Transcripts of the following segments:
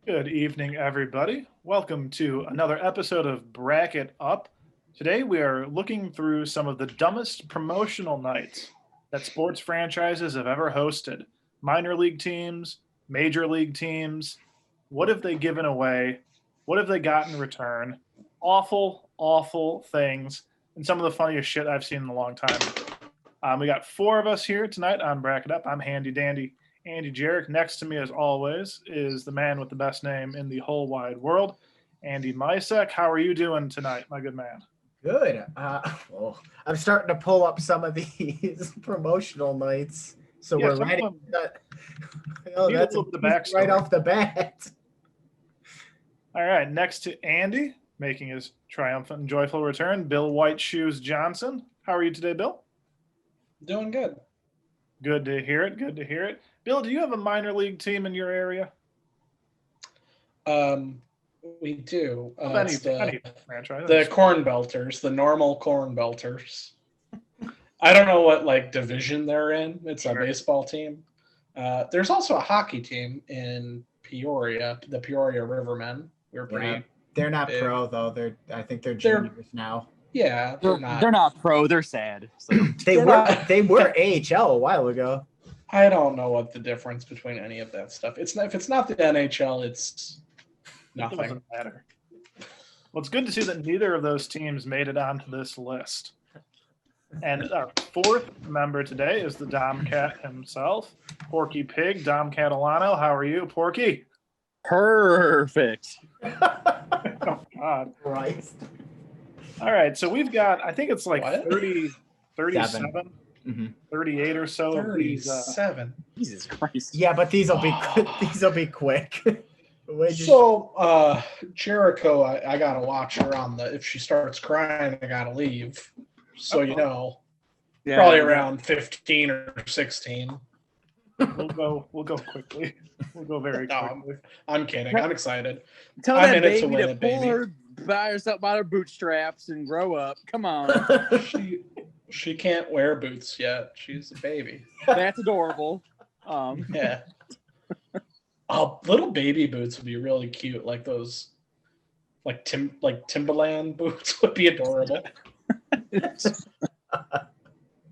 Good evening, everybody. Welcome to another episode of Bracket Up. Today we are looking through some of the dumbest promotional nights that sports franchises have ever hosted. Minor league teams, major league teams. What have they given away? What have they got in return? Awful, awful things, and some of the funniest shit I've seen in a long time. We got four of us here tonight on Bracket Up. I'm Handy Dandy Andy Jarek. Next to me, as always, is the man with the best name in the whole wide world, Andy Misek. How are you doing tonight, my good man? Good. Well, I'm starting to pull up some of these promotional nights, so we're ready. That's right off the bat. All right, next to Andy, making his triumphant and joyful return, Bill White Shoes Johnson. How are you today, Bill? Doing good. Good to hear it. Good to hear it. Bill, do you have a minor league team in your area? We do. Any franchise. The Corn Belters, the normal Corn Belters. I don't know what division they're in. It's a baseball team. There's also a hockey team in Peoria, the Peoria Rivermen. They're not big. Pro though. I think they're juniors now. Yeah, they're not pro. They're sad. So. They were AHL a while ago. I don't know what the difference between any of that stuff. If it's not the NHL, it's nothing. It doesn't matter. Well, it's good to see that neither of those teams made it onto this list. And our fourth member today is the Domcat himself, Porky Pig, Dom Catalano. How are you, Porky? Perfect. Oh, God. Christ. All right, so we've got, I think it's like 37, mm-hmm. 38 or so. 37. Jesus Christ. Yeah, but these will be quick. So, Jericho, I gotta watch her on if she starts crying, I gotta leave. So probably around 15 or 16. We'll go quickly. We'll go very quickly. I'm kidding. I'm excited. Tell that baby to pull her by herself by her bootstraps and grow up. Come on. She can't wear boots yet. She's a baby. That's adorable. Yeah. Little baby boots would be really cute, like those, Timberland boots would be adorable.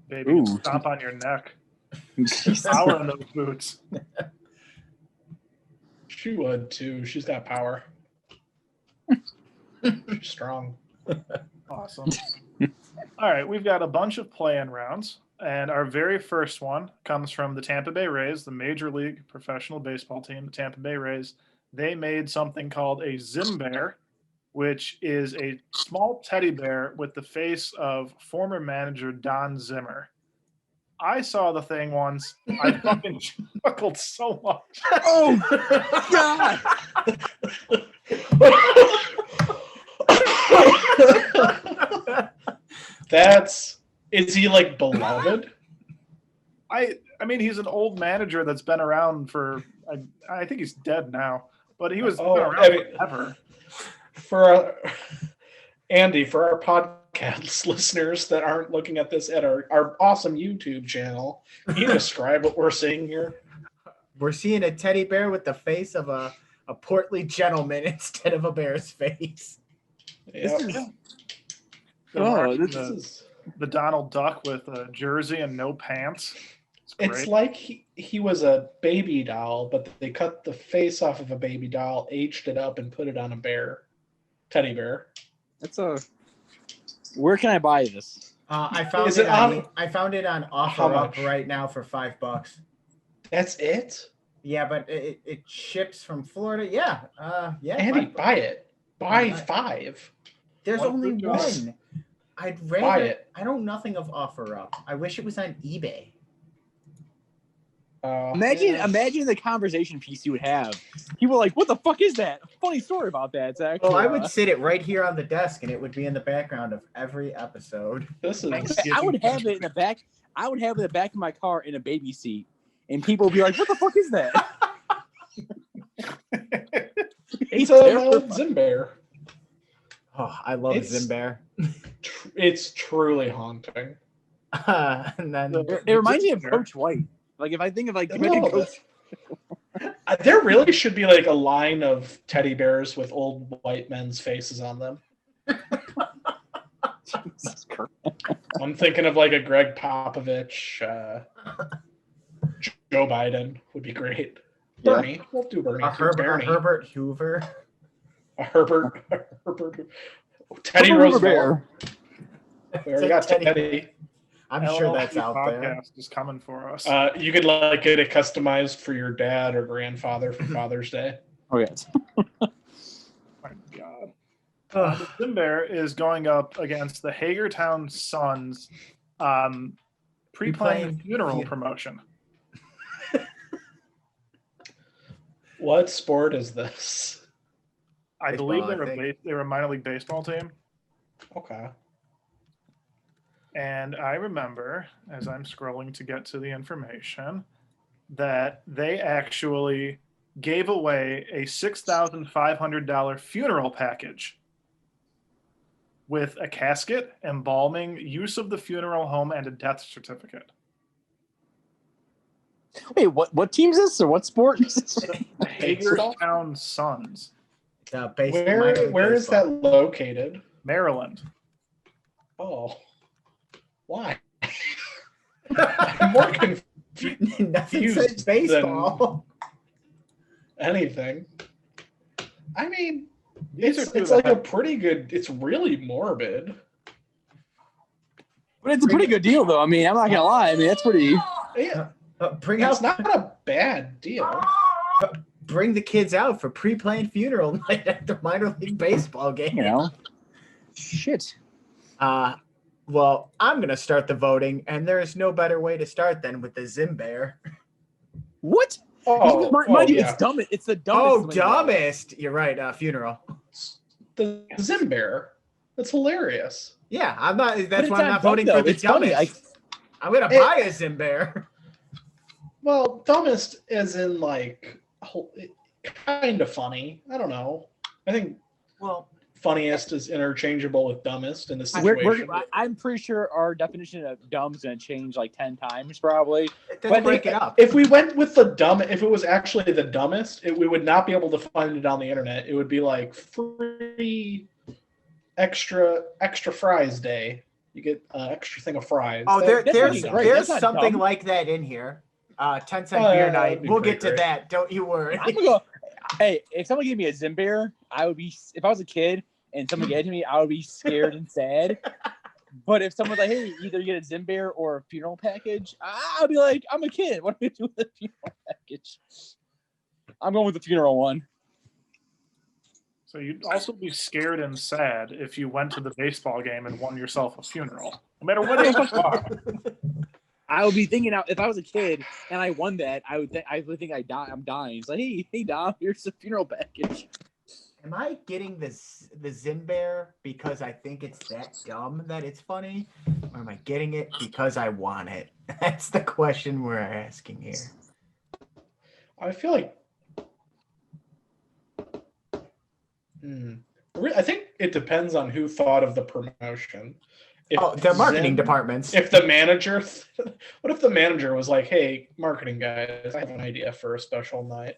Baby, stomp on your neck. Power in those boots. She would too. She's got power. She's strong. Awesome. All right, we've got a bunch of play-in rounds, and our very first one comes from the Tampa Bay Rays, the Major League Professional Baseball team, the Tampa Bay Rays. They made something called a Zim Bear, which is a small teddy bear with the face of former manager Don Zimmer. I saw the thing once. I fucking chuckled so much. Oh, God. Is he beloved? I mean, he's an old manager that's been around for, I think he's dead now, but he was been around forever. For Andy, for our podcast listeners that aren't looking at this at our awesome YouTube channel, can you describe what we're seeing here? We're seeing a teddy bear with the face of a portly gentleman instead of a bear's face. Yeah. This is the Donald Duck with a jersey and no pants. It's like he was a baby doll, but they cut the face off of a baby doll, aged it up, and put it on a teddy bear. Where can I buy this? I found it on OfferUp right now for $5. That's it? Yeah, but it ships from Florida. Yeah. Andy, buy it. Buy 5. There's only one. I'd rather buy it. I know nothing of OfferUp. I wish it was on eBay. Imagine the conversation piece you would have. People are like, what the fuck is that? Funny story about that, Zach. Well, I would sit it right here on the desk, and it would be in the background of every episode. I would have it in the back. I would have it in the back of my car in a baby seat, and people would be like, what the fuck is that? It's an old Zim Bear. Oh, I love Zim Bear. It's truly haunting. And then it reminds me of Coach White. Like if I think of Coach, There really should be like a line of teddy bears with old white men's faces on them. Jesus Christ. I'm thinking of like a Greg Popovich, Joe Biden would be great. Yeah. Bernie, we'll do Bernie. A Herbert Hoover. A Herbert. Teddy Roosevelt. We already got Teddy. I'm sure that's out podcast there. is coming for us. You could like get it customized for your dad or grandfather for Father's Day. Oh yes. My God. The Zimbear is going up against the Hagertown Suns pre-planned funeral promotion. What sport is this? I believe they were a minor league baseball team. Okay. And I remember, as I'm scrolling to get to the information, that they actually gave away a $6,500 funeral package with a casket, embalming, use of the funeral home, and a death certificate. Wait, what team is this, or what sport is this? The Hagertown Suns. Where is that located? Maryland. Oh. Why? I'm more confused. Nothing says baseball. Anything. I mean, it's like a pretty good. It's really morbid. But it's a pretty good deal, though. I mean, I'm not gonna lie. I mean, that's pretty. Yeah, it's not a bad deal. Bring the kids out for pre-planned funeral night at the minor league baseball game. You know, shit. Well, I'm going to start the voting, and there is no better way to start than with the Zimbear. What? Oh, mind you, yeah. it's dumb. It's the dumbest. Oh, dumbest. You're right. Funeral. The Zimbear. That's hilarious. Yeah, I'm not. That's it's why I'm not not dumb, voting though. for the It's funny, dumbest. I'm going to buy a Zimbear. Well, dumbest as in like kind of funny. I don't know. I think funniest is interchangeable with dumbest in this situation. I'm pretty sure our definition of dumb's gonna change like 10 times probably. Break it up. If we went with the dumb, if it was actually the dumbest, we would not be able to find it on the internet. It would be like free extra fries day. You get an extra thing of fries. Oh, there's something dumb. like that in here. 10-cent beer night. We'll get to that. Don't you worry. I'm gonna go. Hey, if someone gave me a Zimbear, I would be. If I was a kid and someone gave it to me, I would be scared and sad. But if someone's like, "Hey, either you get a Zimbear or a funeral package," I'll be like, "I'm a kid. What do I do with a funeral package?" I'm going with the funeral one. So you'd also be scared and sad if you went to the baseball game and won yourself a funeral, no matter what age you are. I would be thinking, if I was a kid and I won that, I would think I'm dying. It's like, hey, Dom, here's a funeral package. Am I getting the Zimbear because I think it's that dumb that it's funny, or am I getting it because I want it? That's the question we're asking here. I feel like. I think it depends on who thought of the promotion. Their marketing departments. If the manager, what if the manager was like, "Hey, marketing guys, I have an idea for a special night."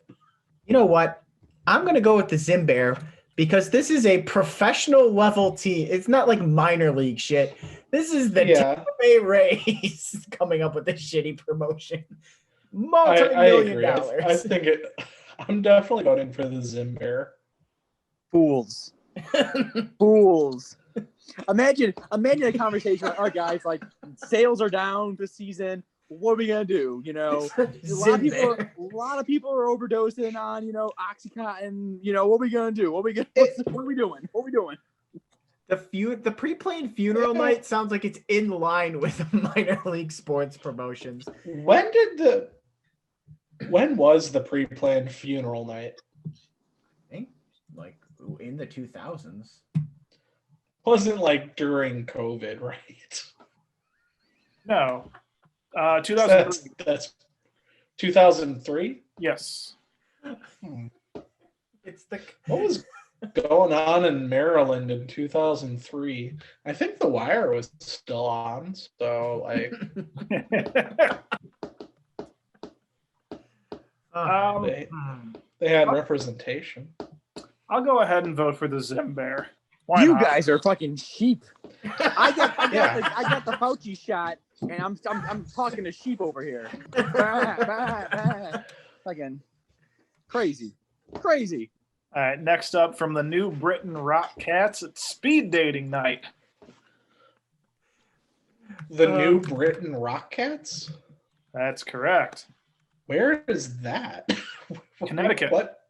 You know what? I'm going to go with the Zimbear because this is a professional level team. It's not like minor league shit. This is the Tampa Bay Rays coming up with this shitty promotion. Multi-million dollars. I think I'm definitely voting for the Zimbear. Fools. Fools. Imagine a conversation with our guys like sales are down this season. What are we gonna do? You know, a lot of people are overdosing on, OxyContin. What are we gonna do? What are we doing? The pre-planned funeral night sounds like it's in line with minor league sports promotions. When was the pre-planned funeral night? I think like in the 2000s. Wasn't like during COVID, right? No. 2003. That's 2003? Yes. What was going on in Maryland in 2003? I think The Wire was still on, so like. They had representation. I'll go ahead and vote for the Zimbear. Why You not? guys are fucking sheep. I got the Fauci shot, and I'm talking to sheep over here. Fucking crazy. All right, next up from the New Britain Rock Cats, it's speed dating night. The New Britain Rock Cats? That's correct. Where is that? Connecticut. What?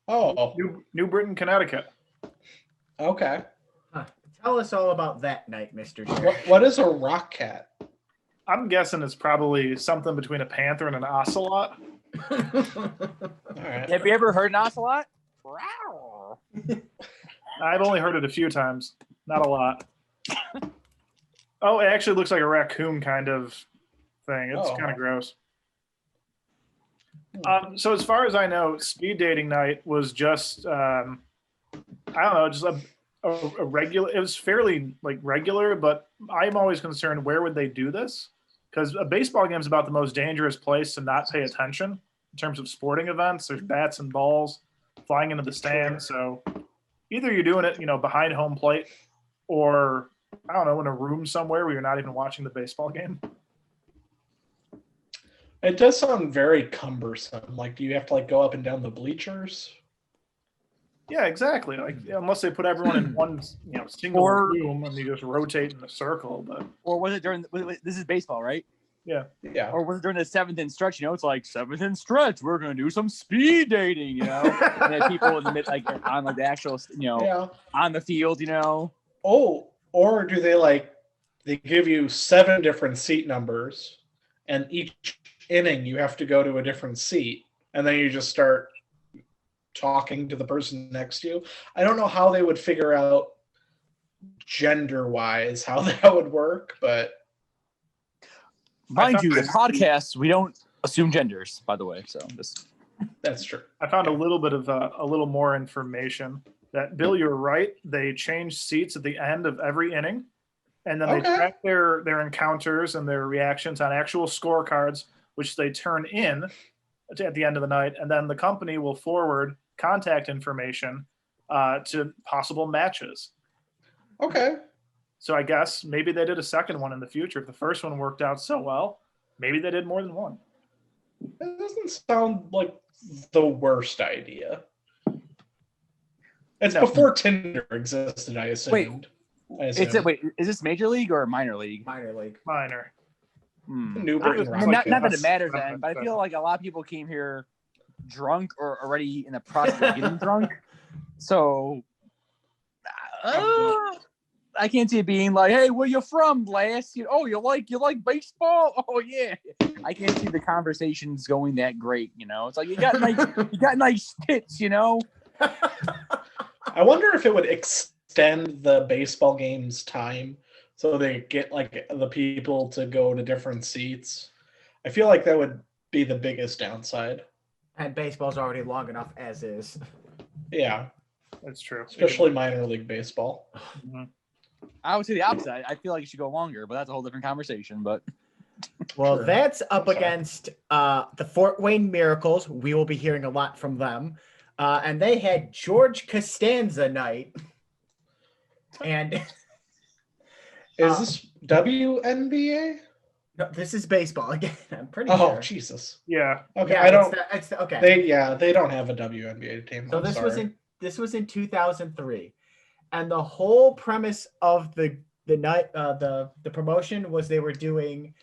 Oh, New Britain, Connecticut. okay. Tell us all about that night, Mr. Jerry. What is a rock cat? I'm guessing it's probably something between a panther and an ocelot. All right. Have you ever heard an ocelot? I've only heard it a few times, not a lot. Oh, it actually looks like a raccoon kind of thing. It's kind of gross. So as far as I know, speed dating night was just I don't know, just a regular. It was fairly like regular, but I'm always concerned where would they do this? Because a baseball game is about the most dangerous place to not pay attention in terms of sporting events. There's bats and balls flying into the stands, so either you're doing it, behind home plate, or I don't know, in a room somewhere where you're not even watching the baseball game. It does sound very cumbersome. Like, do you have to go up and down the bleachers? Yeah, exactly. Like, unless they put everyone in one, single room and you just rotate in a circle. But was it during? This is baseball, right? Yeah. Or was it during the seventh inning stretch? It's like seventh inning stretch. We're gonna do some speed dating, and then people in the mid, on the actual, on the field, Oh, or do they give you 7 different seat numbers, and each inning you have to go to a different seat, and then you just start talking to the person next to you. I don't know how they would figure out gender-wise how that would work, but mind you, the podcasts, we don't assume genders, by the way. So that's true. I found a little bit of a little more information. That Bill, you're right. They change seats at the end of every inning, and then they track their encounters and their reactions on actual scorecards, which they turn in at the end of the night, and then the company will forward contact information to possible matches. Okay. So I guess maybe they did a second one in the future. If the first one worked out so well, maybe they did more than one. It doesn't sound like the worst idea. It's before Tinder existed, I assumed. Wait, is this major league or minor league? Minor league. Minor. New Britain Rock. Not that it matters then, but I feel like a lot of people came here drunk or already in the process of getting drunk. So I can't see it being like, hey, where you from, lass? You like baseball? Oh yeah. I can't see the conversations going that great, It's like you got nice tits, I wonder if it would extend the baseball game's time so they get the people to go to different seats. I feel like that would be the biggest downside. And baseball's already long enough as is. Yeah. That's true. Especially minor league baseball. Mm-hmm. I would say the opposite. I feel like it should go longer, but that's a whole different conversation. But well, that's up against the Fort Wayne Miracles. We will be hearing a lot from them. And they had George Costanza night. And is this WNBA? No, this is baseball again. I'm pretty sure. Oh, Jesus. Yeah. Okay. Yeah, I don't. okay. They don't have a WNBA team. So this was in 2003, and the whole premise of the night, the promotion was they were doing.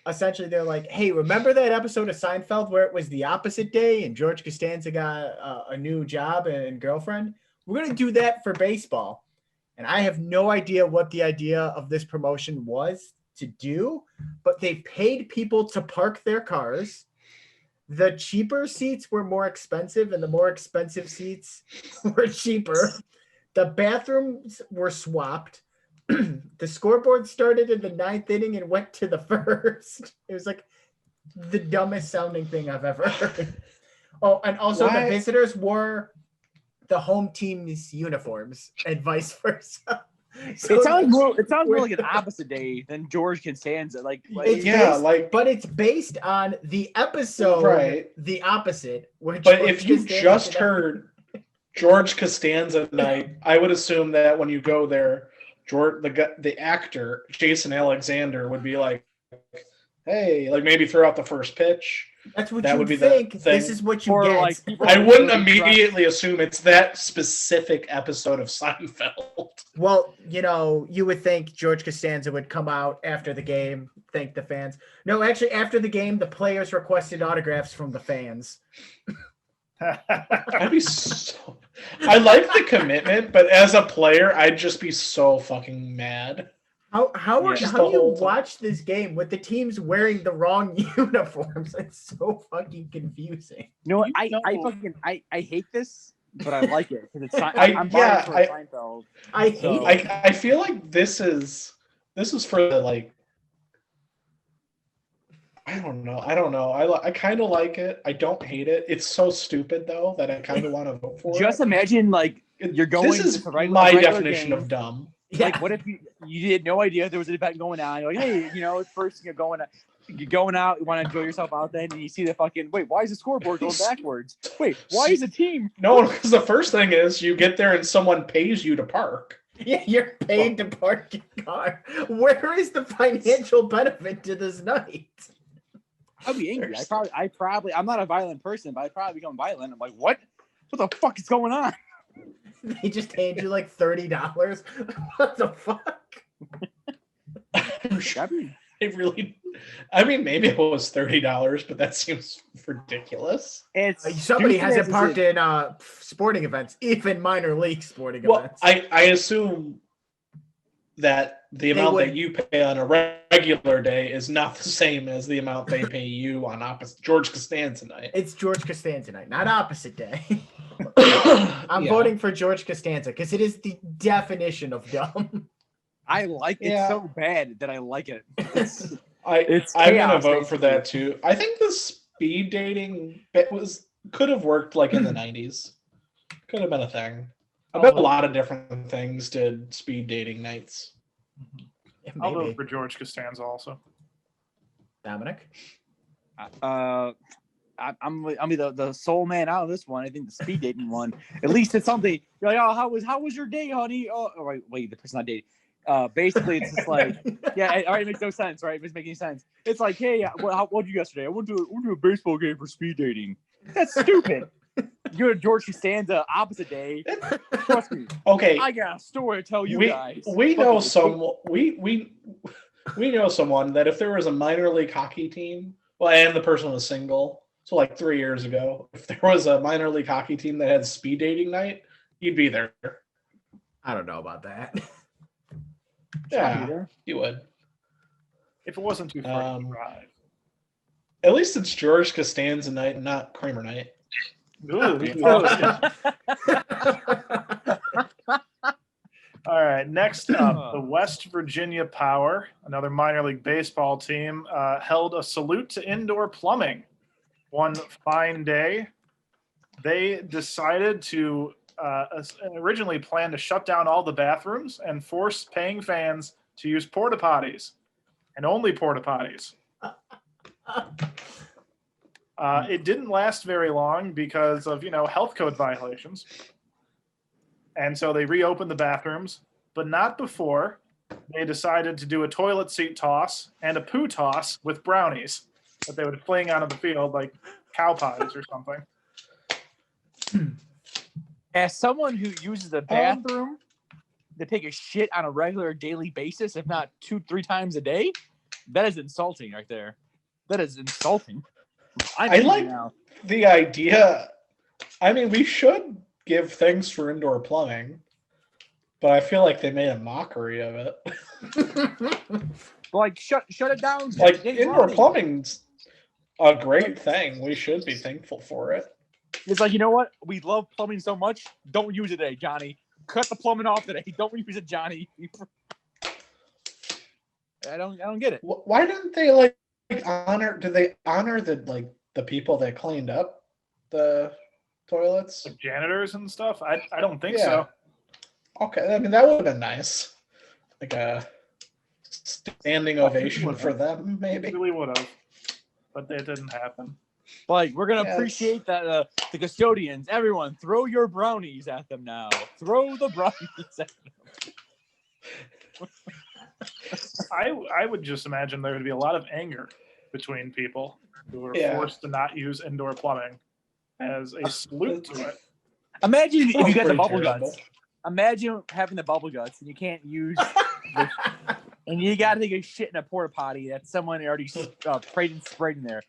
Essentially, they're like, hey, remember that episode of Seinfeld where it was the opposite day and George Costanza got a new job and girlfriend? We're going to do that for baseball. And I have no idea what the idea of this promotion was to do, but they paid people to park their cars. The cheaper seats were more expensive and the more expensive seats were cheaper. The bathrooms were swapped. The scoreboard started in the 9th inning and went to the 1st. It was like the dumbest sounding thing I've ever heard. Oh, and also the visitors wore the home team's uniforms and vice versa. So It sounds more like an opposite day than George Costanza. But it's based on the episode, Right. The Opposite. But if you just heard George Costanza night, I would assume that when you go there, the actor Jason Alexander would be like, "Hey," like maybe throw out the first pitch. That's what that you would be think. the thing. This is what you Or, get. like, people- I wouldn't immediately assume it's that specific episode of Seinfeld. Well, you would think George Costanza would come out after the game, thank the fans. No, actually, after the game, the players requested autographs from the fans. I'd be so. I like the commitment, but as a player, I'd just be so fucking mad. How Yeah. do you watch this game with the teams wearing the wrong uniforms? It's so fucking confusing. You know what? I hate this, but I like it because it's. I'm biased for Seinfeld. I hate it. I feel like this is for the like. I don't know. I kind of like it. I don't hate it. It's so stupid though that I kind of want to vote for it. Just imagine like you're going. This is to my definition game. of dumb. Like, what if you had no idea there was an event going on? You're like, hey, it's first you're going out, you want to enjoy yourself out there, and you see the fucking, wait, why is the scoreboard going backwards? Wait, why is the team? No, because the first thing is you get there and someone pays you to park. Yeah, you're paid to park your car. Where is the financial benefit to this night? I'd be angry. I'm not a violent person, but I'd probably become violent. I'm like, what the fuck is going on? They just hand you like $30. What the fuck? I mean, maybe it was $30, but that seems ridiculous. Somebody hasn't parked in sporting events, even minor league sporting events. I assume that the amount that you pay on a regular day is not the same as the amount they pay you on George Costanza night. It's George Costanza night, not opposite day. I'm voting for George Costanza because it is the definition of dumb. I like it so bad that I like it. I'm gonna vote for that too. I think the speed dating bit could have worked like in the 90s. Could have been a thing. I bet a lot of different things did speed dating nights. Yeah, I'll vote for George Costanza also. Dominic? I'm be the soul man out of this one. I think the speed dating one. At least it's something. You're like, oh, how was your day, honey? Oh, wait, the person's not dating. Basically, it's just like, yeah, all right, it makes no sense, right? It doesn't make any sense. It's like, hey, what did you do yesterday? I went to a baseball game for speed dating. That's stupid. You're a George Costanza opposite day. Trust me. Okay. I got a story to tell you guys. We know someone. We know someone that if there was a minor league hockey team, and the person was single, so like 3 years ago, if there was a minor league hockey team that had speed dating night, you'd be there. I don't know about that. Yeah, you would. If it wasn't too far to drive. At least it's George Costanza night and not Kramer night. Ooh, all right, next up, the West Virginia Power, another minor league baseball team, held a salute to indoor plumbing. One fine day, they decided to originally planned to shut down all the bathrooms and force paying fans to use porta potties, and only porta potties. It didn't last very long because of, health code violations. And so they reopened the bathrooms, but not before they decided to do a toilet seat toss and a poo toss with brownies that they would fling out of the field like cow pies or something. As someone who uses the bathroom to take a shit on a regular daily basis, if not 2-3 times a day, that is insulting right there. That is insulting. I like the idea. I mean, we should give thanks for indoor plumbing, but I feel like they made a mockery of it. Like, shut it down. Like, indoor plumbing's a great thing. We should be thankful for it. It's like, you know what? We love plumbing so much. Don't use it today, Johnny. Cut the plumbing off today. Don't use it, Johnny. I don't get it. Why didn't they honor? Did they honor the people that cleaned up the toilets, like janitors and stuff? I don't think so. Okay, I mean that would have been nice. like a standing ovation for them, maybe. It really would have, but it didn't happen. Like, we're gonna appreciate that the custodians, everyone, throw your brownies at them now. Throw the brownies at them. I would just imagine there would be a lot of anger between people who were forced to not use indoor plumbing as a salute to it. Imagine if you got the bubble terrible. guts. Imagine having the bubble guts and you can't use and you got to take a shit in a porta potty that someone already sprayed in there.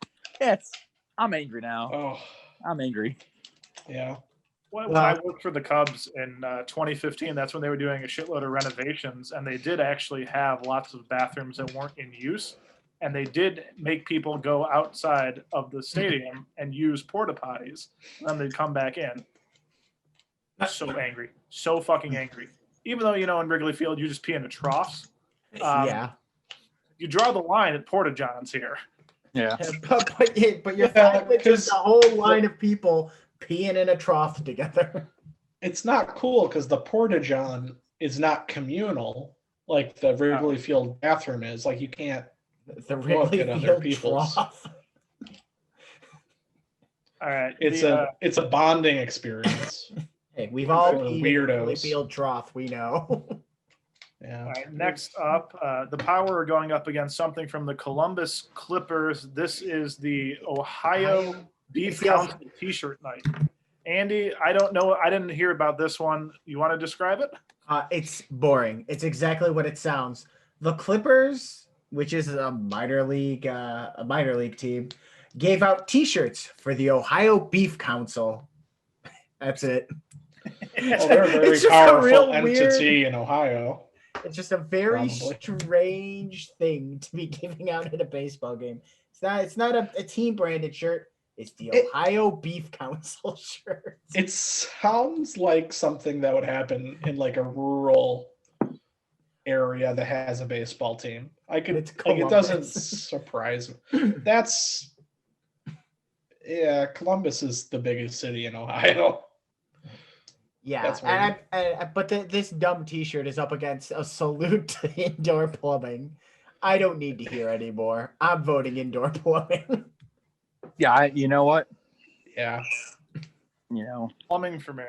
I'm angry now. Oh, I'm angry. yeah. When I worked for the Cubs in 2015, that's when they were doing a shitload of renovations, and they did actually have lots of bathrooms that weren't in use, and they did make people go outside of the stadium and use porta potties, and then they'd come back in. So angry. So fucking angry. Even though, in Wrigley Field, you just pee in the troughs. You draw the line at Porta Johns here. Yeah. But you're fine with just a whole line of people peeing in a trough together. It's not cool because the Porta John is not communal like the Wrigley Field bathroom is. Like, you can't look at other people's. Trough. All right. It's a bonding experience. Hey, we've all For peed in weirdos. the Wrigley Field trough, we know. Yeah. All right, next up, the Power are going up against something from the Columbus Clippers. This is the Ohio Beef Council T-shirt night. Andy, I don't know. I didn't hear about this one. You want to describe it? It's boring. It's exactly what it sounds. The Clippers, which is a minor league team, gave out T-shirts for the Ohio Beef Council. That's it. Well, they're a very powerful entity in Ohio. It's just a very strange thing to be giving out at a baseball game. It's not a team branded shirt. It's the Ohio Beef Council shirt. It sounds like something that would happen in like a rural area that has a baseball team. It doesn't surprise me. Columbus is the biggest city in Ohio. Yeah, but this dumb T-shirt is up against a salute to indoor plumbing. I don't need to hear anymore. I'm voting indoor plumbing. Yeah, you know what? Yeah. Plumbing for me.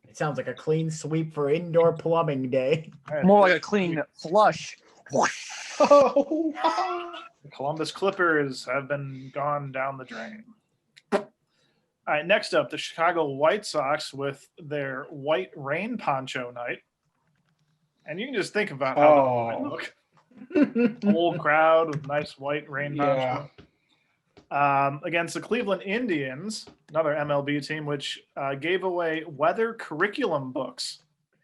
It sounds like a clean sweep for indoor plumbing day. More like a clean flush. The Columbus Clippers have been gone down the drain. All right, next up, the Chicago White Sox with their white rain poncho night. And you can just think about how that might look. Whole crowd with nice white rain poncho. Against the Cleveland Indians, another MLB team, which gave away weather curriculum books,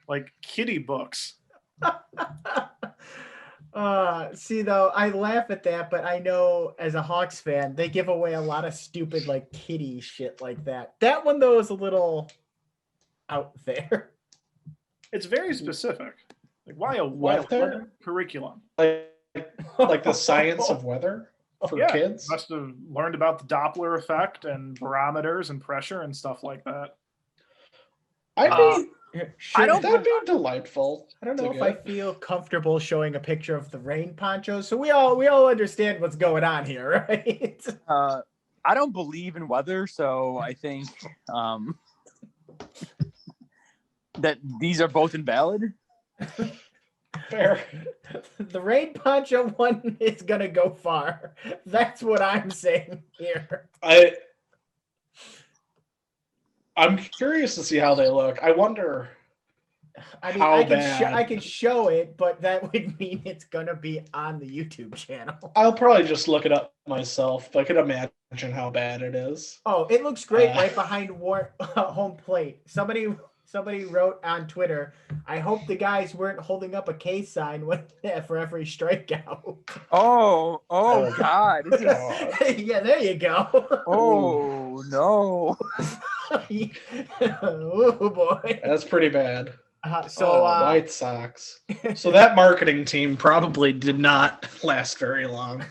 like kiddie books. See, though, I laugh at that, but I know as a Hawks fan, they give away a lot of stupid, like, kiddie shit like that. That one, though, is a little out there. It's very specific. Like, why a weather curriculum? Like the science of weather for kids? Must have learned about the Doppler effect and barometers and pressure and stuff like that. That'd be delightful. I don't know if I feel comfortable showing a picture of the rain poncho. So we all understand what's going on here, right? I don't believe in weather, so I think that these are both invalid. Fair. The rain poncho one is gonna go far. That's what I'm saying here. I'm curious to see how they look. I wonder. I can show it, but that would mean it's gonna be on the YouTube channel. I'll probably just look it up myself. I could imagine how bad it is. Oh, it looks great right behind home plate. Somebody wrote on Twitter, I hope the guys weren't holding up a K sign for every strikeout. Oh God. Yeah, there you go. Oh, no. Oh, boy. That's pretty bad. White Sox. So that marketing team probably did not last very long.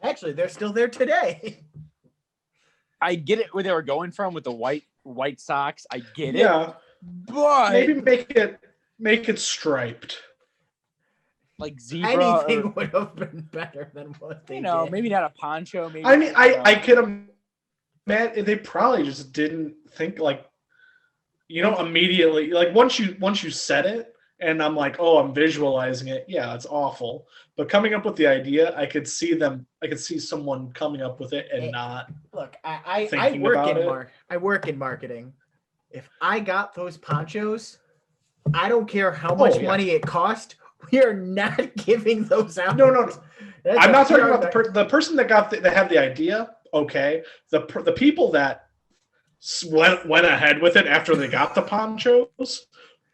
Actually, they're still there today. I get it where they were going from with the White Sox. I get it. Yeah. But maybe make it striped. like zebra. Anything would have been better than what they did. Maybe not a poncho. Maybe. I mean, I could imagine they probably just didn't think like, immediately. Like once you said it, and I'm like, oh, I'm visualizing it. Yeah, it's awful. But coming up with the idea, I could see someone coming up with it and not. Look, I work in marketing. If I got those ponchos, I don't care how much money it cost. We are not giving those out. No. I'm not talking about the person that had the idea. Okay, the people that went ahead with it after they got the ponchos.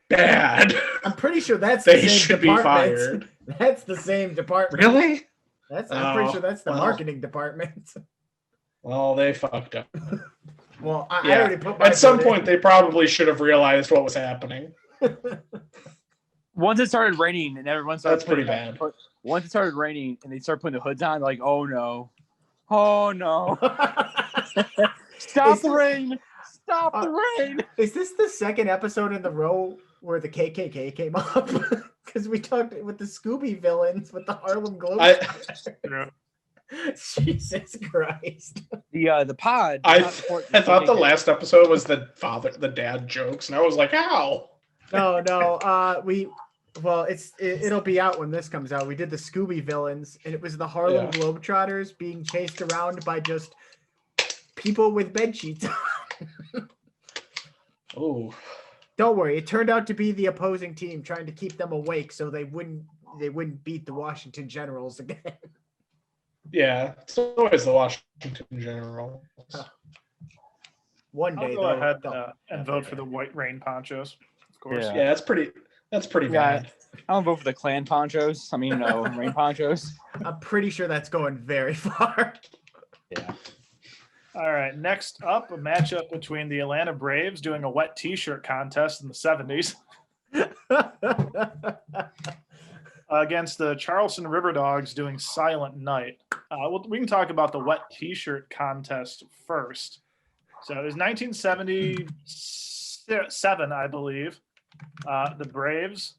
Bad. I'm pretty sure that's they the same should department. be fired. That's the same department. Really? I'm pretty sure that's the marketing department. Well, they fucked up. Well, I already put my at some point they probably should have realized what was happening. Once it started raining and everyone started. That's pretty bad. Once it started raining and they started putting the hoods on, like, oh no, stop the rain. Stop the rain! Is this the second episode in the row where the KKK came up? Because we talked with the Scooby villains with the Harlem Globetrotters. Jesus Christ! I The pod. thought the last episode was the dad jokes, and I was like, how? No. It'll be out when this comes out. We did the Scooby villains, and it was the Harlem Globetrotters being chased around by just people with bed sheets. Oh, don't worry. It turned out to be the opposing team trying to keep them awake so they wouldn't beat the Washington Generals again. Yeah, it's always the Washington Generals. One day, I'll go ahead and vote for the white rain ponchos, of course. Yeah, that's pretty bad. I don't vote for the clan ponchos. I mean, rain ponchos. I'm pretty sure that's going very far. Yeah. All right, next up, a matchup between the Atlanta Braves doing a wet T-shirt contest in the 70s against the Charleston River Dogs doing Silent Night. We can talk about the wet T-shirt contest first. So it was 1977, I believe. The Braves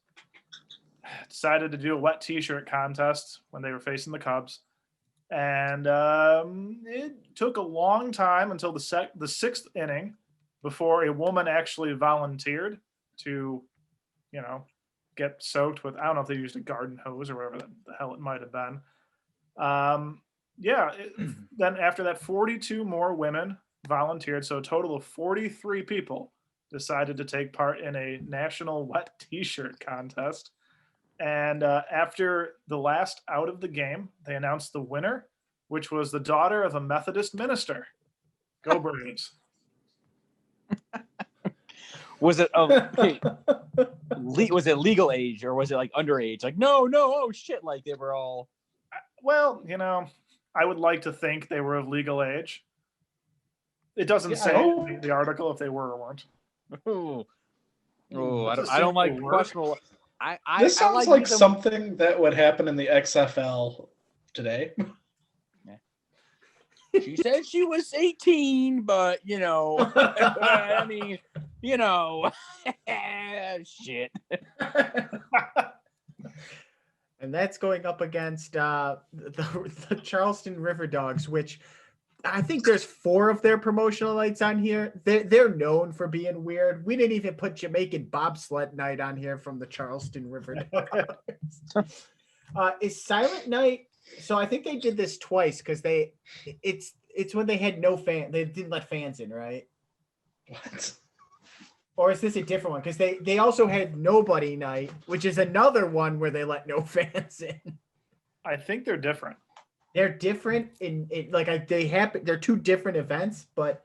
decided to do a wet T-shirt contest when they were facing the Cubs. And it took a long time until the sixth inning before a woman actually volunteered to, get soaked with, I don't know if they used a garden hose or whatever the hell it might have been. Then after that, 42 more women volunteered. So a total of 43 people decided to take part in a national wet T-shirt contest. And after the last out of the game, they announced the winner, which was the daughter of a Methodist minister. Go Braves. Was it was it legal age or was it like underage? Like, no, oh shit! Like they were all. Well, I would like to think they were of legal age. It doesn't say in the article if they were or weren't. I don't like questionable. This sounds like something that would happen in the XFL today. She said she was 18, but I mean, shit. And that's going up against the Charleston River Dogs, which I think there's 4 of their promotional nights on here. They're known for being weird. We didn't even put Jamaican bobsled night on here from the Charleston River Dogs. Is Silent Night? So I think they did this twice because it's when they had no fan. They didn't let fans in, right? What? Or is this a different one? Because they also had Nobody Night, which is another one where they let no fans in. I think they're different. They're different in like they happen. They're 2 different events, but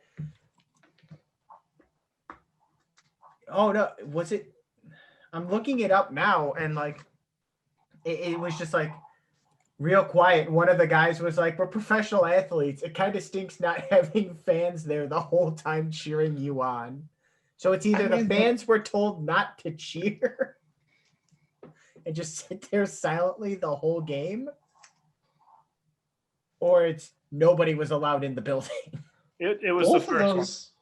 oh no, was it? I'm looking it up now, and like it was just like real quiet. One of the guys was like, "We're professional athletes. It kind of stinks not having fans there the whole time cheering you on." So it's either the fans were told not to cheer and just sit there silently the whole game, or it's nobody was allowed in the building. It was Both the first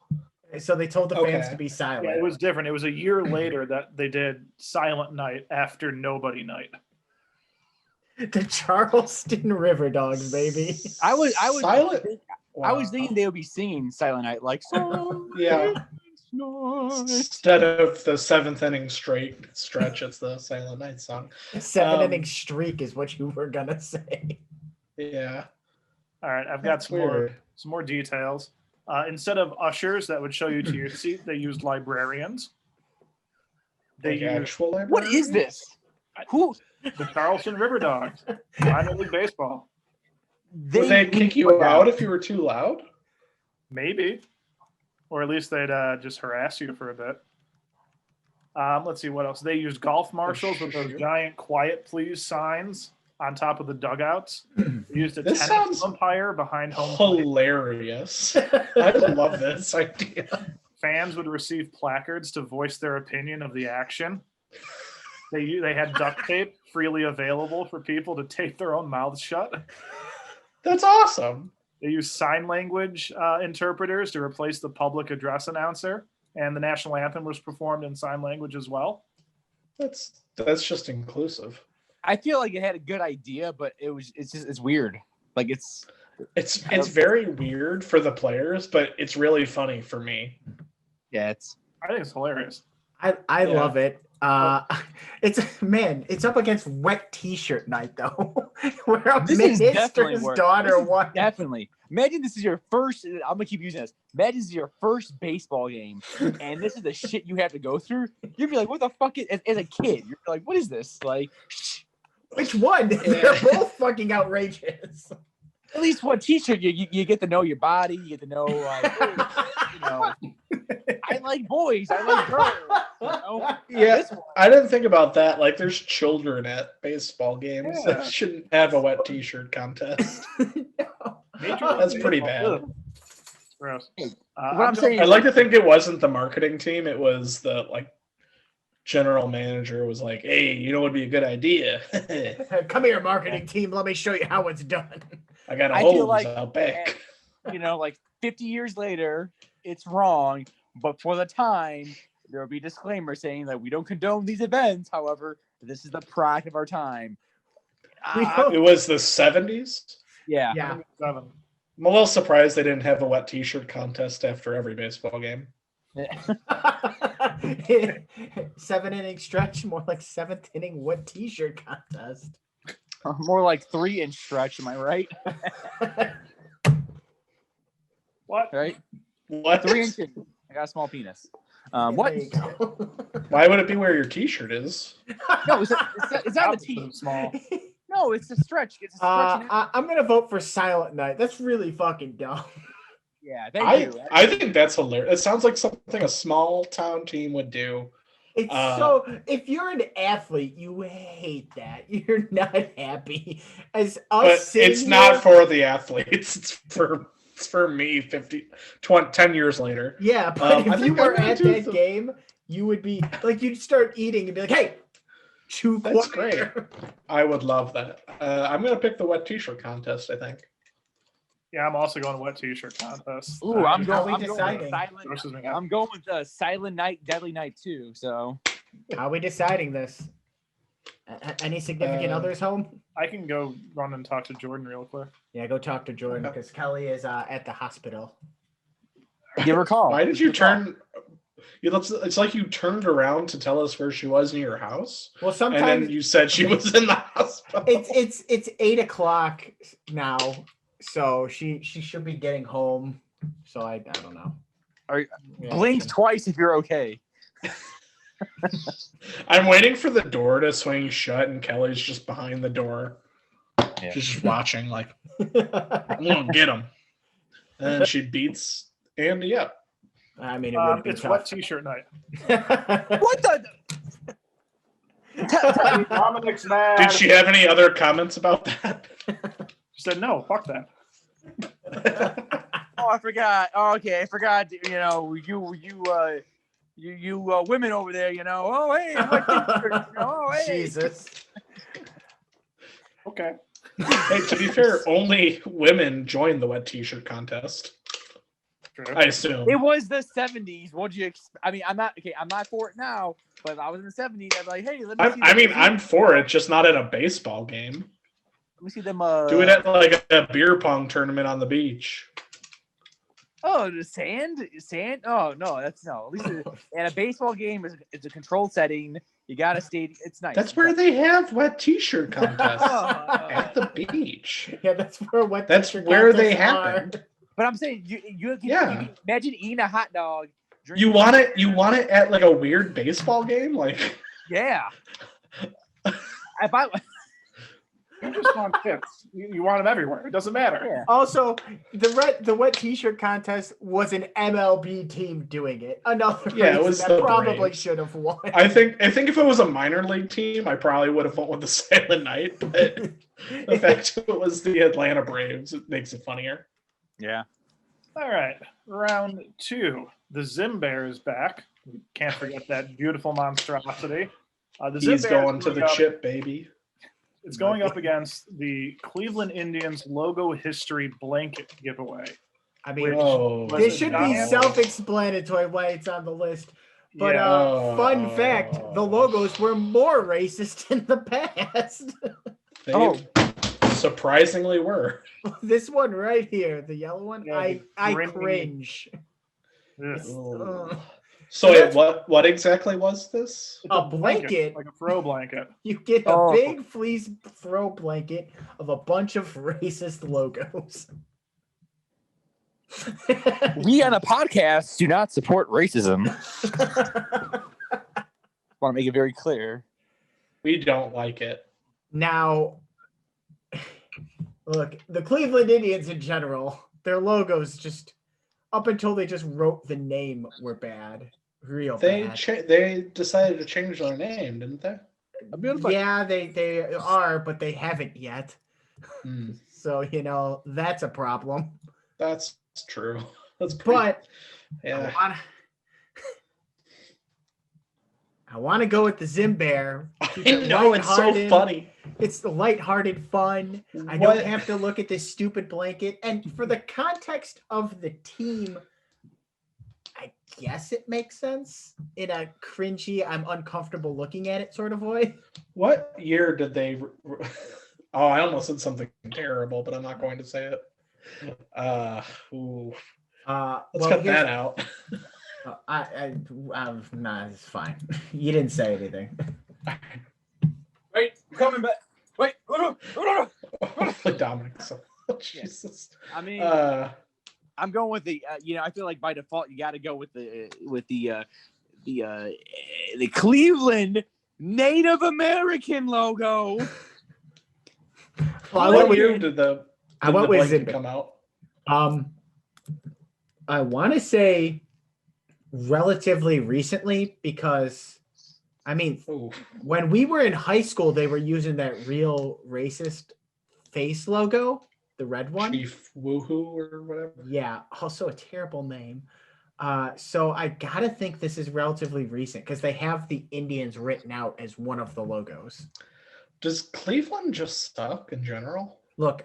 one. So they told the fans to be silent. Yeah, it was different. It was a year later that they did Silent Night after Nobody Night. The Charleston River Dogs, baby. I was Silent. I was thinking they would be singing Silent Night like Yeah. Instead of the 7th inning stretch, it's the Silent Night song. 7-inning streak is what you were gonna say. Yeah. All right, I've got That's some more details. Instead of ushers that would show you to your seat, they used librarians. They Like used actual library? What is this? Who? the Charleston River Dogs, minor league baseball. Would they kick you out if you were too loud? Maybe, or at least they'd just harass you for a bit. Let's see what else. They used golf marshals with those giant "Quiet Please" signs on top of the dugouts. They used a tennis umpire behind home plate. Hilarious. I love this idea. Fans would receive placards to voice their opinion of the action. They had duct tape freely available for people to tape their own mouths shut. That's awesome. They used sign language interpreters to replace the public address announcer, and the national anthem was performed in sign language as well. That's just inclusive. I feel like it had a good idea, but it's weird. Like it's very weird for the players, but it's really funny for me. Yeah, I think it's hilarious. I love it. It's up against Wet T-shirt night though, where a minister's daughter won. Definitely. Imagine this is your first. I'm gonna keep using this. Imagine this is your first baseball game, and this is the shit you have to go through. You'd be like, "What the fuck?" As a kid, you're like, "What is this?" Like, which one? They're both fucking outrageous. At least one T-shirt, you get to know your body. You get to know, like, I like boys. I like girls. You know? Yeah, I didn't think about that. Like, there's children at baseball games that shouldn't have a wet T-shirt contest. That's pretty bad. Gross. What I'm saying, I'd like to think it wasn't the marketing team. It was the general manager was like, "Hey, you know what would be a good idea? Come here, marketing team. Let me show you how it's done." I got a hose out back. 50 years later, it's wrong. But for the time, there will be a disclaimer saying that we don't condone these events. However, this is the product of our time. It was the 70s? Yeah. I'm a little surprised they didn't have a wet T-shirt contest after every baseball game. 7-inning stretch, more like 7th inning wet T-shirt contest. More like 3-inch stretch, am I right? What? Right? What? 3 inches. I got a small penis. What? Why would it be where your T-shirt is? No, it's not the T. Small. No, it's a stretch. It's a stretch. I'm gonna vote for Silent Night. That's really fucking dumb. Yeah, thank you. I think that's hilarious. It sounds like something a small town team would do. It's so if you're an athlete, you hate that. You're not happy. But it's not for the athletes. It's for me 10 years later. Yeah, but if you were at that game, you would be like, you'd start eating and be like, "Hey, that's great." I would love that. I'm gonna pick the wet T-shirt contest, I think. Yeah, I'm also going wet T-shirt contest. Ooh, I'm going with Silent Night, Deadly Night too. So, how are we deciding this? Any significant others home? I can go run and talk to Jordan real quick. Yeah, go talk to Jordan because Kelly is at the hospital. Give her a call. Why did you turn? It's like you turned around to tell us where she was in your house. Well, sometimes and then you said she was in the hospital. It's 8:00 now, so she should be getting home. So I don't know. Blink twice if you're okay. I'm waiting for the door to swing shut, and Kelly's just behind the door, just watching. Like, I'm gonna get him, and she beats Andy up. I mean, it would be it's tough. wet T-shirt night. What the? Dominic's mad. Did she have any other comments about that? She said, "No, fuck that." Oh, I forgot. Oh, okay, I forgot. You women over there. Oh, hey. Oh, hey. Jesus. Okay. Hey, to be fair, only women joined the wet T-shirt contest. True. I assume It was the 70s. What'd you expect? I mean, I'm not for it now, but if I was in the 70s, I'd be like, hey, let me see. I'm for it, just not at a baseball game. Let me see them. Do it at like a beer pong tournament on the beach. Oh, the sand. Oh no, that's no. At least at a baseball game, it's a controlled setting. You gotta stay. It's nice. That's where they have wet T-shirt contests Oh. at the beach. Yeah, that's where what. That's where they happen. But I'm saying you imagine eating a hot dog. You want it? You want it at like a weird baseball game, like? Yeah. If I You just want tips. You want them everywhere. It doesn't matter. yeah. Also, the wet T-shirt contest was an MLB team doing it. Another It was that the probably Braves. should have won. I think if it was a minor league team, I probably would have went with the Silent Night. But the fact it was the Atlanta Braves, it makes it funnier. Yeah. All right, round 2. The Zimbear is back. We can't forget that beautiful monstrosity. The He's Zimbear going is to the up- chip, baby. It's going up against the Cleveland Indians logo history blanket giveaway. I mean, Oh, this should be Giant- self-explanatory why it's on the list. But Yeah. fun fact, the logos were more racist in the past. They surprisingly were. This one right here, the yellow one, Yeah, I green- cringe. Ugh. It's, So wait, what exactly was this? It's a blanket. like a throw blanket. You get a Oh. big fleece throw blanket of a bunch of racist logos. We on a podcast do not support racism. Want to make it very clear. We don't like it. Now, look, the Cleveland Indians in general, their logos just up until they just wrote the name were bad, real They bad. they decided to change their name, didn't they? Yeah, they are, but they haven't yet. Hmm. So that's a problem. That's true. That's pretty, But yeah. I want to go with the Zimbear. I know, it's so lighthearted. funny. It's the lighthearted fun. I What- don't have to look at this stupid blanket. And for the context of the team, I guess it makes sense in a cringy, I'm uncomfortable looking at it sort of way. What year did they? Oh, I almost said something terrible, but I'm not going to say it. Ooh. Let's cut that out. Nah, it's fine. You didn't say anything. Wait, I'm coming back. Wait. Hopefully Dominic. So, Jesus. I mean, Uh, I'm going with the. I feel like by default you got to go with the Cleveland Native American logo. Well, I what went with, year did the blanket Zimbear. come out? I want to say relatively recently because, I mean, Ooh. when we were in high school, they were using that real racist face logo, the red one. Chief Woohoo or whatever. Yeah, also a terrible name. So I gotta think this is relatively recent because they have the Indians written out as one of the logos. Does Cleveland just suck in general? Look,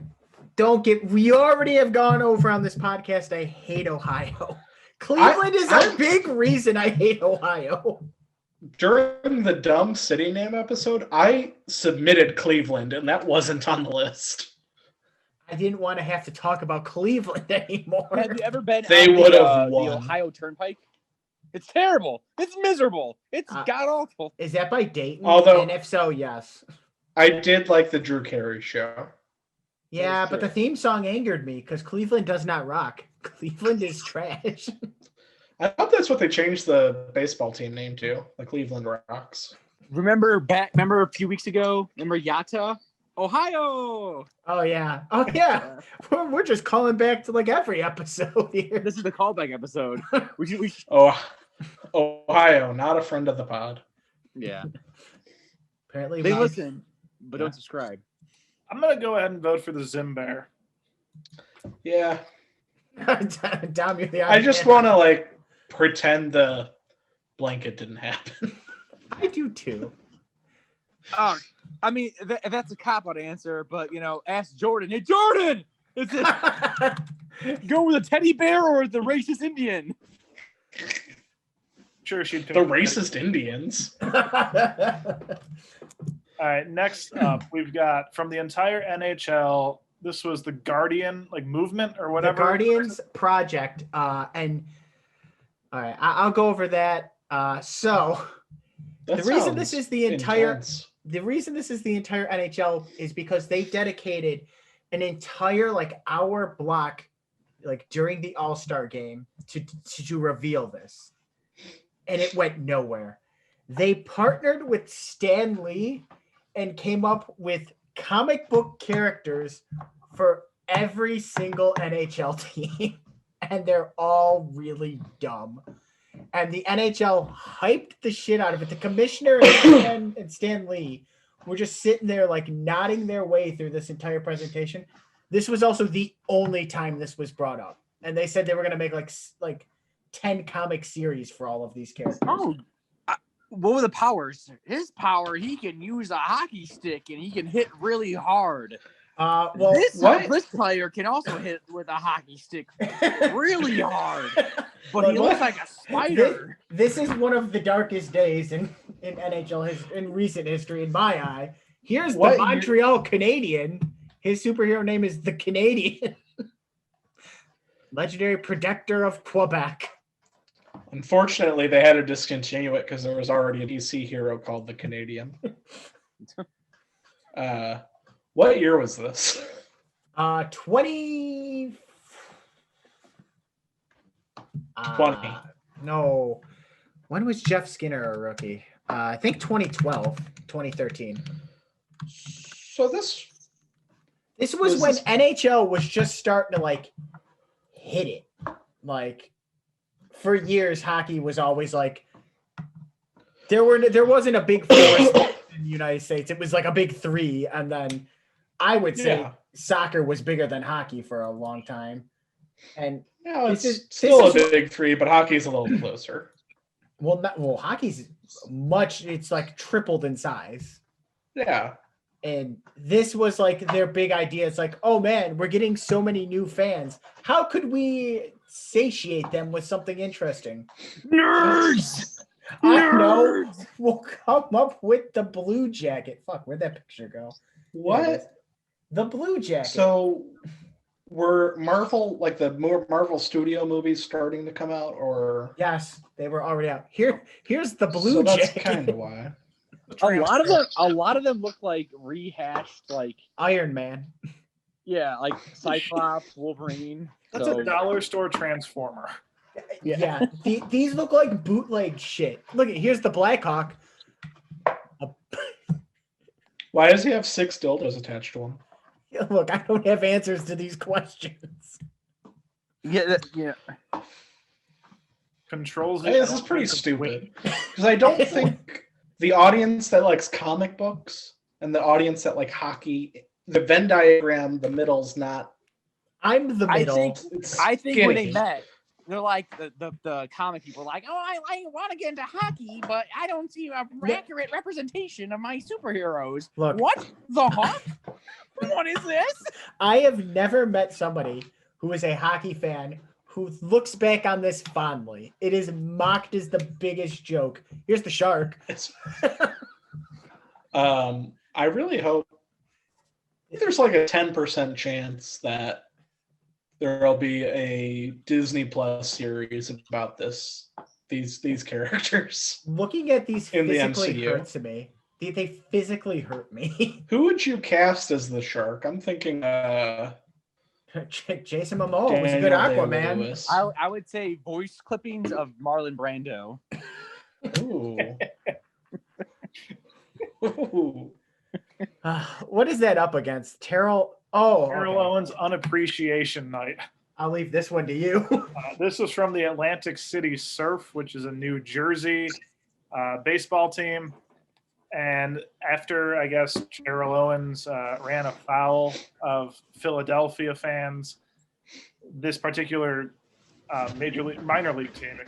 we already have gone over on this podcast. I hate Ohio. Cleveland is a big reason I hate Ohio. During the dumb city name episode, I submitted Cleveland, and that wasn't on the list. I didn't want to have to talk about Cleveland anymore. Have you ever been? They on would the, have the won. Ohio Turnpike. It's terrible. It's miserable. It's god awful. Is that by Dayton? Although- and if so, yes. I did like the Drew Carey show. Yeah, That's but the true. theme song angered me because Cleveland does not rock. Cleveland is trash. I thought that's what they changed the baseball team name to, the Cleveland Rocks. Remember a few weeks ago? Remember Yatta, Ohio? Oh yeah. We're just calling back to like every episode here. This is the callback episode. We should, Oh, Ohio, not a friend of the pod. yeah. Apparently They my- listen, but Yeah. don't subscribe. I'm gonna go ahead and vote for the Zimbear. Yeah, Dom, you're the I just odd man. want to like pretend the blanket didn't happen. I do too. Oh, I mean, that's a cop-out answer, but ask Jordan. Hey, Jordan, is it go with a teddy bear or the racist Indian? Sure, she'd pick The racist Indians. All right, next up, we've got from the entire NHL. This was the Guardian movement or whatever. The Guardians project. And all right, I'll go over that. So That the reason this is the entire intense. the reason this is the entire NHL is because they dedicated an entire hour block during the All-Star game to reveal this. And it went nowhere. They partnered with Stan Lee and came up with comic book characters for every single NHL team. And they're all really dumb. And the NHL hyped the shit out of it. The commissioner and Stan Lee were just sitting there nodding their way through this entire presentation. This was also the only time this was brought up. And they said they were going to make like 10 comic series for all of these characters. Oh, what were the powers? His power, he can use a hockey stick and he can hit really hard. Well, this player can also hit with a hockey stick really hard, but he looks like a spider. This is one of the darkest days in NHL in recent history, in my eye. Here's the Montreal Canadian. His superhero name is the Canadian. Legendary Protector of Quebec. Unfortunately, they had to discontinue it because there was already a DC hero called the Canadian. What year was this? 20. No. When was Jeff Skinner a rookie? I think 2012, 2013. So this was when NHL was just starting to hit it. For years, hockey was always there wasn't a big force in the United States. It was a big three, and then I would say soccer was bigger than hockey for a long time. And it's still a big three, but hockey's a little closer. Well, hockey's much. It's tripled in size. Yeah. And this was their big idea. It's oh man, we're getting so many new fans. How could we satiate them with something interesting? Nerds! I know. We'll come up with the Blue Jacket. Fuck, where'd that picture go? What? The Blue Jacket. So were Marvel, the Marvel Studio movies starting to come out, or? Yes, they were already out. Here's the Blue Jacket. That's kind of why. A lot of them look like rehashed, Iron Man. Yeah, Cyclops, Wolverine. That's a dollar store transformer. Yeah. These look like bootleg shit. Look, here's the Blackhawk. Why does he have 6 dildos attached to him? Look, I don't have answers to these questions. Yeah. Controls. This is pretty stupid. Because I don't think the audience that likes comic books and the audience that like hockey, the Venn diagram, the middle's not. I'm the middle. I think when they met, they're like the comic people are like, oh, I want to get into hockey, but I don't see a accurate representation of my superheroes. Look, what the Hawk? What is this? I have never met somebody who is a hockey fan who looks back on this fondly. It is mocked as the biggest joke. Here's the shark. I really hope there's like a 10% chance that there'll be a Disney Plus series about these characters. Looking at these in physically the MCU. hurts me. They physically hurt me. Who would you cast as the shark? I'm thinking Jason Momoa was a good Aquaman. I would say voice clippings of Marlon Brando. Ooh. Ooh. What is that up against? Terrell Owens Unappreciation Night. I'll leave this one to you. This was from the Atlantic City Surf, which is a New Jersey baseball team. And after, I guess, Terrell Owens ran afoul of Philadelphia fans, this particular minor league team,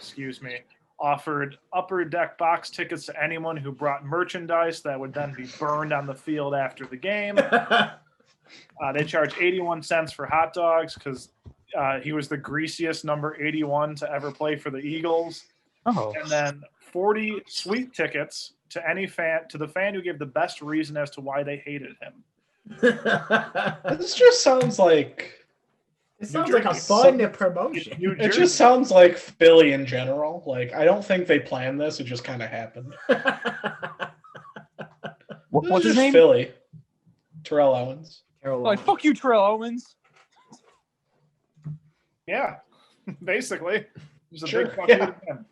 offered upper deck box tickets to anyone who brought merchandise that would then be burned on the field after the game. They charged 81 cents for hot dogs because he was the greasiest number 81 to ever play for the Eagles. Oh. And then 40 suite tickets to any fan, to the fan who gave the best reason as to why they hated him. This just sounds like It sounds like a fun promotion. it just sounds like Philly in general. Like I don't think they planned this; it just kind of happened. What's his name? Philly. Terrell Owens. Like fuck you, Terrell Owens. Yeah, basically. Just a Sure, big fuck you to him.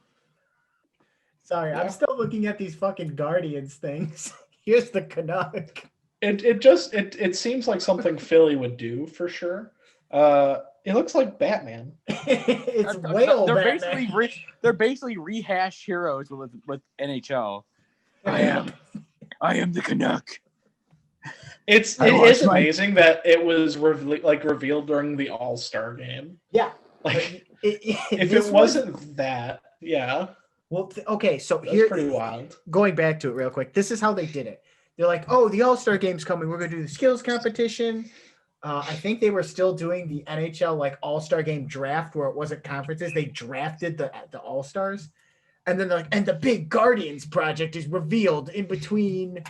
Sorry, I'm still looking at these fucking Guardians things. Here's the Canuck. It seems like something Philly would do for sure. It looks like Batman. It's whale Batman. They're basically rehashed heroes with NHL. Yeah. I am the Canuck. It is amazing that it was revealed during the All-Star game. Yeah. Like if it wasn't that, yeah. Well, okay, so That's here, pretty wild. Going back to it real quick, this is how they did it. They're like, oh, the All-Star game's coming. We're going to do the skills competition. I think they were still doing the NHL like All-Star game draft where it wasn't conferences. They drafted the All-Stars. And then they're like, and the big Guardians project is revealed in between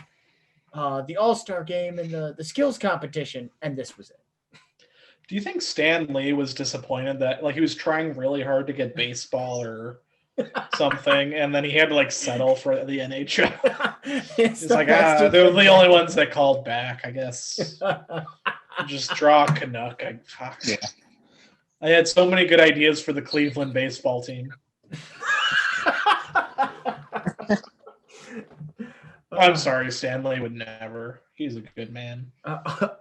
the All-Star game and the skills competition. And this was it. Do you think Stan Lee was disappointed that he was trying really hard to get baseball or something, and then he had to settle for the NHL? It's like, they're the only ones that called back, I guess. Just draw a Canuck. Yeah. I had so many good ideas for the Cleveland baseball team. I'm sorry, Stanley would never. He's a good man.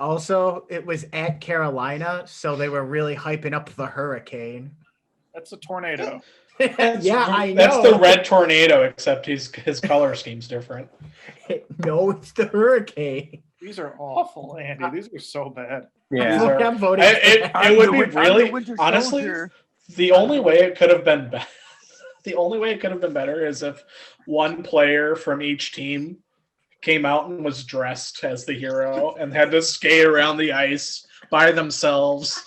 Also, it was at Carolina, so they were really hyping up the hurricane. That's a tornado. Yeah, I know. That's the red tornado, except his color scheme's different. No, it's the hurricane. These are awful, Andy. These are so bad. Yeah, I'm voting. It would be really, honestly, the only way it could have been better. The only way it could have been better is if one player from each team came out and was dressed as the hero and had to skate around the ice by themselves.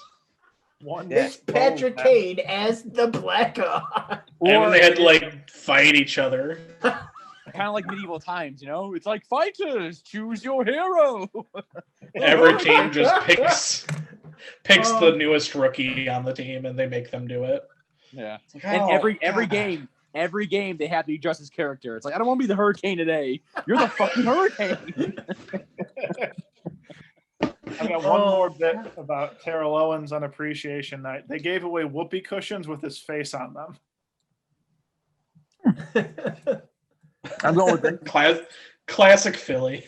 It's Patrick Kane as the Blackhawks. And then they had to fight each other. Kind of like medieval times, It's like fighters, choose your hero. Every team just picks the newest rookie on the team and they make them do it. Yeah. And every game they have to be just his character. It's like, I don't want to be the Hurricane today. You're the fucking Hurricane. I got one more bit about Terrell Owens on Appreciation Night. They gave away whoopee cushions with his face on them. I'm going with it. Classic Philly.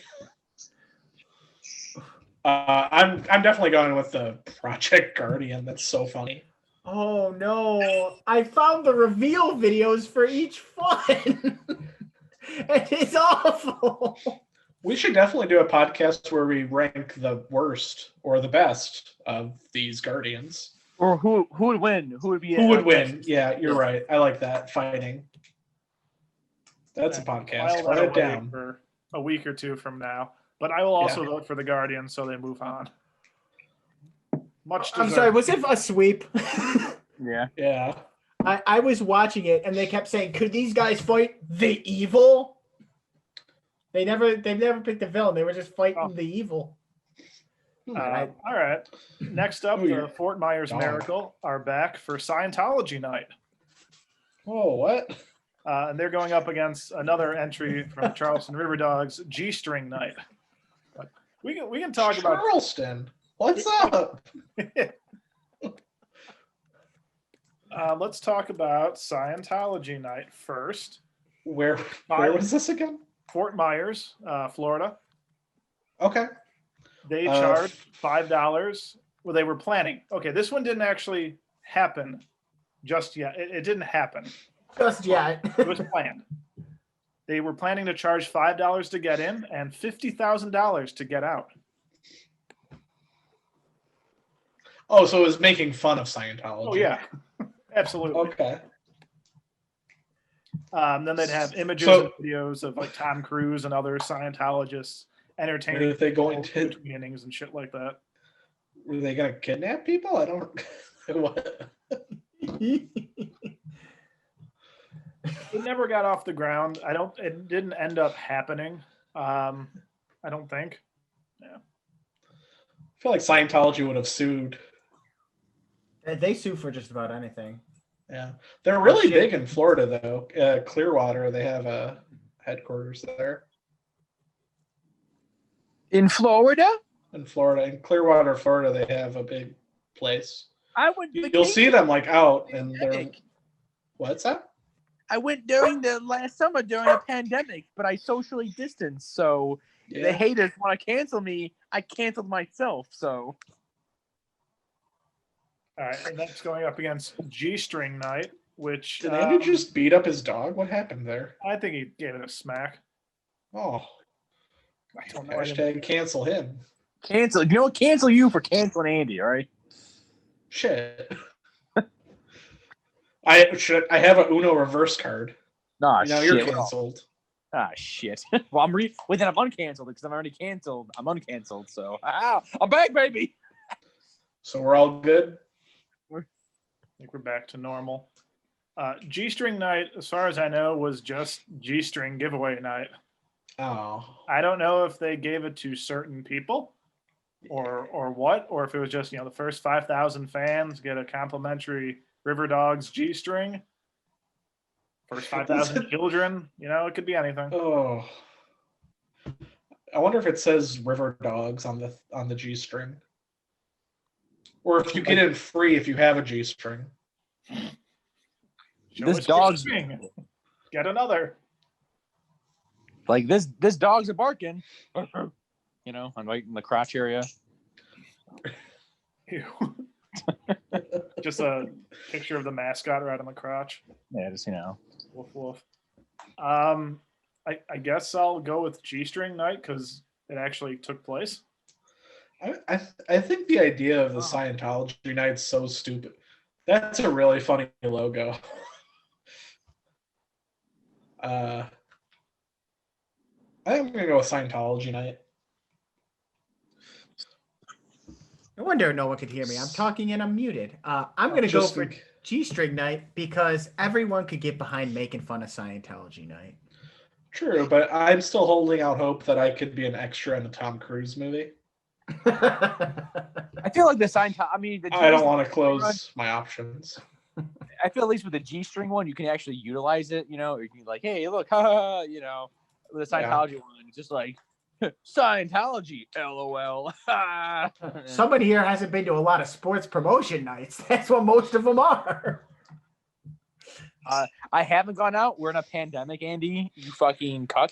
I'm definitely going with the Project Guardian. That's so funny. Oh no! I found the reveal videos for each one. It's awful. We should definitely do a podcast where we rank the worst or the best of these Guardians. Or who would win? Who would be? Who would win? Yeah, you're right. I like that. Fighting. That's a podcast. Write it down for a week or two from now. But I will also vote for the Guardians so they move on. Much deserved. I'm sorry, was it a sweep? Yeah. Yeah. I was watching it and they kept saying, could these guys fight the evil? They never picked the villain. They were just fighting the evil. All right. Next up, the Fort Myers Miracle are back for Scientology Night. Oh, what? And they're going up against another entry from Charleston River Dogs, G-String Night. But we can talk about Charleston. What's up? Let's talk about Scientology Night first. Where was this again? Fort Myers, Florida. Okay. They charged $5. Well, they were planning. Okay, this one didn't actually happen just yet. It didn't happen. Just yet. It was planned. They were planning to charge $5 to get in and $50,000 to get out. Oh, so it was making fun of Scientology. Oh, yeah. Absolutely. Okay. Then they'd have images and videos of Tom Cruise and other Scientologists entertaining between innings and shit like that. Were they going to kidnap people? I don't. What? It never got off the ground. It didn't end up happening. I don't think. Yeah. I feel like Scientology would have sued. They sue for just about anything. Yeah, they're really big in Florida, though. Clearwater, they have a headquarters there. In Florida? In Clearwater, Florida, they have a big place. I went. You'll see them like out, and they're. What's that? I went during the last summer during a pandemic, but I socially distanced. So the haters want to cancel me. I canceled myself. So. All right, and that's going up against G-string night, which did Andy just beat up his dog? What happened there? I think he gave it a smack. Oh, I don't know. Hashtag cancel him. Cancel. You know what? Cancel you for canceling Andy. All right. Shit. I have a Uno reverse card. Nah, now shit. You're canceled. Ah, shit. Well, I'm uncanceled because I'm already canceled. I'm uncanceled, so I'm back, baby. So we're all good. I think we're back to normal. G-string night, as far as I know, was just G-string giveaway night. Oh. I don't know if they gave it to certain people or what, or if it was just, the first 5,000 fans get a complimentary River Dogs G-string. First 5,000 children, it could be anything. Oh. I wonder if it says River Dogs on the G-string. Or if you get it free if you have a G-string. This dog's get another. Like this dogs are barking. I'm right in the crotch area. Ew. Just a picture of the mascot right on the crotch. Yeah, just Woof woof. I guess I'll go with G-string night because it actually took place. I think the idea of the Scientology night's so stupid. That's a really funny logo. I think I'm gonna go with Scientology night. No wonder no one could hear me. I'm talking and I'm muted. I'm gonna go for G-string night because everyone could get behind making fun of Scientology night. True, but I'm still holding out hope that I could be an extra in a Tom Cruise movie. I feel like the Scientology. I mean, I don't want to close my options. I feel at least with the G-string one, you can actually utilize it. You can be like, "Hey, look, haha," With the Scientology one, it's just like Scientology, LOL. Somebody here hasn't been to a lot of sports promotion nights. That's what most of them are. I haven't gone out. We're in a pandemic, Andy. You fucking cuck.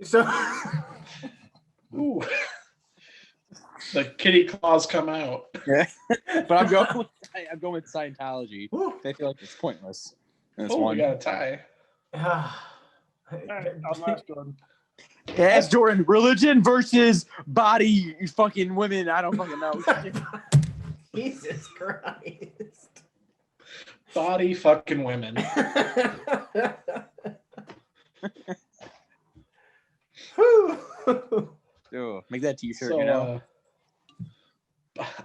So, ooh, the kitty claws come out. Yeah, but I'm going with Scientology. I feel like it's pointless. We got a tie. Yes, Jordan. Religion versus body fucking women. I don't fucking know. Jesus Christ. Body fucking women. Ooh, make that t-shirt, so,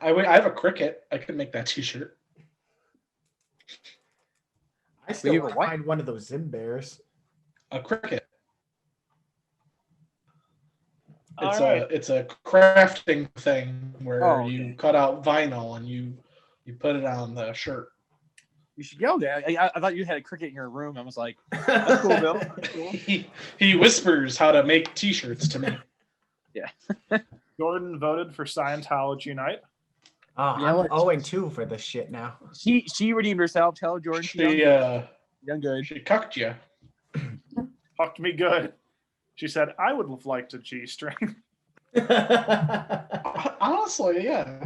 I have a cricket. I could make that t-shirt. I still want to find one of those Zim bears. A cricket. It's a crafting thing where you cut out vinyl and you put it on the shirt. You should go there. I thought you had a cricket in your room. I was like, that's cool, Bill. That's cool. He whispers how to make t-shirts to me. Yeah. Jordan voted for Scientology night. I'm 0-2 for this shit now. She redeemed herself. Tell Jordan She done good. She cucked you. Fucked me good. She said, I would have liked a G-string. Honestly, yeah.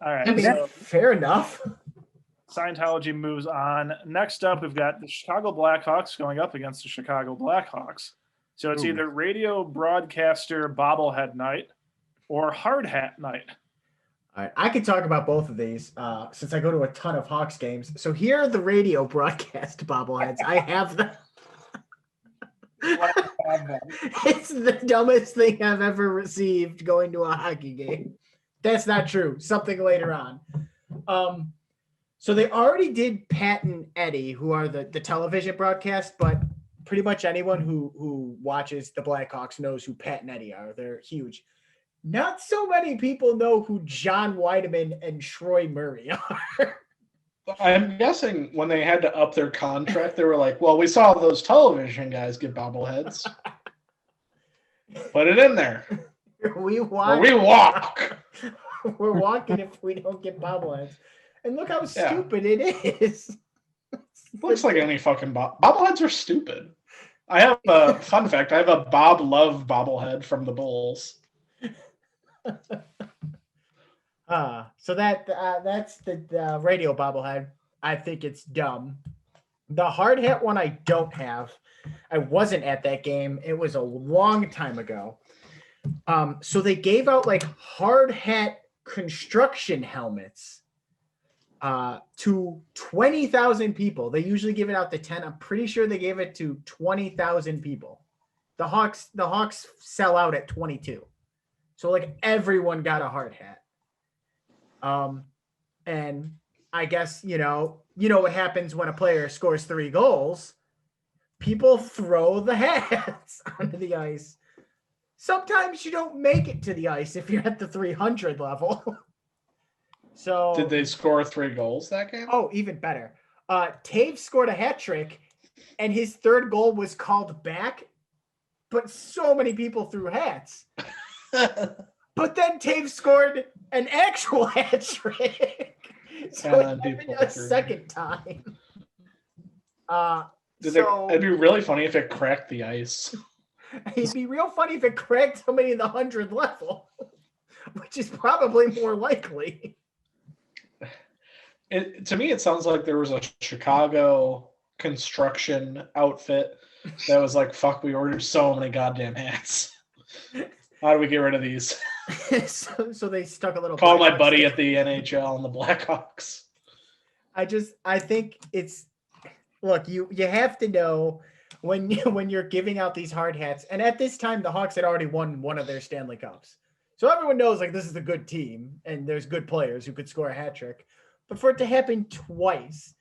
All right. I mean, fair enough. Scientology moves on. Next up, we've got the Chicago Blackhawks going up against the Chicago Blackhawks. So it's either radio broadcaster bobblehead night or hard hat night. All right, I could talk about both of these since I go to a ton of Hawks games. So here are the radio broadcast bobbleheads. I have them. It's the dumbest thing I've ever received going to a hockey game. That's not true. Something later on. So they already did Pat and Eddie, who are the television broadcast, but pretty much anyone who watches the Blackhawks knows who Pat and Eddie are. They're huge. Not so many people know who John Weideman and Troy Murray are. I'm guessing when they had to up their contract, they were like, well, we saw those television guys get bobbleheads. Put it in there. We walk. We're walking if we don't get bobbleheads. And look how stupid it is. Looks like any fucking bobbleheads are stupid. I have a fun fact. I have a Bob Love bobblehead from the Bulls. So that's the radio bobblehead. I think it's dumb. The hard hat one I don't have. I wasn't at that game. It was a long time ago. So they gave out like hard hat construction helmets to 20,000 people. They usually give it out to 10. I'm pretty sure they gave it to 20,000 people. The Hawks sell out at 22. So like everyone got a hard hat. And I guess, you know what happens when a player scores 3 goals. People throw the hats onto the ice. Sometimes you don't make it to the ice if you're at the 300 level. So did they score 3 goals that game? Oh, even better. Taves scored a hat trick, and his 3rd goal was called back, but so many people threw hats. But then Taves scored an actual hat trick. So it happened a second time. It'd be really funny if it cracked the ice. It'd be real funny if it cracked somebody in the 100 level, which is probably more likely. To me, it sounds like there was a Chicago construction outfit that was like, fuck, we ordered so many goddamn hats. How do we get rid of these? so they stuck a little. Call my buddy at the NHL and the Blackhawks. I think it's, look, you have to know when you're giving out these hard hats, and at this time the Hawks had already won one of their Stanley Cups, so everyone knows like this is a good team and there's good players who could score a hat trick. But for it to happen twice,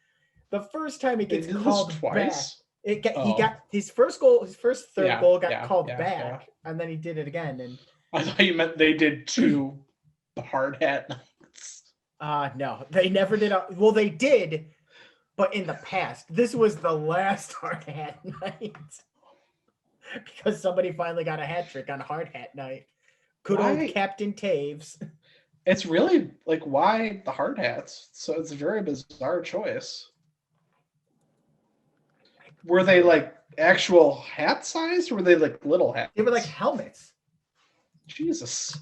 the first time it gets called twice. He got his first goal, his first third goal got called back, and then he did it again. And I thought you meant they did 2 hard hat nights. No, they never did. Well, they did, but in the past, this was the last hard hat night because somebody finally got a hat trick on hard hat night. Good old Captain Taves. It's really like, why the hard hats? So it's a very bizarre choice. Were they like actual hat size, or were they like little hats? They were like helmets. Jesus.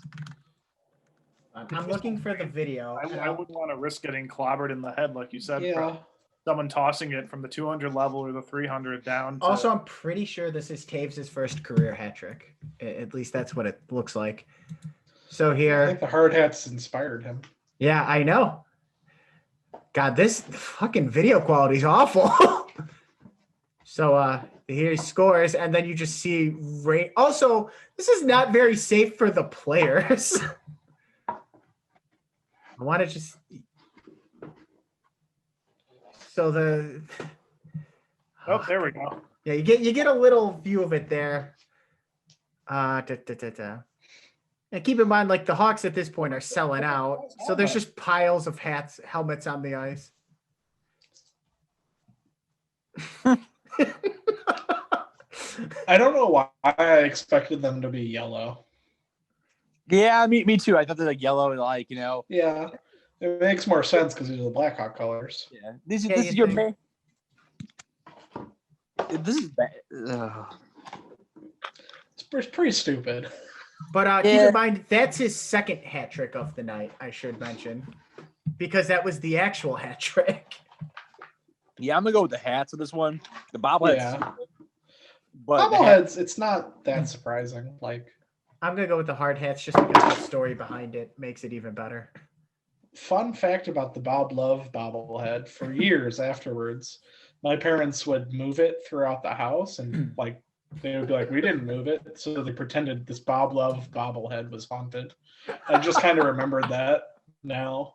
I'm looking for the video. I wouldn't want to risk getting clobbered in the head, like you said. Yeah. Someone tossing it from the 200 level or the 300 down. Also, I'm pretty sure this is Taves' first career hat trick. At least that's what it looks like. So here, I think the hard hats inspired him. Yeah, I know. God, this fucking video quality is awful. So here he scores, and then you just see rain. Also, this is not very safe for the players. I want to just. So the. Oh, there we go. Yeah, you get a little view of it there. And keep in mind, like the Hawks at this point are selling out, so there's just piles of helmets on the ice. I don't know why I expected them to be yellow. Yeah, me too. I thought they're like yellow, like, you know. Yeah, it makes more sense because these are the Blackhawk colors. Yeah, this is your man. This is bad. It's pretty stupid. But keep in mind, that's his second hat trick of the night, I should mention, because that was the actual hat trick. Yeah, I'm going to go with the hats for this one. The bobbleheads. Yeah. But bobbleheads, it's not that surprising. Like, I'm going to go with the hard hats just because the story behind it makes it even better. Fun fact about the Bob Love bobblehead, for years afterwards, my parents would move it throughout the house and like They would be like, we didn't move it. So they pretended this Bob Love bobblehead was haunted. I just kind of remembered that now.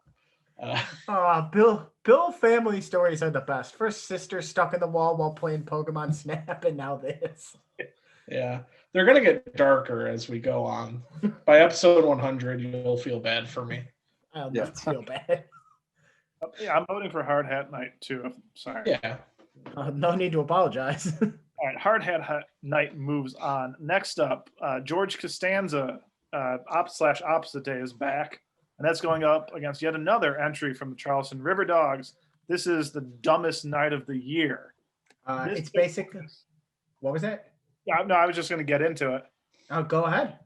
Bill family stories are the best. First sister stuck in the wall while playing Pokemon Snap, and now this. Yeah, they're going to get darker as we go on. By episode 100, you'll feel bad for me. I'll never feel bad. Yeah, I'm voting for Hard Hat Night too. I'm sorry. Yeah. No need to apologize. All right, Hard Hat Night moves on. Next up, George Costanza, Opposite Day is back, and that's going up against yet another entry from the Charleston River Dogs. This is the dumbest night of the year. It's basically. What was that? Yeah, no, I was just going to get into it. Oh, go ahead.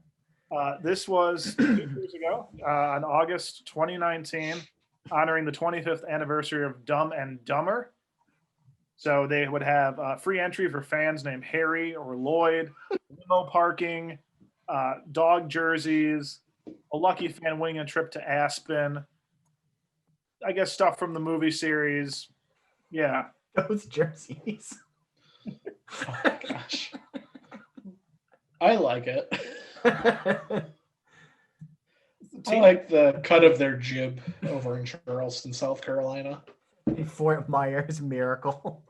This was 2 years ago, on August 2019, honoring the 25th anniversary of Dumb and Dumber. So they would have free entry for fans named Harry or Lloyd, limo parking, dog jerseys, a lucky fan winning a trip to Aspen. I guess stuff from the movie series. Yeah. Those jerseys. Oh my gosh. I like it. I like the cut of their jib over in Charleston, South Carolina. Fort Myers Miracle.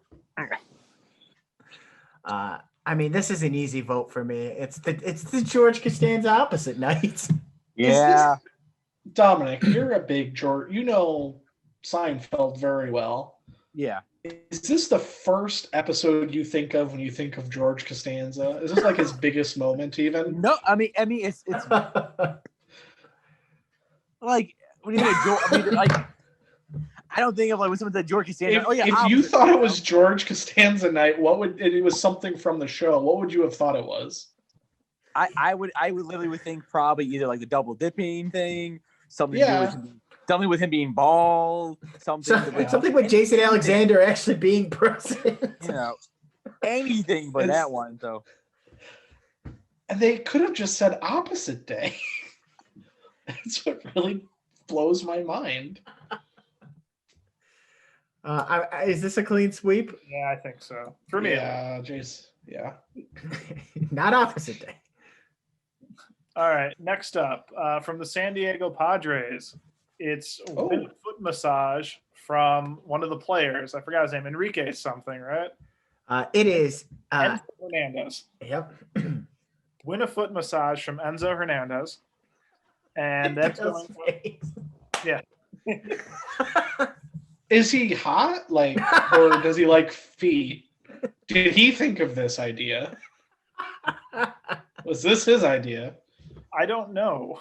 I mean, this is an easy vote for me. It's the George Costanza Opposite Night. Yeah. Dominic, you're a big George. You know Seinfeld very well. Yeah. Is this the first episode you think of when you think of George Costanza? Is this like his biggest moment even? No, I mean, it's like when you think of George, I mean, like I don't think of like when someone said George Costanza. If you thought it was George Costanza night, it was something from the show? What would you have thought it was? I would literally think probably either like the double dipping thing, something with him being bald, something with Jason Alexander actually being president. You know, anything but that one. So, and they could have just said Opposite Day. That's what really blows my mind. Is this a clean sweep? Yeah, I think so. For me. Yeah, Jace. Yeah. Not Opposite Day. All right, next up, from the San Diego Padres, it's foot massage from one of the players. I forgot his name, Enrique something, right? It is Enzo Hernandez. Yep. Win a foot massage from Enzo Hernandez, and that's going. Yeah. Is he hot, or does he like feet? Did he think of this idea? Was this his idea? I don't know.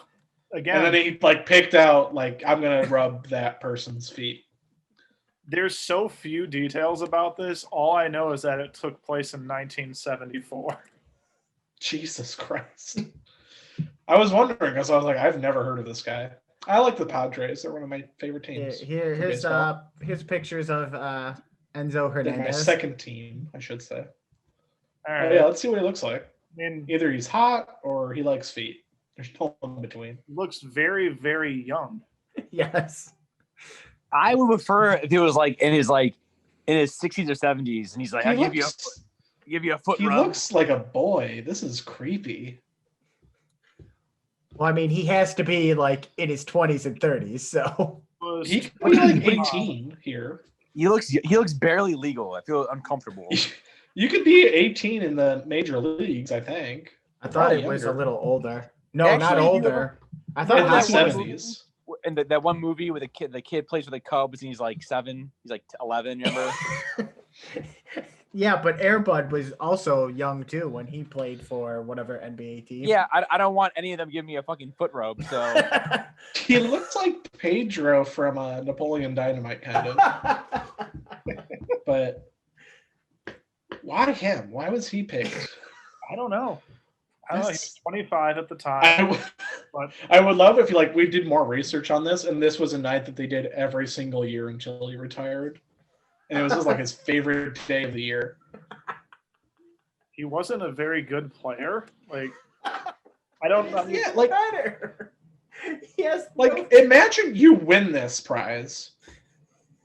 Again, and then he picked out I'm gonna rub that person's feet. There's so few details about this. All I know is that it took place in 1974. Jesus Christ! I was wondering because I was like, I've never heard of this guy. I like the Padres. They're one of my favorite teams. Here's pictures of Enzo Hernandez. They're my second team, I should say. All right. Yeah, let's see what he looks like. I mean, either he's hot or he likes feet. There's no in between. Looks very, very young. Yes. I would prefer if he was in his 60s or 70s, and he's like, I'll give you a foot He rub. looks like a boy. This is creepy. Well, I mean, he has to be in his 20s and 30s, so he could be 18 here. He looks barely legal. I feel uncomfortable. You could be 18 in the major leagues, I think. I thought it was a little older. No, Actually, not older. I thought in the it was 70s. And that one movie with the kid plays with the Cubs and he's 7, he's 11, remember? Yeah, but Airbud was also young too when he played for whatever NBA team. Yeah, I don't want any of them giving me a fucking foot rub, so He looks like Pedro from Napoleon Dynamite, kind of. But why him? Why was he picked? I don't know. He was 25 at the time. I would love if we did more research on this, and this was a night that they did every single year until he retired, and it was just his favorite day of the year. He wasn't a very good player. I don't know. Yeah, better. Yes. Imagine you win this prize.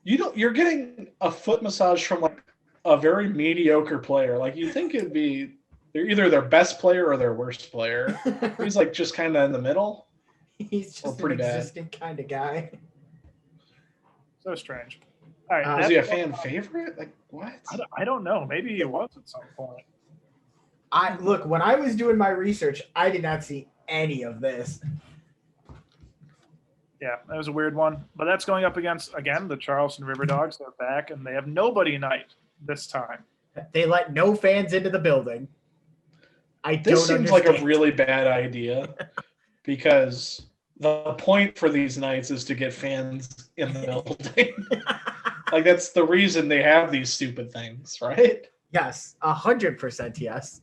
You're getting a foot massage from a very mediocre player. You think it'd they're either their best player or their worst player. He's like just kind of in the middle. He's just an pretty bad. existing kind of guy. So strange. All right. Was he a fan favorite? Like what? I don't know. Maybe he was at some point. Look, when I was doing my research, I did not see any of this. Yeah, that was a weird one. But that's going up against, again, the Charleston River Dogs. They're back, and they have nobody night this time. They let no fans into the building. This seems like a really bad idea because the point for these nights is to get fans in the building. Like, that's the reason they have these stupid things, right? Yes, 100% yes.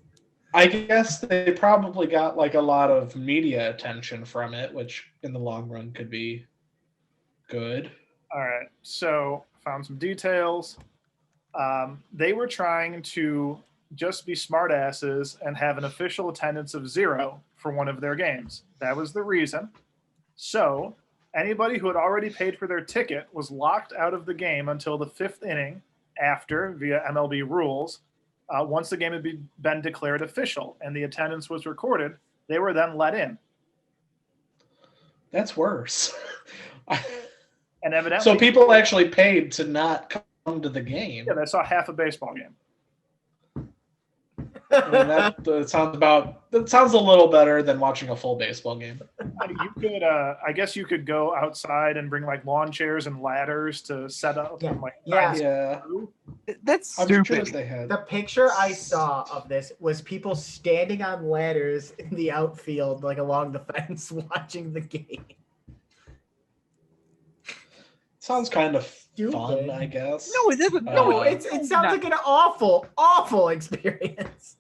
I guess they probably got like a lot of media attention from it, which in the long run could be good. All right, so found some details. They were trying to just be smartasses and have an official attendance of 0 for one of their games. That was the reason. So anybody who had already paid for their ticket was locked out of the game until the 5th inning after, via MLB rules. Once the game had been declared official and the attendance was recorded, they were then let in. That's worse. And evidently, so people actually paid to not come to the game. Yeah, they saw half a baseball game. I mean, that sounds a little better than watching a full baseball game. You could, I guess, you could go outside and bring like lawn chairs and ladders to set up. Yeah. And, like, Yeah. That's I'm stupid. sure they had. The picture I saw of this was people standing on ladders in the outfield, like along the fence, watching the game. Sounds kind of Stupid. fun, I guess. No, it isn't. No, it sounds like an awful, awful experience.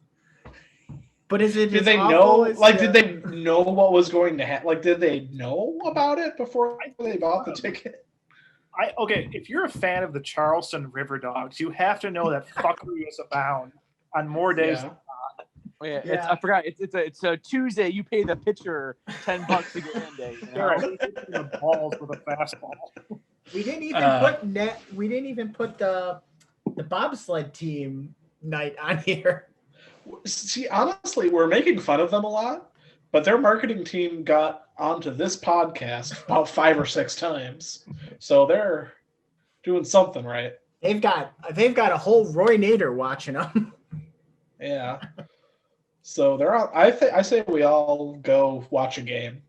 But is it? Did they know? Like, did they know what was going to happen? Like, did they know about it before they bought the ticket? Okay, if you're a fan of the Charleston River Dogs, you have to know that fuckery is abound on more days. Yeah. Oh, yeah, Yeah. I forgot. It's a Tuesday. You pay the pitcher $10 to get in day. You know? They're hitting the balls with a fastball. We didn't even put the bobsled team night on here. See, honestly, we're making fun of them a lot, but their marketing team got onto this podcast about 5 or 6 times, so they're doing something right. They've got a whole Roy Nader watching them. Yeah. So they're on. I say we all go watch a game.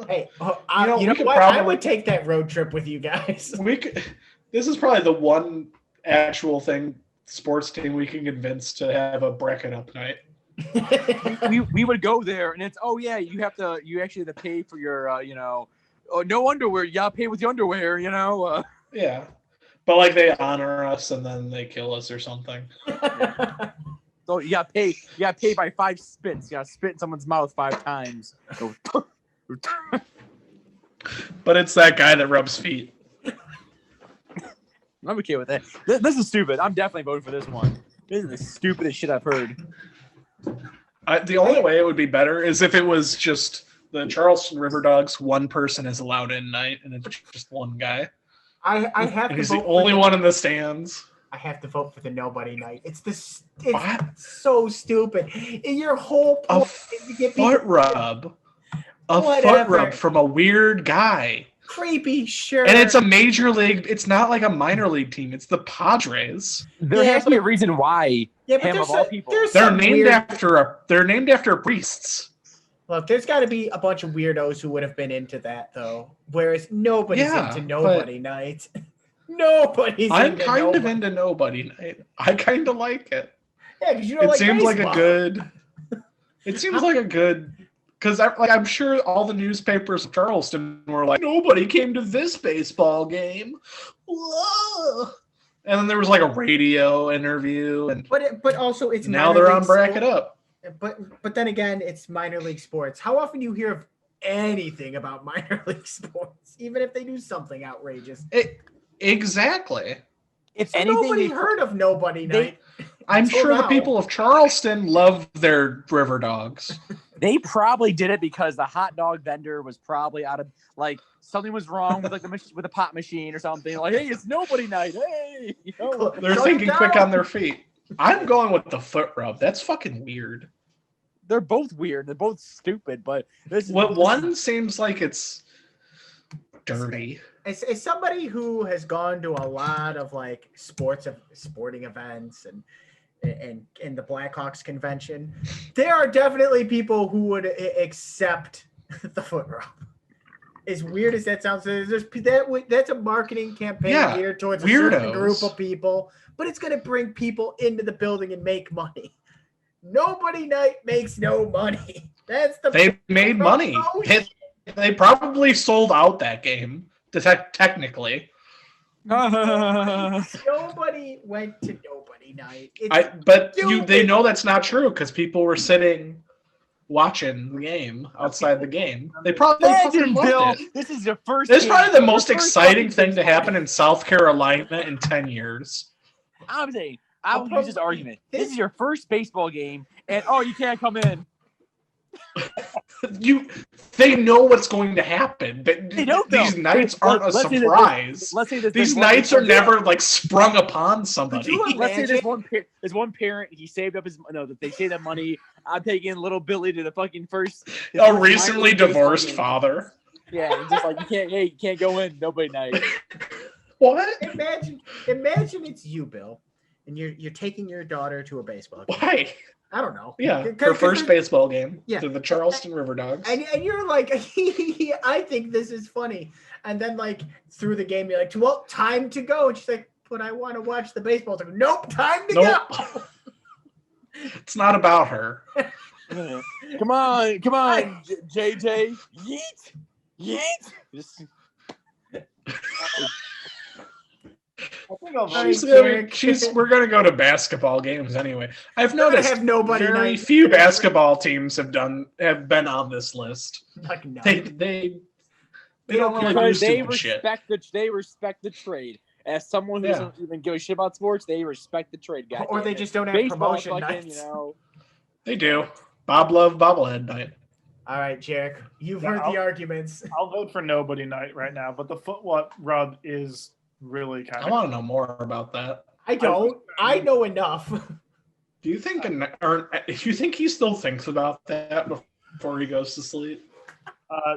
Hey, we could what? I probably- would take that road trip with you guys. This is probably the one actual sports team we can convince to have a bracket up night. we would go there, and it's you actually have to pay for your no underwear. You gotta pay with your underwear. Yeah, but like they honor us and then they kill us or something. So you gotta pay. You gotta pay by 5 spits. You gotta spit in someone's mouth 5 times. But it's that guy that rubs feet. I'm okay with that. This is stupid. I'm definitely voting for this one. This is the stupidest shit I've heard. The only way it would be better is if it was just the Charleston River Dogs. One person is allowed in night, and it's just one guy. I have to. He's vote the only one in the stands. I have to vote for the nobody night. It's so stupid. Your whole point is to get foot rub. Foot rub from a weird guy. Creepy, sure. And it's a major league. It's not like a minor league team. It's the Padres. There has to be a reason why. Yeah, but him of all people. They're named after priests. Look, there's got to be a bunch of weirdos who would have been into that, though. Whereas nobody's into nobody night. Nobody's. I'm kind of into nobody night. I kind of like it. Yeah, because you don't like seems baseball. like a good. It seems like a good. Because I'm sure all the newspapers of Charleston were like, nobody came to this baseball game. Whoa. And then there was like a radio interview, and but also it's now they're on Bracket Up. But then again, it's minor league sports. How often do you hear of anything about minor league sports, even if they do something outrageous? Exactly. Nobody heard of nobody night. I'm sure the people of Charleston love their River Dogs. They probably did it because the hot dog vendor was probably out of something was wrong with with the pop machine or something. Like, hey, it's nobody night. Hey, they're thinking quick on their feet. I'm going with the foot rub. That's fucking weird. They're both weird. They're both stupid, but One seems like it's dirty. As somebody who has gone to a lot of like sporting events and in the Blackhawks convention, there are definitely people who would accept the foot rub. As weird as that sounds, that's a marketing campaign geared towards a certain group of people, but it's going to bring people into the building and make money. Nobody night makes no money. They made money. They probably sold out that game. Technically, nobody went to nobody night. They know that's not true because people were sitting watching the game outside the game. They probably fucking loved it. This is your first. This is probably the most exciting thing to happen in South Carolina in 10 years. I'm saying, I will use this argument. This is your first baseball game, and you can't come in. They know what's going to happen. These nights aren't a surprise. These nights are never like sprung upon somebody. Let's say there's one parent, he saved up they saved that money. I'm taking little Billy to the fucking first. A recently divorced father. Yeah, it's just like you can't go in nobody night. What? Imagine it's you, Bill, and you're taking your daughter to a baseball game. Why? I don't know. Yeah, her first baseball game to the Charleston River Dogs. And you're like, I think this is funny. And then like through the game, you're like, well, time to go. And she's like, but I want to watch the baseball. Like, nope, time to go. It's not about her. Come on, JJ. Yeet. Just... We're gonna go to basketball games anyway. I've noticed very few basketball teams have been on this list. Like, no. They don't really do stupid shit. They respect the trade. As someone who doesn't even give a shit about sports, they respect the trade guy. Or they just don't have promotion nights. They do. Bob Love bobblehead night. All right, Jarek, you've heard the arguments. I'll vote for nobody night right now, but the foot rub is really kind of. I want to know more about that. I don't. I know enough. Do you think he still thinks about that before he goes to sleep?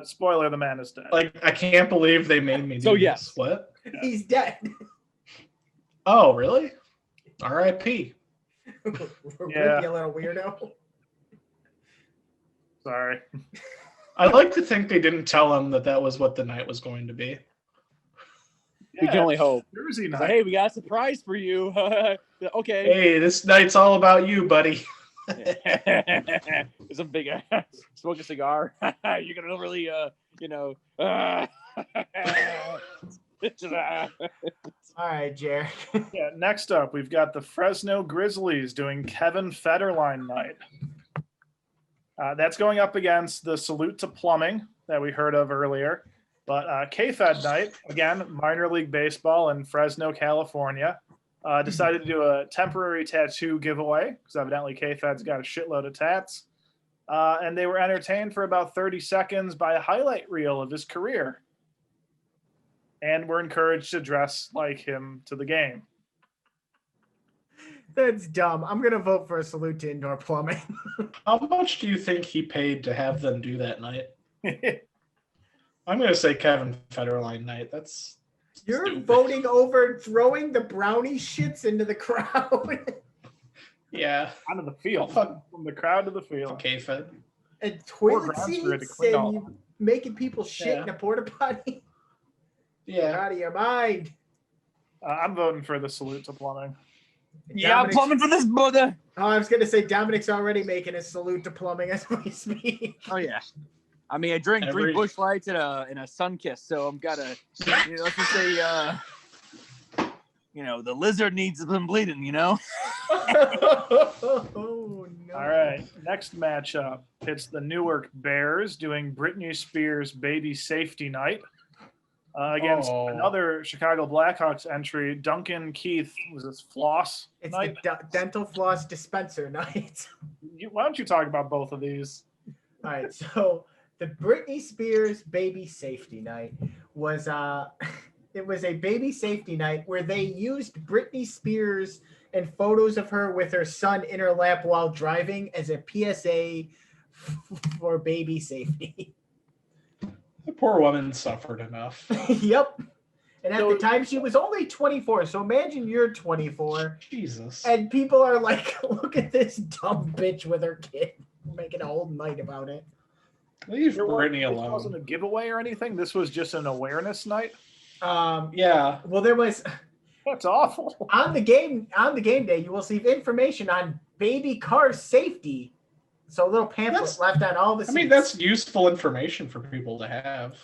Spoiler: the man is dead. Like, I can't believe they made me do this. What? He's dead. Oh, really? R.I.P. You little weirdo. Sorry. I'd like to think they didn't tell him that was what the night was going to be. We can only hope. Jersey night. Like, hey, we got a surprise for you. Okay. Hey, this night's all about you, buddy. It's a big smoke a cigar. You're gonna really, All right, Jared. Yeah. Next up, we've got the Fresno Grizzlies doing Kevin Federline night. That's going up against the Salute to Plumbing that we heard of earlier. But K-Fed night, again, minor league baseball in Fresno, California, decided to do a temporary tattoo giveaway because evidently K-Fed's got a shitload of tats. And they were entertained for about 30 seconds by a highlight reel of his career. And were encouraged to dress like him to the game. That's dumb. I'm going to vote for a Salute to Indoor Plumbing. How much do you think he paid to have them do that night? I'm going to say Kevin Federline night. That's You're stupid. voting over throwing the brownie shits into the crowd. Yeah. Out of the field. From the crowd to the field. Okay, Fed. And toilet seats and you making people shit in a porta potty. Yeah. You're out of your mind. I'm voting for the Salute to Plumbing. Yeah, I'm plumbing for this brother. Oh, I was going to say Dominic's already making a salute to plumbing as we speak. Oh, yeah. I mean, I drank 3 Busch Lights and a sun kiss, so I'm gotta, let's just say, the lizard needs some bleeding, Oh, no. All right. Next matchup. It's the Newark Bears doing Britney Spears' Baby Safety Night against another Chicago Blackhawks entry, Duncan Keith. Was this Floss It's night? the dental floss dispenser night. Why don't you talk about both of these? All right, so the Britney Spears Baby Safety Night was it was a baby safety night where they used Britney Spears and photos of her with her son in her lap while driving as a PSA for baby safety. The poor woman suffered enough. Yep. And at the time, she was only 24. So imagine you're 24. Jesus. And people are like, look at this dumb bitch with her kid, making a whole night about it. Leave Brittany alone. This wasn't a giveaway or anything. This was just an awareness night. Yeah. Well, there was. That's awful. On the game day, you will see information on baby car safety. So a little pamphlet left on all the seats. I mean, that's useful information for people to have.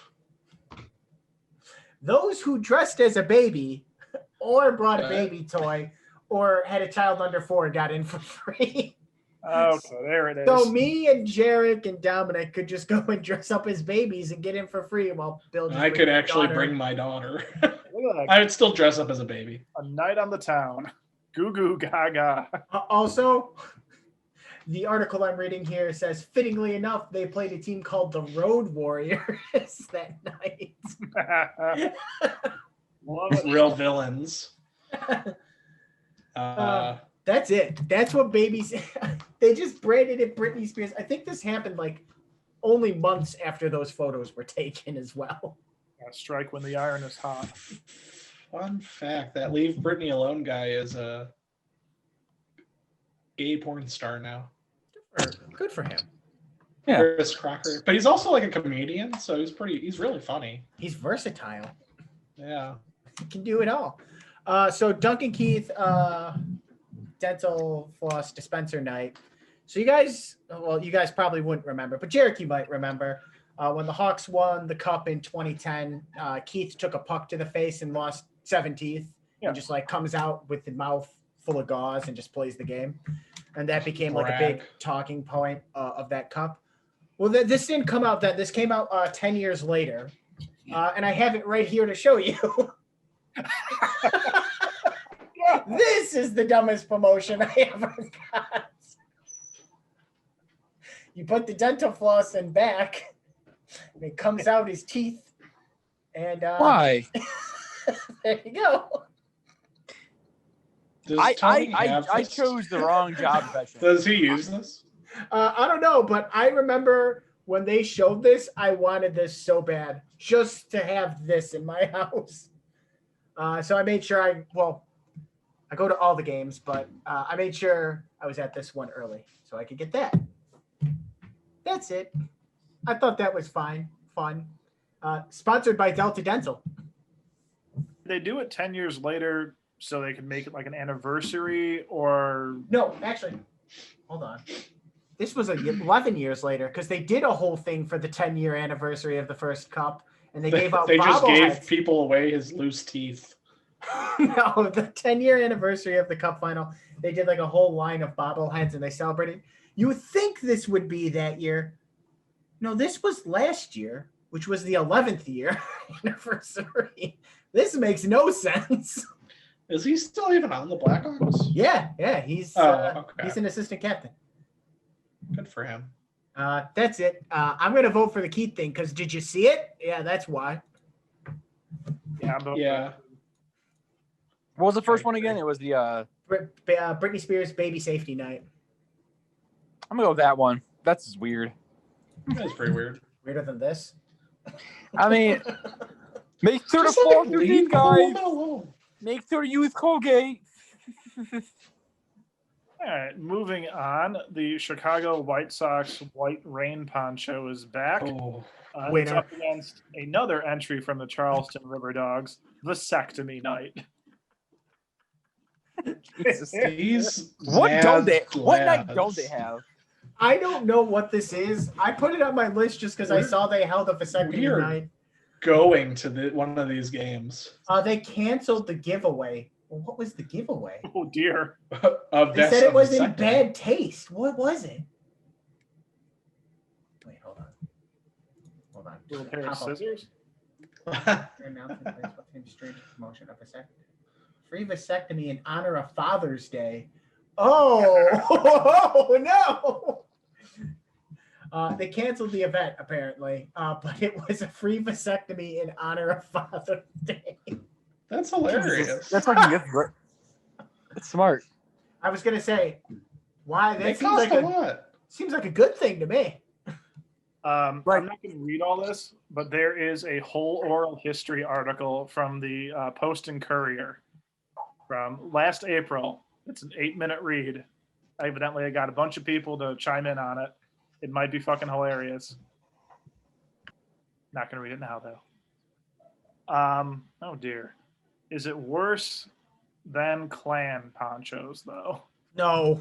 Those who dressed as a baby or brought a baby toy or had a child under 4 got in for free. Okay, there it is. So me and Jarek and Dominic could just go and dress up as babies and get in for free while Bill just I could actually bring my daughter. I would still dress up as a baby. A night on the town. Goo goo gaga. Also, the article I'm reading here says, fittingly enough, they played a team called the Road Warriors that night. Real villains. That's it. That's what babies. They just branded it Britney Spears. I think this happened like only months after those photos were taken as well. Strike when the iron is hot. Fun fact: that Leave Britney Alone guy is a gay porn star now. Good for him. Yeah. Chris Crocker, but he's also like a comedian, so he's really funny. He's versatile. Yeah, He can do it all. So Duncan Keith, dental floss dispenser night. So you guys probably wouldn't remember, but Jarek, you might remember when the Hawks won the cup in 2010. Keith took a puck to the face and lost 7 teeth, and just like comes out with the mouth full of gauze and just plays the game, and that became like a big talking point of that cup. Well, this didn't come out. This came out 10 years later, and I have it right here to show you. This is the dumbest promotion I ever got. You put the dental floss in back, and it comes out his teeth. And why? There you go. I chose the wrong job profession. Does he use this? I don't know, but I remember when they showed this, I wanted this so bad just to have this in my house. So I made sure I go to all the games, but I made sure I was at this one early so I could get that. That's it. I thought that was fun. Sponsored by Delta Dental. They do it 10 years later so they can make it like an anniversary or... No, actually, hold on. This was 11 years later because they did a whole thing for the 10-year anniversary of the first cup, and they gave out They just bobbleheads. gave people away his loose teeth. No, the 10-year anniversary of the cup final, they did like a whole line of bobbleheads and they celebrated. You would think this would be that year. No, this was last year, which was the 11th year anniversary. This makes no sense. Is he still even on the Blackhawks? Yeah, he's okay. He's an assistant captain. Good for him. That's it. I'm gonna vote for the Keith thing because did you see it? Yeah, that's why. Yeah. What was the first one again? It was the Britney Spears baby safety night. I'm gonna go with that one. That's weird. That's pretty weird. Weirder than this. I mean, make sure to follow your team, guys. Make sure to use Colgate. All right, moving on. The Chicago White Sox white rain poncho is back. Oh, It's up against another entry from the Charleston River Dogs, vasectomy night. What night don't they have? I don't know what this is. I put it on my list just because I saw they held a vasectomy night. Going to one of these games. They canceled the giveaway. Well, what was the giveaway? Oh dear. They said it was in bad taste. What was it? Wait, hold on. Little pair of scissors. Promotion of vasectomy. Free vasectomy in honor of Father's Day. Oh no! They canceled the event apparently, but it was a free vasectomy in honor of Father's Day. That's hilarious. That's like a gift. It's smart. I was gonna say, why? That They seems cost like a lot. seems like a good thing to me. I'm not going to read all this, but there is a whole oral history article from the Post and Courier from last April. It's an 8-minute read. Evidently, I got a bunch of people to chime in on it. It might be fucking hilarious. Not going to read it now, though. Oh, dear. Is it worse than clan ponchos, though? No.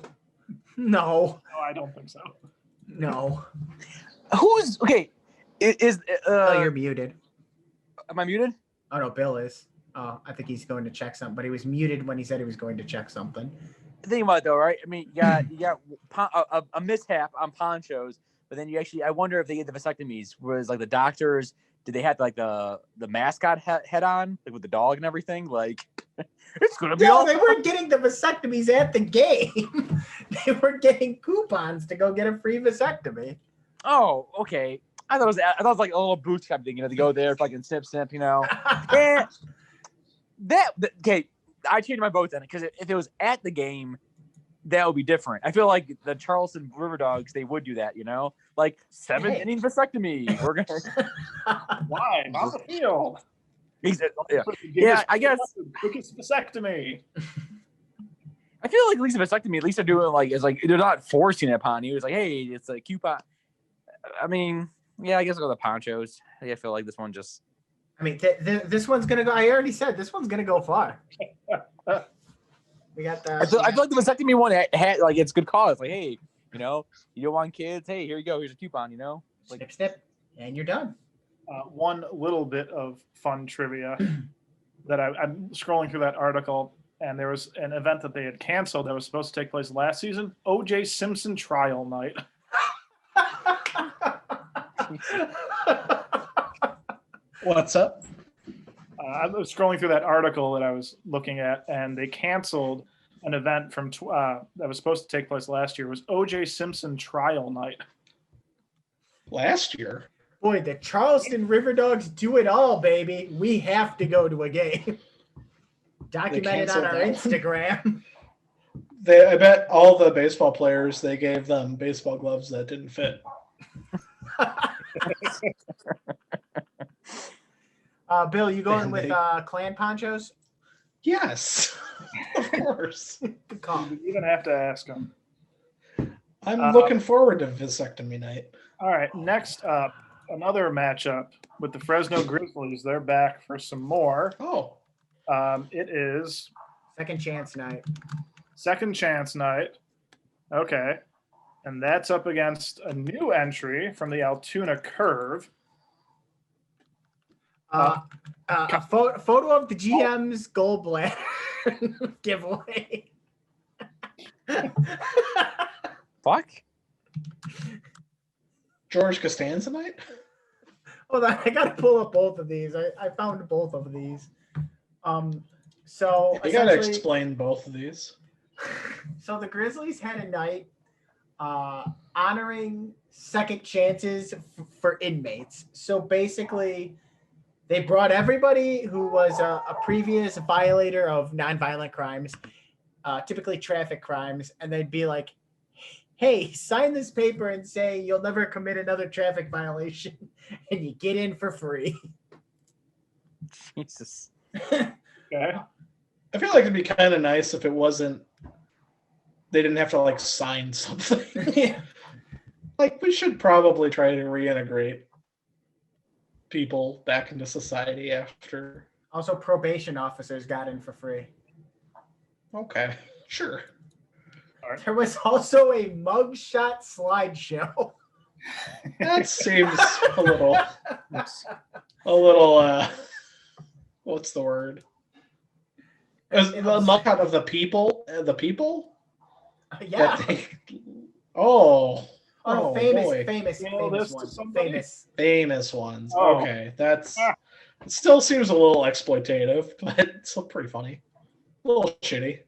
No, I don't think so. No. Who's okay? Is Oh, you're muted. am I muted? Oh no, Bill is. I think he's going to check something, but he was muted when he said he was going to check something. Think about it though, right? I mean, you got a mishap on ponchos, but then I wonder if they get the vasectomies. Whereas like the doctors, did they have like the mascot head on, like with the dog and everything? Like it's gonna be. No, they weren't getting the vasectomies at the game. They were getting coupons to go get a free vasectomy. Oh, okay. I thought it was like a little bootstrap thing, to go there, fucking snip, And okay, I changed my vote then because if it was at the game, that would be different. I feel like the Charleston River Dogs, they would do that, like 7th inning vasectomy. We're gonna Why? On the field. Yeah, I guess Quickest vasectomy. I feel like at least a vasectomy, at least they're doing it's like they're not forcing it upon you. It's like, hey, it's a coupon. I mean, yeah, I guess I'll go the ponchos. I feel like this one just. I mean, this one's gonna go. I already said this one's gonna go far. We got the. I feel like the vasectomy one had like it's good cause. Like, hey, you don't want kids? Hey, here you go. Here's a coupon. Like snip, and you're done. One little bit of fun trivia that I'm scrolling through that article, and there was an event that they had canceled that was supposed to take place last season. O.J. Simpson trial night. What's up? I was scrolling through that article that I was looking at, and they canceled an event from that was supposed to take place last year. It was O.J. Simpson trial night. Last year? Boy, the Charleston River Dogs do it all, baby. We have to go to a game. Documented on our Instagram. I bet all the baseball players, they gave them baseball gloves that didn't fit. Bill, you going with clan ponchos? Yes, of course. Good call. You even have to ask them. I'm looking forward to vasectomy night. All right, next up, another matchup with the Fresno Grizzlies. They're back for some more. Oh. It is second chance night. Second chance night. Okay. And that's up against a new entry from the Altoona Curve. A photo of the GM's gallbladder giveaway. Fuck. George Costanza night? Hold on, I gotta pull up both of these. I found both of these. So you gotta explain both of these. So the Grizzlies had a night honoring second chances for inmates. So basically, they brought everybody who was a previous violator of nonviolent crimes, typically traffic crimes, and they'd be like, hey, sign this paper and say you'll never commit another traffic violation, and you get in for free. Jesus. Okay. I feel like it'd be kind of nice if it wasn't, they didn't have to sign something. Yeah. We should probably try to reintegrate people back into society after. Also, probation officers got in for free. Okay, sure. There was also a mugshot slideshow. That seems a little, what's the word? The mugshot of the people? The people? Yeah. Famous ones. Oh. Okay, it still seems a little exploitative, but it's still pretty funny. A little shitty.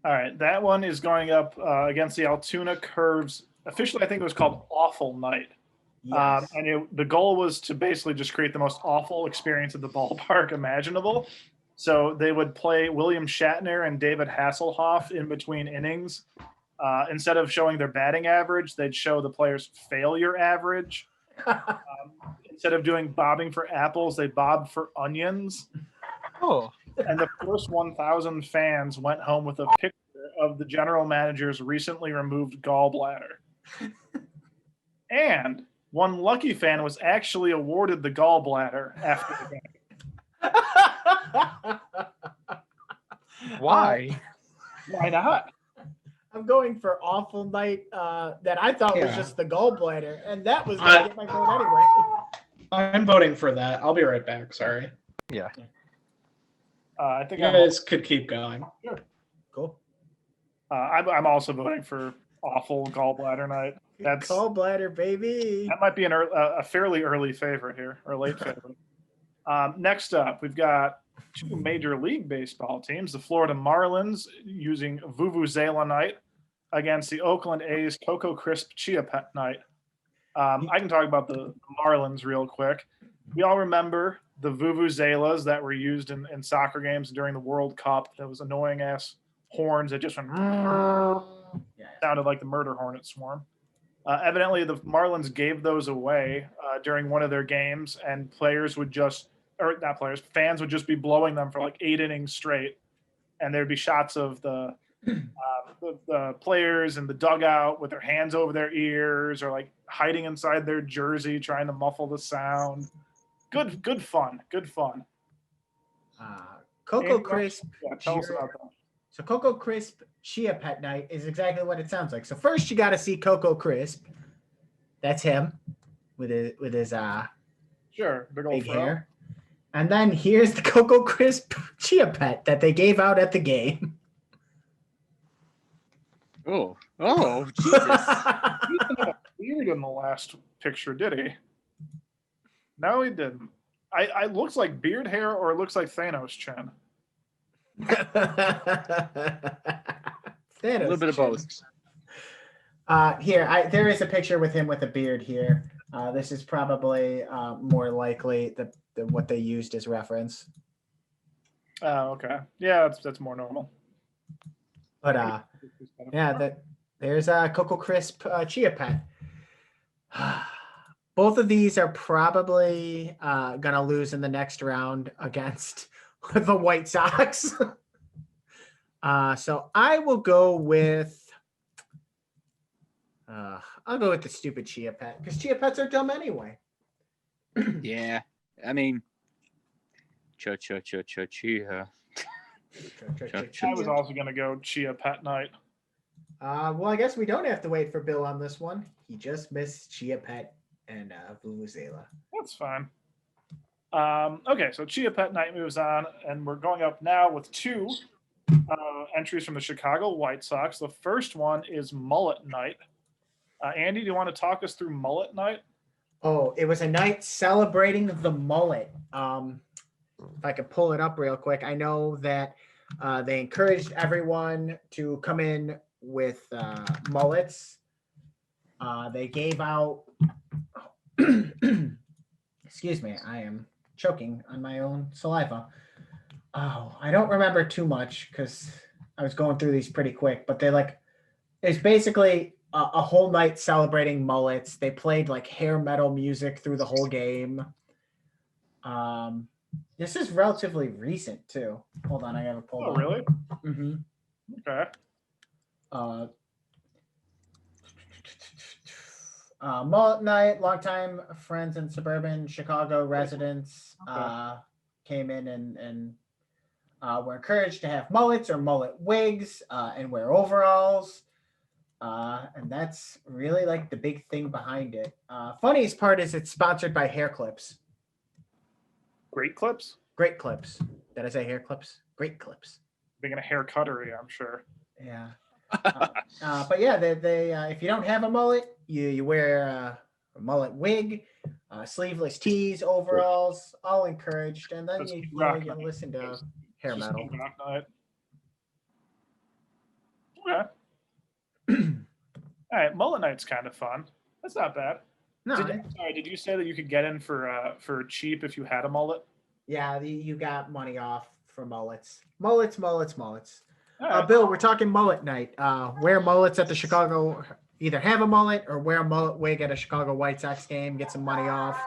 All right, that one is going up against the Altoona Curves. Officially, I think it was called Awful Night. Yes. And the goal was to basically just create the most awful experience at the ballpark imaginable. So they would play William Shatner and David Hasselhoff in between innings. Instead of showing their batting average, they'd show the player's failure average. Instead of doing bobbing for apples, they bobbed for onions. Oh. And the first 1,000 fans went home with a picture of the general manager's recently removed gallbladder. And one lucky fan was actually awarded the gallbladder after the game. Why? Why not? I'm going for awful night that I thought was just the gallbladder, and that was going to get my vote anyway. I'm voting for that. I'll be right back. Sorry. Yeah. I think You guys could keep going. Sure. Cool. I'm also voting for awful gallbladder night. That's Gallbladder, baby. That might be a fairly early favorite here, or late favorite. Next up, we've got two Major League Baseball teams. The Florida Marlins using Vuvuzela night against the Oakland A's Cocoa Crisp Chia Pet night. I can talk about the Marlins real quick. We all remember the Vuvuzelas that were used in soccer games during the World Cup. Those annoying ass horns that just went sounded like the murder hornet swarm. Evidently, the Marlins gave those away during one of their games, and fans would just be blowing them for like 8 innings straight, and there'd be shots of the players in the dugout with their hands over their ears or like hiding inside their jersey trying to muffle the sound. Good fun. Cocoa Crisp. Yeah, tell us about that. So Cocoa Crisp Chia Pet night is exactly what it sounds like. So first you got to see Cocoa Crisp. That's him with his Sure, big hair. And then here's the Cocoa Crisp Chia Pet that they gave out at the game. Oh, Jesus. He didn't have a beard in the last picture, did he? No, he didn't. I looks like beard hair, or it looks like Thanos' chin. A little bit of both. There is a picture with him with a beard here. This is probably more likely what they used as reference. Oh, okay. Yeah, that's more normal. But there's a Cocoa Crisp Chia Pet. Both of these are probably gonna lose in the next round against the White Sox. So I will go with the stupid Chia Pet because Chia Pets are dumb anyway. Yeah, I mean, chia. I was also going to go Chia Pet night. Well, I guess we don't have to wait for Bill on this one. He just missed Chia Pet and Vuvuzela. That's fine. Okay, so Chia Pet night moves on, and we're going up now with two entries from the Chicago White Sox. The first one is Mullet Night. Andy, do you want to talk us through Mullet Night? Oh, it was a night celebrating the mullet. If I could pull it up real quick, I know that they encouraged everyone to come in with mullets. They gave out. Excuse me, I am choking on my own saliva. Oh, I don't remember too much because I was going through these pretty quick, but it's basically a whole night celebrating mullets. They played like hair metal music through the whole game. This is relatively recent too. Hold on, I gotta pull. Oh, really? Mm-hmm. Okay. Mullet Night, longtime friends and suburban Chicago residents came in and were encouraged to have mullets or mullet wigs and wear overalls. And that's really like the big thing behind it. Funniest part is it's sponsored by Hair Clips. Great Clips? Great Clips. Did I say Hair Clips? Great Clips. Being a hair cuttery, I'm sure. Yeah. But yeah, they if you don't have a mullet, you wear a mullet wig, sleeveless tees, overalls, all encouraged, and then you listen to hair metal. Okay. All right, Mullet Night's kind of fun. That's not bad. No, did you say that you could get in for cheap if you had a mullet? Yeah, you got money off for mullets. Mullets. All right. Bill, we're talking mullet night. Wear mullets at the Chicago. Either have a mullet or wear a mullet wig at a Chicago White Sox game. Get some money off.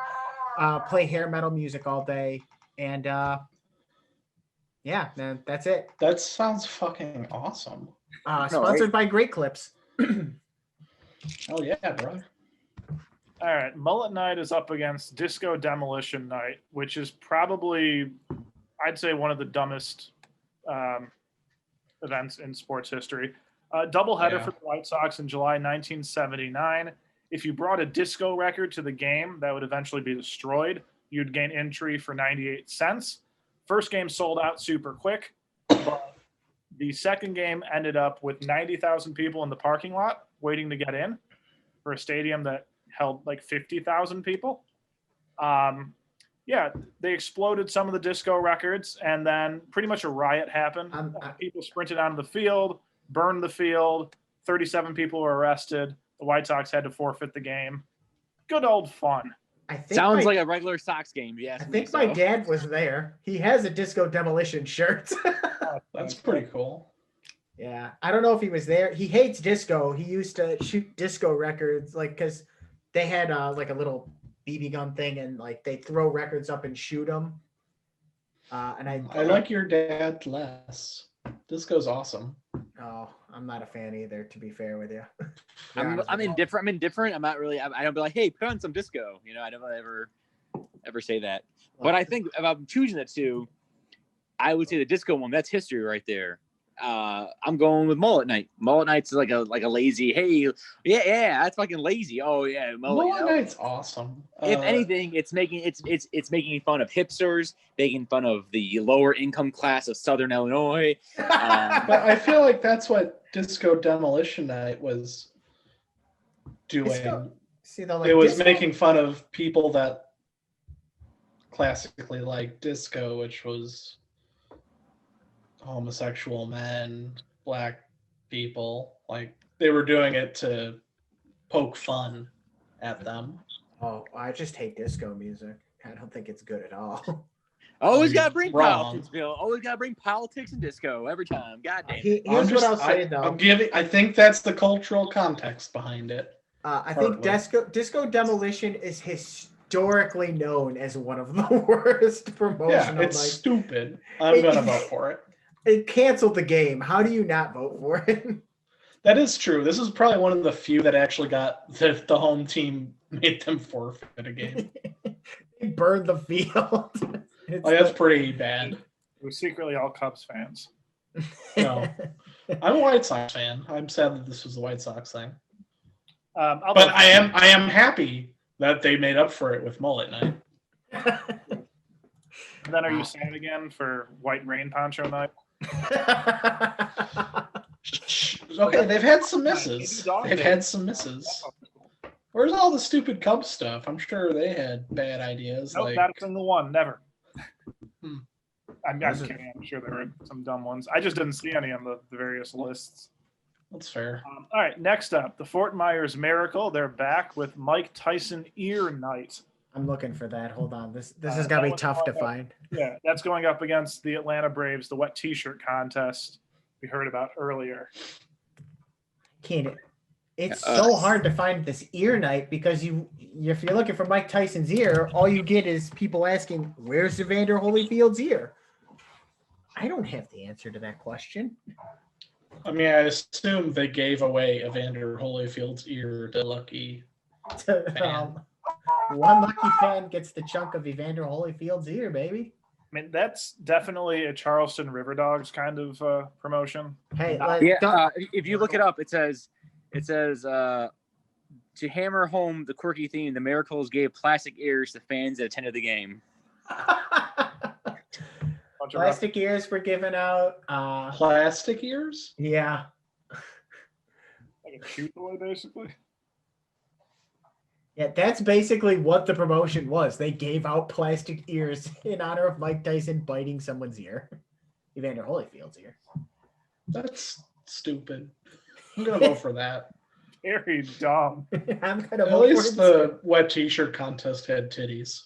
Play hair metal music all day, and yeah, man, that's it. That sounds fucking awesome. Sponsored by Great Clips. Oh yeah, bro. All right, Mullet Night is up against Disco Demolition Night, which is probably, I'd say, one of the dumbest events in sports history. Doubleheader for the White Sox in July 1979. If you brought a disco record to the game that would eventually be destroyed, you'd gain entry for 98 cents. First game sold out super quick, but the second game ended up with 90,000 people in the parking lot waiting to get in for a stadium that held like 50,000 people. Yeah, they exploded some of the disco records, and then pretty much a riot happened. People sprinted onto the field, burned the field. 37 people were arrested. The White Sox had to forfeit the game. Good old fun. Sounds like a regular Sox game. Yes, I think my dad was there. He has a Disco Demolition shirt. That's pretty cool. Yeah, I don't know if he was there. He hates disco. He used to shoot disco records, like, because they had like a little BB gun thing, and like they throw records up and shoot them. And I like your dad less. Disco's awesome. Oh, I'm not a fan either, to be fair with you. I'm indifferent. I'm not really. I don't be like, hey, put on some disco. You know, I don't ever say that. But I think about choosing the two, I would say the disco one. That's history right there. I'm going with Mullet Night. Mullet Night's like a lazy. Hey, yeah, that's fucking lazy. Oh yeah, Mullet Night's awesome. If anything, it's making fun of hipsters, making fun of the lower income class of Southern Illinois. But I feel like that's what Disco Demolition Night was doing. It was making fun of people that classically like disco, which was homosexual men, black people. Like, they were doing it to poke fun at them. Oh, I just hate disco music. I don't think it's good at all. Always gotta bring politics, Bill. Always gotta bring politics and disco every time. God damn it. Here's what I'll say, though. I think that's the cultural context behind it. I think Disco Demolition is historically known as one of the worst promotional nights. Yeah, it's stupid. I'm gonna vote for it. It canceled the game. How do you not vote for it? That is true. This is probably one of the few that actually got the home team made them forfeit a game. They burned the field. That's pretty bad. We're secretly all Cubs fans. No, I'm a White Sox fan. I'm sad that this was the White Sox thing. But I am happy that they made up for it with Mullet Night. And then are you sad again for White Rain Poncho Night? Okay, they've had some misses. Where's all the stupid Cubs stuff? I'm sure they had bad ideas. Nope, not a single one. Never. I'm kidding. I'm sure there were some dumb ones. I just didn't see any on the various lists. That's fair. All right, next up, the Fort Myers Miracle. They're back with Mike Tyson Ear Night. I'm looking for that. Hold on. This is going to be tough to find. Yeah, that's going up against the Atlanta Braves, the wet T-shirt contest we heard about earlier. It's so hard to find this ear night because if you're looking for Mike Tyson's ear, all you get is people asking, where's Evander Holyfield's ear? I don't have the answer to that question. I mean, I assume they gave away Evander Holyfield's ear to lucky fan. One lucky fan gets the chunk of Evander Holyfield's ear, baby. I mean, that's definitely a Charleston River Dogs kind of promotion. Hey, if you look it up, it says to hammer home the quirky theme, the Miracles gave plastic ears to fans that attended the game. Plastic ears were given out. Plastic ears? Yeah. Like a cute boy, basically. Yeah, that's basically what the promotion was. They gave out plastic ears in honor of Mike Tyson biting someone's ear. Evander Holyfield's ear. That's stupid. I'm going to vote for that. Very dumb. I'm gonna At least the wet T-shirt contest had titties.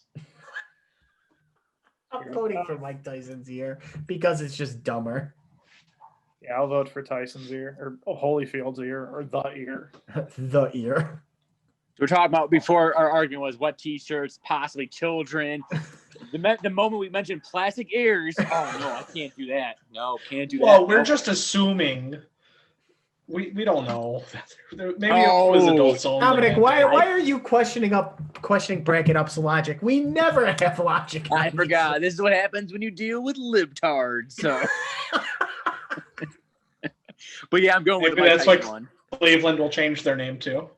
I'm voting for Mike Tyson's ear because it's just dumber. Yeah, I'll vote for Tyson's ear or Holyfield's ear or the ear. The ear. We're talking about before our argument was what T-shirts, possibly children. The moment we mentioned plastic ears, oh no, I can't do that. No, can't do that. Well, we're No. just assuming. We don't know. Maybe it was adults only. Dominic, why are you questioning Bracket Up's logic? We never have logic. I forgot. This is what happens when you deal with libtards. So, but yeah, I'm going with Maybe the that's Mike why one. Cleveland will change their name too.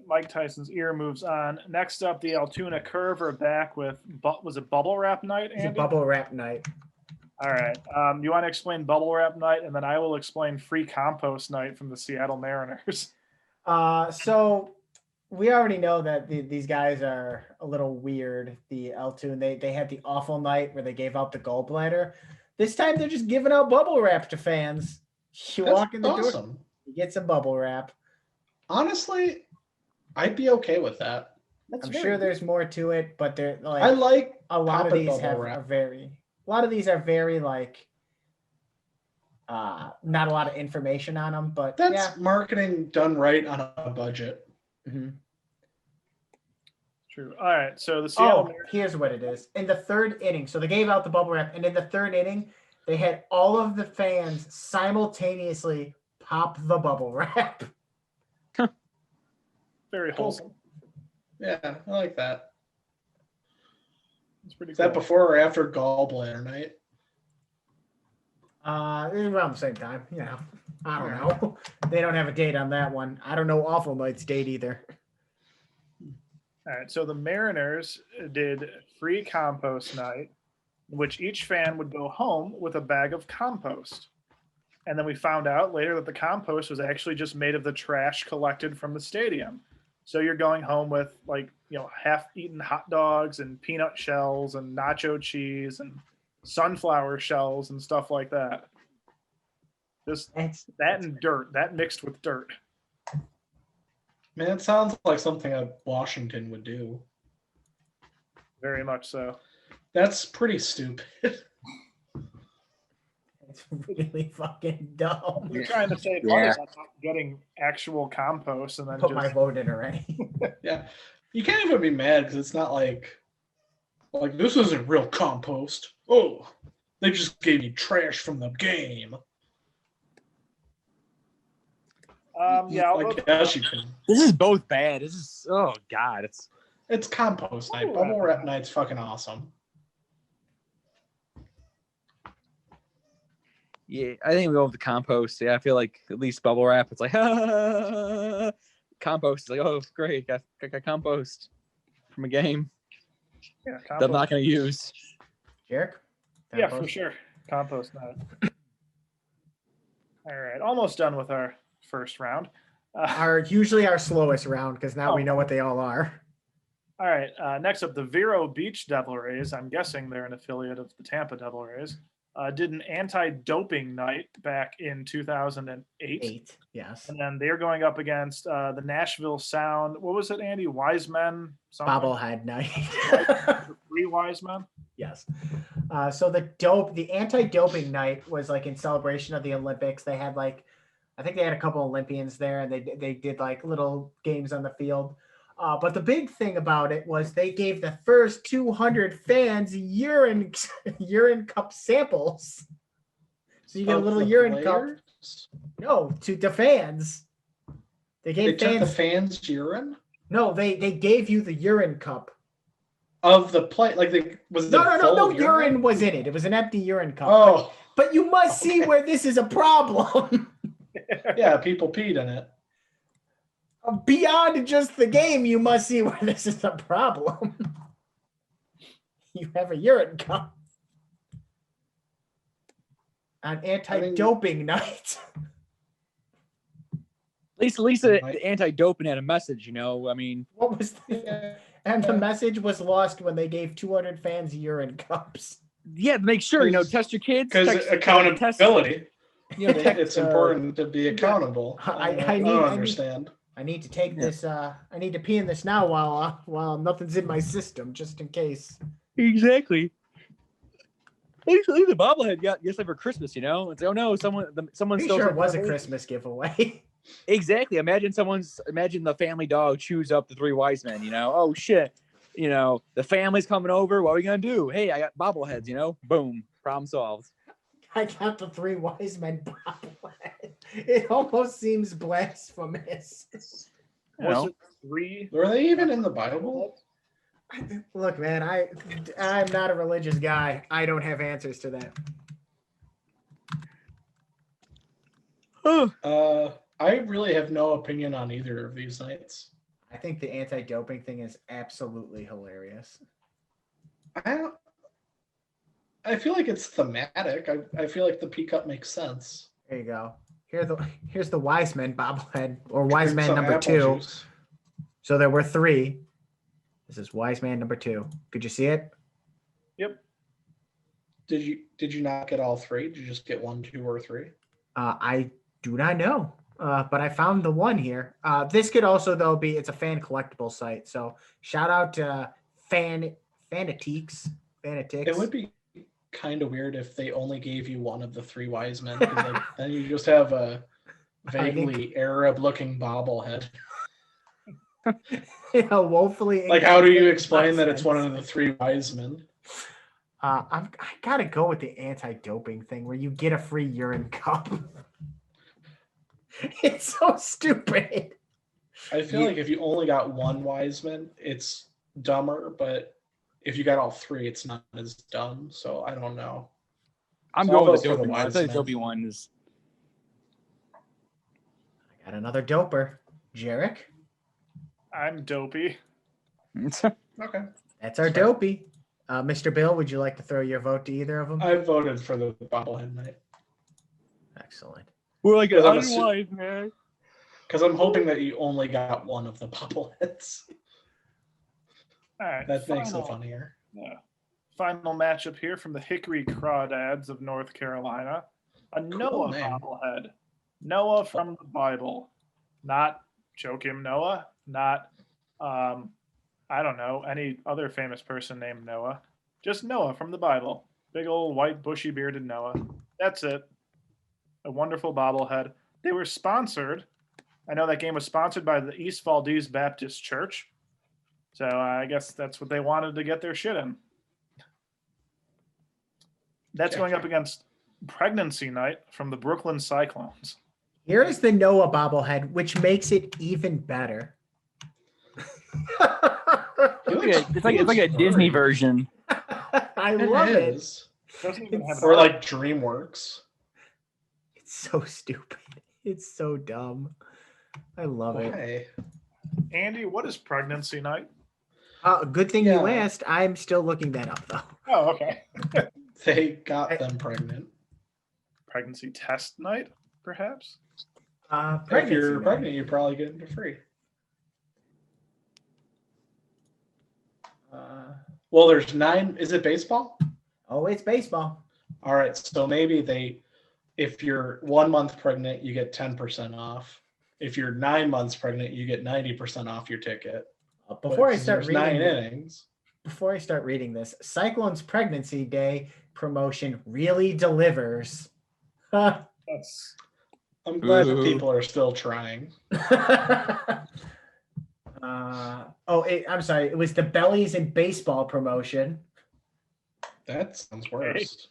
Mike Tyson's ear moves on. Next up, the Altoona Curve are back with, was it Bubble Wrap Night, Andy? It's a Bubble Wrap Night. All right. You want to explain Bubble Wrap Night, and then I will explain Free Compost Night from the Seattle Mariners. So we already know that these guys are a little weird. The Altoona, they had the awful night where they gave out the gallbladder. This time they're just giving out bubble wrap to fans. You walk in the door, you get some bubble wrap. Honestly, I'd be okay with that. I'm sure there's more to it, but they're like I like a lot of these are very like not a lot of information on them, but that's marketing done right on a budget. Mm-hmm. True. All right. So the Seattle Mariners, here's what it is. In the third inning, so they gave out the bubble wrap, and in the third inning, they had all of the fans simultaneously pop the bubble wrap. very wholesome. Yeah, I like that. It's pretty Is cool. that before or after gallbladder night? Around the same time. Yeah. I don't know. They don't have a date on that one. I don't know Awful Night's date either. All right. So the Mariners did Free Compost Night, in which each fan would go home with a bag of compost. And then we found out later that the compost was actually just made of the trash collected from the stadium. So you're going home with half-eaten hot dogs and peanut shells and nacho cheese and sunflower shells and stuff like that. And dirt, that mixed with dirt. Man, it sounds like something a Washington would do. Very much so. That's pretty stupid. It's really fucking dumb. You're trying to save money by not getting actual compost and then Put my vote in already. Yeah. You can't even be mad because it's not like this isn't real compost. Oh, they just gave you trash from the game. I guess you can. This is both bad. This is It's compost night. Bubble wrap night's fucking awesome. Yeah, I think we go with the compost. Yeah, I feel like at least bubble wrap. It's like compost. It's like, oh, great, got compost from a game Yeah, that I'm not going to use. Jarek? Yeah, for sure. Compost night. All right, almost done with our first round. Usually our slowest round because now we know what they all are. All right, next up, the Vero Beach Devilries. I'm guessing they're an affiliate of the Tampa Devilries. Did an anti-doping night back in 2008. Yes. And then they're going up against the Nashville Sound. What was it, Andy? Wise Men? Bobblehead night. 3 Wise Men? Yes. So the anti-doping night was like in celebration of the Olympics. They had I think they had a couple Olympians there, and they did like little games on the field. But the big thing about it was they gave the first 200 fans urine cup samples. So you get a little urine cup. No, to the fans. They took the fans' urine? No, they gave you the urine cup. Of the plate, No urine was in it. It was an empty urine cup. Oh. But you must see where this is a problem. Yeah, people peed in it. Beyond just the game, you must see where this is a problem. You have a urine cup on anti-doping night. At least the anti-doping had a message, I mean. What was and the message was lost when they gave 200 fans urine cups. Yeah, make sure, test your kids. Because accountability. It's important to be accountable. I don't understand. I need to take this. I need to pee in this now while nothing's in my system, just in case. Exactly. At least the bobblehead got yesterday for Christmas, you know. It's oh no, someone Pretty stole sure it was a something. Christmas giveaway. Exactly. Imagine the family dog chews up the three wise men, you know. Oh shit. You know, the family's coming over. What are we gonna do? Hey, I got bobbleheads, you know? Boom. Problem solved. I got the three wise men bobblehead. It almost seems blasphemous. Was it 3? Were they even in the Bible? Look, man, I'm not a religious guy. I don't have answers to that. I really have no opinion on either of these nights. I think the anti-doping thing is absolutely hilarious. I feel like it's thematic. I feel like the P Cup makes sense. There you go. Here's the wise men bobblehead, or wise Drink man some number apple 2. juice. So there were 3. This is wise man number 2. Could you see it? Yep. Did you not get all 3? Did you just get 1, 2, or 3? I do not know, but I found the one here. This could also, though, it's a fan collectible site. So shout out to Fanatiques. It would be kind of weird if they only gave you one of the 3 wise men. Like, then you just have a vaguely Arab-looking bobblehead. Yeah, woefully. Like, how do you explain that it's one of the 3 wise men? I gotta go with the anti-doping thing where you get a free urine cup. It's so stupid. I feel like if you only got 1 wise man, it's dumber, but if you got all 3, it's not as dumb. So I don't know. I'm So going I'll with the vote for doping one. I wise thought the men. doping one is. I got another doper. Jarek? I'm dopey. Okay. That's our dopey. Mr. Bill, would you like to throw your vote to either of them? I voted for the bobblehead night. Excellent. We're like Because I'm unwise, man. Because I'm hoping that you only got one of the bobbleheads. All right. That makes it funnier. Yeah. Final matchup here from the Hickory Crawdads of North Carolina. A Noah name. bobblehead. Noah from the Bible. Not Joachim Noah. Not, I don't know, any other famous person named Noah. Just Noah from the Bible. Big old white bushy bearded Noah. That's it. A wonderful bobblehead. They were sponsored. I know that game was sponsored by the East Valdez Baptist Church. So I guess that's what they wanted to get their shit in. That's going up against Pregnancy Night from the Brooklyn Cyclones. Here is the Noah bobblehead, which makes it even better. It's like a Disney version. I love it. Is. Doesn't even have Or like DreamWorks. It's so stupid. It's so dumb. I love it. Why? Andy, what is Pregnancy Night? Good thing you Yeah. asked. I'm still looking that up, though. Oh, okay. They got them pregnant. Pregnancy Test Night, perhaps? If you're Night. pregnant, you probably get it for free. Well, there's 9. Is it baseball? Oh, it's baseball. All right. So maybe if you're 1 month pregnant, you get 10% off. If you're 9 months pregnant, you get 90% off your ticket. Before I But start there's reading 9 this, innings. before I start reading this, Cyclones Pregnancy Day promotion really delivers. That's I'm glad that Ooh. people are still trying. I'm sorry. It was the Bellies in Baseball promotion. That sounds worse.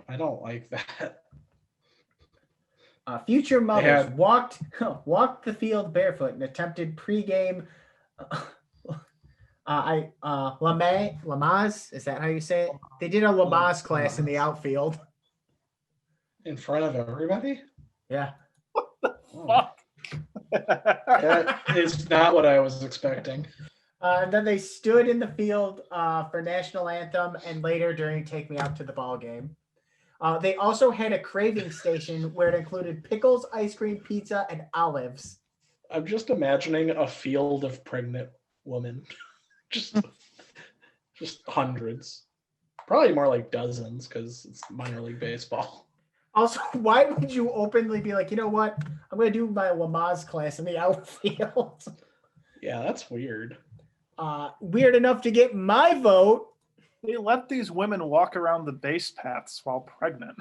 I don't like that. Future mothers had- walked the field barefoot and attempted pregame. Lamaze, is that how you say it? They did a Lamaze class in the outfield. In front of everybody? Yeah. Oh, fuck. that is not what I was expecting. And then they stood in the field for national anthem and later during Take Me Out to the Ball Game. They also had a craving station where it included pickles, ice cream, pizza, and olives. I'm just imagining a field of pregnant women. just hundreds. Probably more like dozens because it's minor league baseball. Also, why would you openly be like, you know what? I'm going to do my Lamaze class in the outfield. Yeah, that's weird. Weird enough to get my vote. They let these women walk around the base paths while pregnant.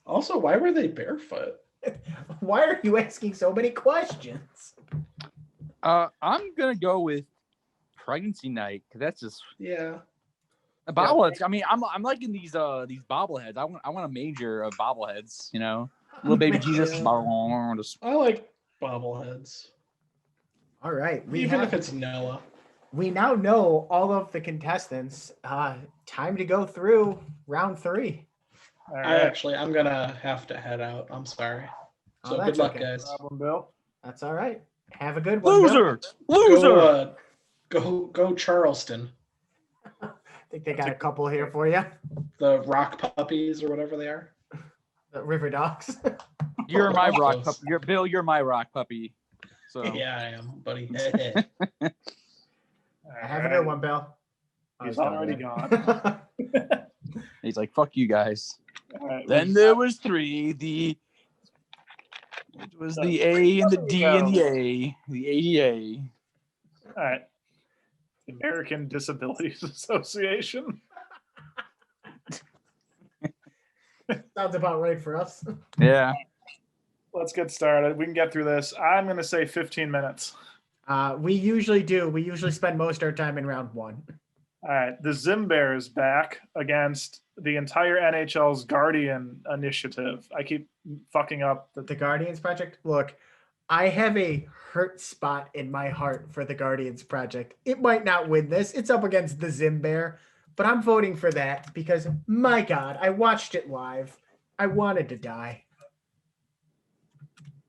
Also, why were they barefoot? Why are you asking so many questions? I'm gonna go with pregnancy night because that's just bobbleheads. I mean, I'm liking these bobbleheads. I want a major of bobbleheads. You know, little baby Jesus. I like bobbleheads. All right, Even if it's Noah. We now know all of the contestants. Time to go through round 3. All right. I'm gonna have to head out. I'm sorry. So good luck, guys. No problem, Bill. That's all right. Have a good one, Loser. Bill. Loser. Go Charleston. I think they got a couple here for you. The rock puppies or whatever they are. The River Dogs. You're my rock puppy. You're my rock puppy. So yeah, I am, buddy. Have a good one, Bill. He's already gone. He's like, "Fuck you guys." Right, then there was 3. It was the A and the D and the A. The ADA. All right. The American Disabilities Association. Sounds about right for us. Yeah. Let's get started. We can get through this. I'm going to say 15 minutes. We usually do. We usually spend most of our time in round 1. All right. The Zimbears back against the entire NHL's Guardian Initiative. I keep fucking up. The Guardians Project? Look, I have a hurt spot in my heart for the Guardians Project. It might not win this. It's up against the Zimbear, but I'm voting for that because, my God, I watched it live. I wanted to die.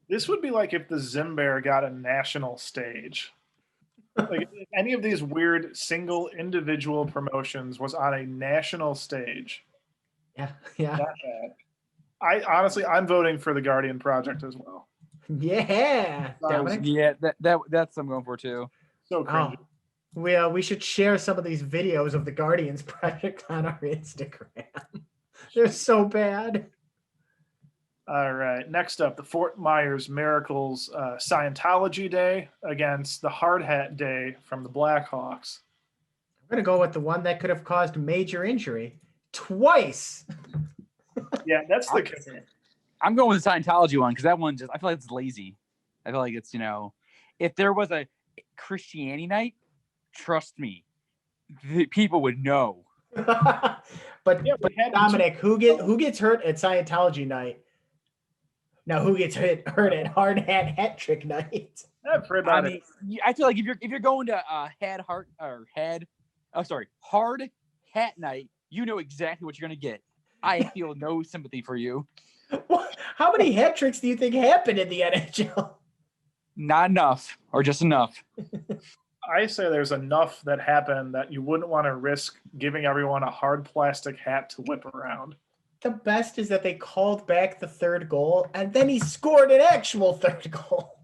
This would be like if the Zimbear got a national stage. Like if any of these weird single individual promotions was on a national stage. Yeah. Not bad. I'm voting for the Guardian Project as well. Yeah. Dominic? Yeah, that's what I'm going for too. So cringy. We should share some of these videos of the Guardians Project on our Instagram. They're so bad. All right. Next up, the Fort Myers Miracles Scientology Day against the Hard Hat Day from the Blackhawks. I'm going to go with the one that could have caused major injury twice. Yeah, that's the kicker. I'm going with the Scientology one because that one I feel like it's lazy. I feel like it's, if there was a Christianity night, trust me, the people would know. but Dominic, who gets hurt at Scientology night? Now, who gets hurt at Hard Hat Trick night? I feel like if you're going to Hard Hat night, you know exactly what you're gonna get. I feel no sympathy for you. How many hat tricks do you think happened in the NHL? Not enough, or just enough. I say there's enough that happened that you wouldn't want to risk giving everyone a hard plastic hat to whip around. The best is that they called back the 3rd goal, and then he scored an actual 3rd goal.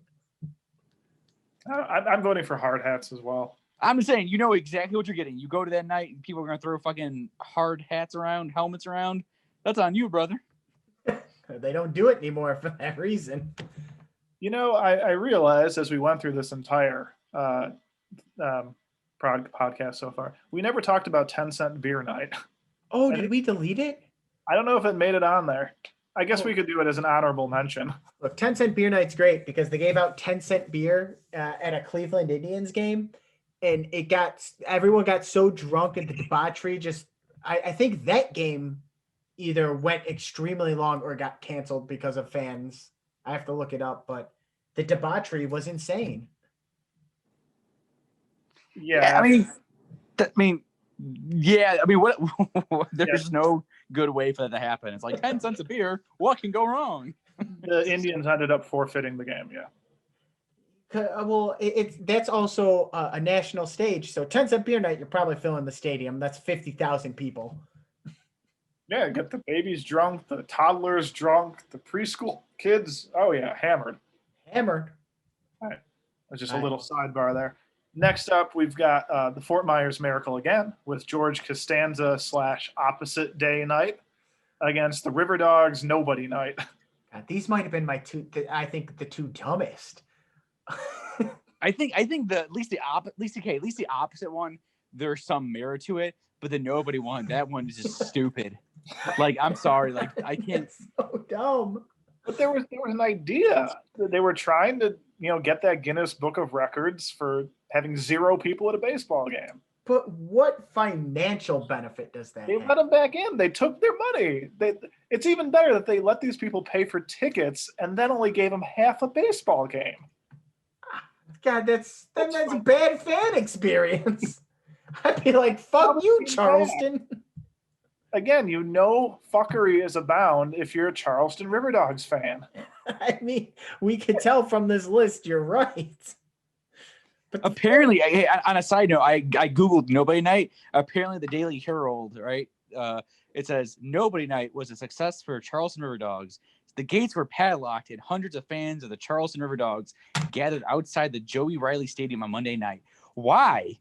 I'm voting for hard hats as well. I'm just saying, you know exactly what you're getting. You go to that night, and people are going to throw fucking hard hats around, helmets around. That's on you, brother. They don't do it anymore for that reason. I realized as we went through this entire podcast so far, we never talked about 10-cent beer night. Oh, did we delete it? I don't know if it made it on there. I guess we could do it as an honorable mention. Look, 10-cent beer night's great because they gave out 10-cent beer at a Cleveland Indians game, and everyone got so drunk at the debauchery. I think that game either went extremely long or got canceled because of fans. I have to look it up, but the debauchery was insane. Yeah, what? There's no good way for that to happen. It's like 10 cents a beer. What can go wrong? The Indians ended up forfeiting the game. Yeah. Well, that's also a national stage. So 10-cent beer night, you're probably filling the stadium. That's 50,000 people. Yeah, get the babies drunk, the toddlers drunk, the preschool kids. Oh yeah, hammered. All right. That's just a little sidebar there. Next up, we've got the Fort Myers Miracle again with George Costanza / Opposite Day Night. against the River Dogs Nobody Night. God, these might have been my two. I think the two dumbest. I think at least the opposite one, there's some merit to it, but the Nobody one, that one is just stupid. Like, I'm sorry, like I can't. It's so dumb. But there was an idea. They were trying to, get that Guinness Book of Records for having 0 people at a baseball game. But what financial benefit does that They have? let them back in. They took their money. It's even better that they let these people pay for tickets and then only gave them half a baseball game. God, that's a bad fan experience. I'd be like, fuck you, Charleston. Again, fuckery is abound if you're a Charleston River Dogs fan. I mean, we could tell from this list, you're right. But Apparently, on a side note, I Googled Nobody Night. Apparently, the Daily Herald, right? It says Nobody Night was a success for Charleston River Dogs. The gates were padlocked, and hundreds of fans of the Charleston River Dogs gathered outside the Joey Riley Stadium on Monday night. Why?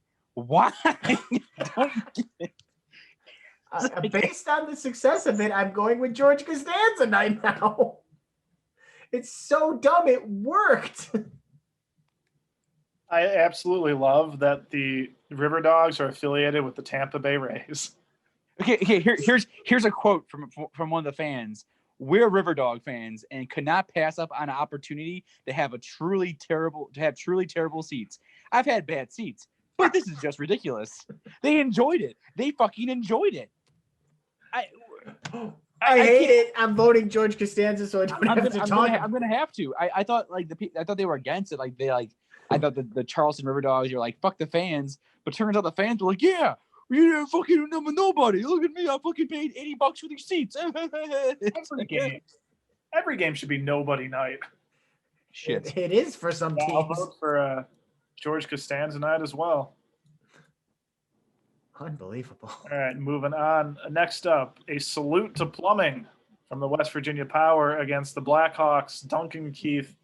Based on the success of it, I'm going with George Costanza night now. It's so dumb, it worked. I absolutely love that the River Dogs are affiliated with the Tampa Bay Rays. Okay. Here's a quote from one of the fans. We're River Dog fans and could not pass up on an opportunity to have truly terrible seats. I've had bad seats, but this is just ridiculous. They enjoyed it. They fucking enjoyed it. I hate it. I'm voting George Costanza, so I don't have to talk. I'm gonna have to. I thought they were against it. I thought the Charleston River Dogs, you're like, fuck the fans, but turns out the fans were like, yeah, fucking nobody. Look at me, I fucking paid $80 for these seats. Every game should be Nobody Night. Shit, it is for some teams. I'll vote for George Costanza night as well. Unbelievable. All right, moving on. Next up, a salute to plumbing from the West Virginia Power against the Blackhawks. Duncan Keith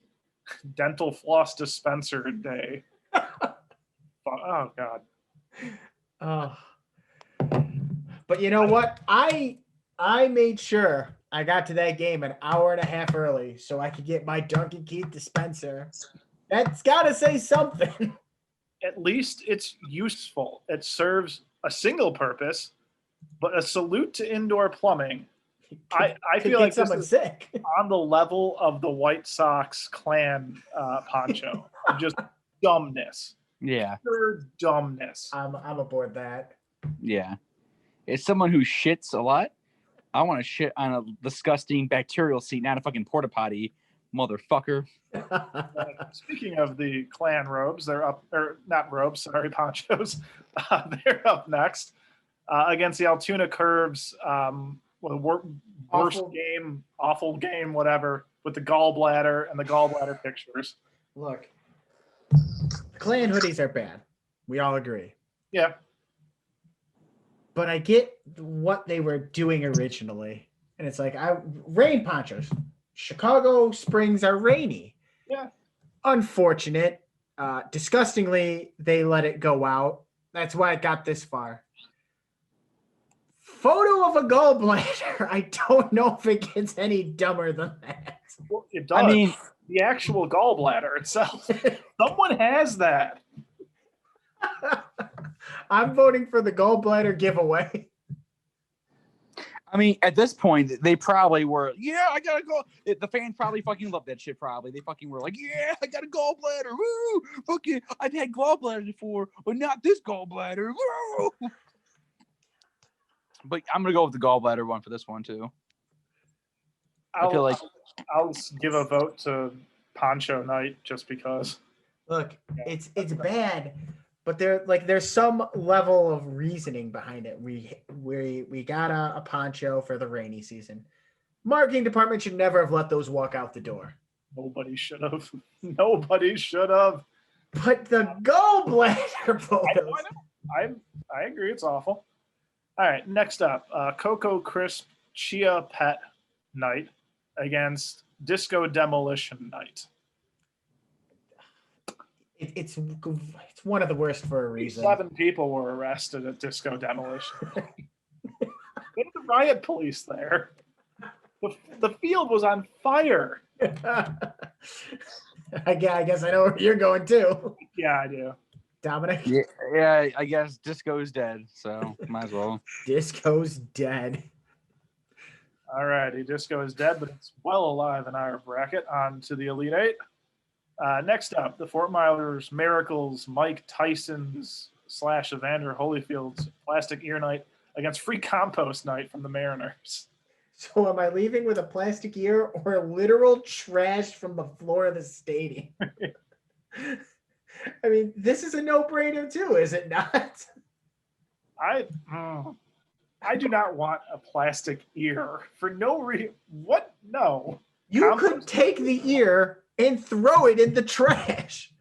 Dental Floss Dispenser Day. Oh God. Oh. But you know what? I made sure I got to that game an hour and a half early so I could get my Duncan Keith dispenser. That's got to say something. At least it's useful. It serves a single purpose, but a salute to indoor plumbing. I feel like this is sick. On the level of the White Sox clan poncho. Just dumbness. Yeah. Pure dumbness. I'm aboard that. Yeah. As someone who shits a lot, I want to shit on a disgusting bacterial seat, not a fucking porta potty, motherfucker. Speaking of the clan robes, they're up, or not robes, sorry, ponchos. They're up next against the Altoona Curves. Awful game, whatever, with the gallbladder and the gallbladder pictures. Look, the clan hoodies are bad. We all agree. Yeah. But I get what they were doing originally. And it's like, rain ponchos. Chicago springs are rainy. Yeah. Unfortunate. Disgustingly, they let it go out. That's why it got this far. Photo of a gallbladder. I don't know if it gets any dumber than that. Well, it does. I mean, the actual gallbladder itself. Someone has that. I'm voting for the gallbladder giveaway. I mean, at this point, they probably were, yeah, I gotta go. The fans probably fucking loved that shit, probably. They fucking were like, yeah, I got a gallbladder. Woo! Fucking, I've had gallbladder before, but not this gallbladder. Woo! But I'm going to go with the gallbladder one for this one, too. I feel like I'll give a vote to Poncho Night just because. Look, it's bad, but there's some level of reasoning behind it. We got a poncho for the rainy season. Marketing department should never have let those walk out the door. Nobody should have. Nobody should have. But the gallbladder photos. I agree. It's awful. All right, next up, Cocoa Crisp Chia Pet Night against Disco Demolition Night. It's one of the worst for a reason. 7 people were arrested at Disco Demolition. Get the riot police there. The field was on fire. I guess I know where you're going too. Yeah, I do. Dominic? Yeah, I guess Disco's dead, so might as well. Disco's dead. All righty, Disco is dead, but it's well alive in our bracket. On to the Elite Eight. Next up, the Fort Myers Miracles, Mike Tyson's / Evander Holyfield's Plastic Ear Night against Free Compost Night from the Mariners. So am I leaving with a plastic ear or literal trash from the floor of the stadium? I mean, this is a no-brainer too, is it not? I do not want a plastic ear for no reason. What? No. You could take the ear and throw it in the trash.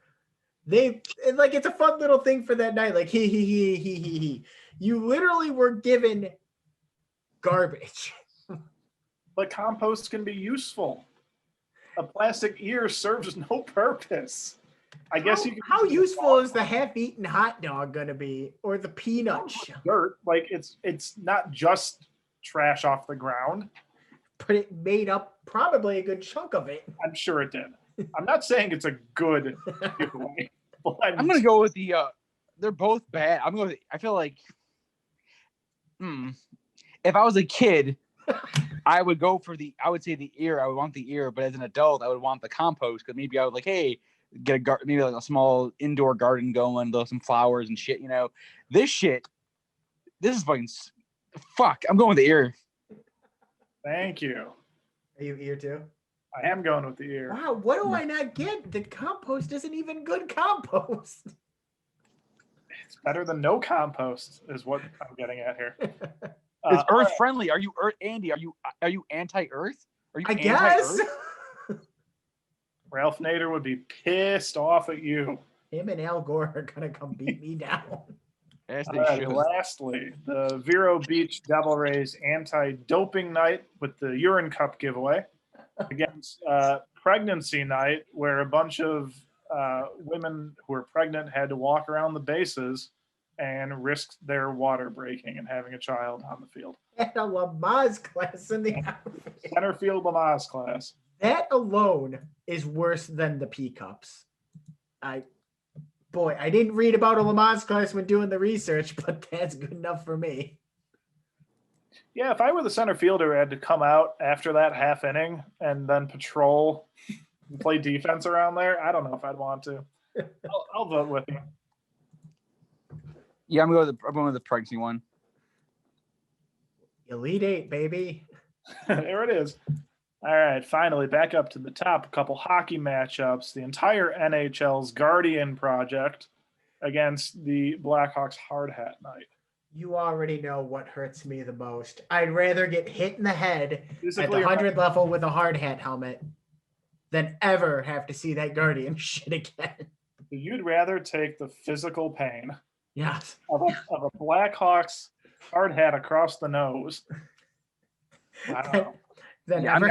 It's a fun little thing for that night. Like he. You literally were given garbage. But compost can be useful. A plastic ear serves no purpose. I guess you can. How useful is the half-eaten hot dog going to be, or the peanut shell? Dirt, like it's not just trash off the ground. But it made up probably a good chunk of it. I'm sure it did. I'm not saying it's a good giveaway. I'm gonna go with the. They're both bad. I'm going. I feel like. If I was a kid, I would go for the. I would say the ear. I would want the ear, but as an adult, I would want the compost because maybe I would like, hey, get maybe like a small indoor garden going, some flowers and shit. This is fucking. Fuck. I'm going with the ear. Thank you. Are you ear too? I am going with the ear. Wow, what do I not get? The compost isn't even good compost. It's better than no compost, is what I'm getting at here. It's earth friendly. Are you Andy? Are you anti-earth? Are you I guess. Ralph Nader would be pissed off at you. Him and Al Gore are gonna come beat me down. Yes, they Right, should. lastly, the Vero Beach Devilries anti-doping night with the urine cup giveaway against pregnancy night, where a bunch of women who were pregnant had to walk around the bases and risk their water breaking and having a child on the field. At a Lamaze class in the outfit. Center field Lamaze class. That alone is worse than the P cups. I didn't read about a Lamaze class when doing the research, but that's good enough for me. Yeah, if I were the center fielder who had to come out after that half inning and then patrol and play defense around there, I don't know if I'd want to. I'll vote with you. Yeah, I'm going with the pregnancy one. Elite Eight, baby. There it is. All right, finally back up to the top. A couple hockey matchups. The entire NHL's Guardian Project against the Blackhawks Hard Hat Night. You already know what hurts me the most. I'd rather get hit in the head Physically at the 100 level with a hard hat helmet than ever have to see that Guardian shit again. You'd rather take the physical pain Yes. of a Blackhawks hard hat across the nose. I don't know. Yeah, I'm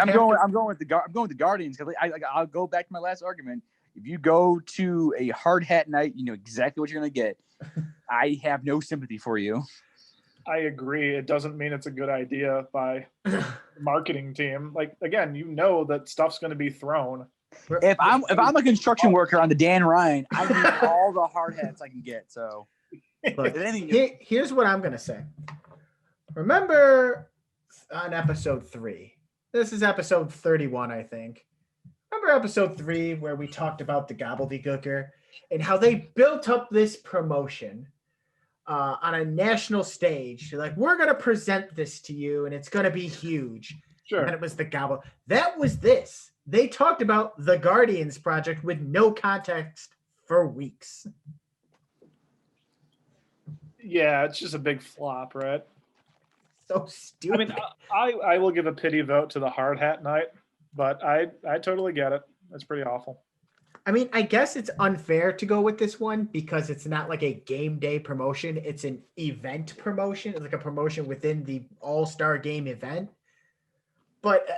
going with the Guardians because I'll go back to my last argument. If you go to a hard hat night, you know exactly what you're going to get. I have no sympathy for you. I agree. It doesn't mean it's a good idea by the marketing team. Like, again, you know that stuff's going to be thrown. If I'm a construction worker on the Dan Ryan, I need all the hard hats I can get. So Look, here's what I'm going to say. Remember on episode 3, this is episode 31, I think. Remember episode 3 where we talked about the gobbledygooker and how they built up this promotion on a national stage? They're like, we're going to present this to you and it's going to be huge. Sure. And it was the gobble. That was this. They talked about the Guardians project with no context for weeks. Yeah, it's just a big flop, right? So stupid. I mean, I will give a pity vote to the hard hat night, but I totally get it. It's pretty awful. I mean, I guess it's unfair to go with this one because it's not like a game day promotion. It's an event promotion. It's like a promotion within the All-Star Game event. But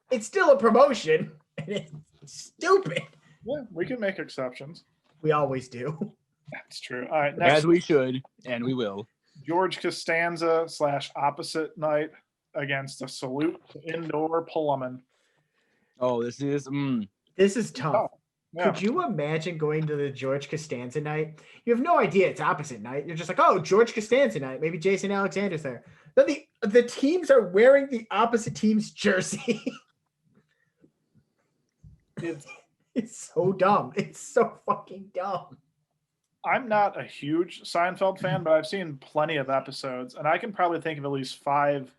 it's still a promotion. And it's stupid. Yeah, we can make exceptions. We always do. That's true. All right, next. as we should, and we will. George Costanza / opposite night against a salute to indoor Pullman. Oh, this is This is tough. Oh, yeah. Could you imagine going to the George Costanza night? You have no idea it's opposite night. You're just like, oh, George Costanza night. Maybe Jason Alexander's there. Then the teams are wearing the opposite team's jersey. It's so dumb. It's so fucking dumb. I'm not a huge Seinfeld fan, but I've seen plenty of episodes, and I can probably think of at least 5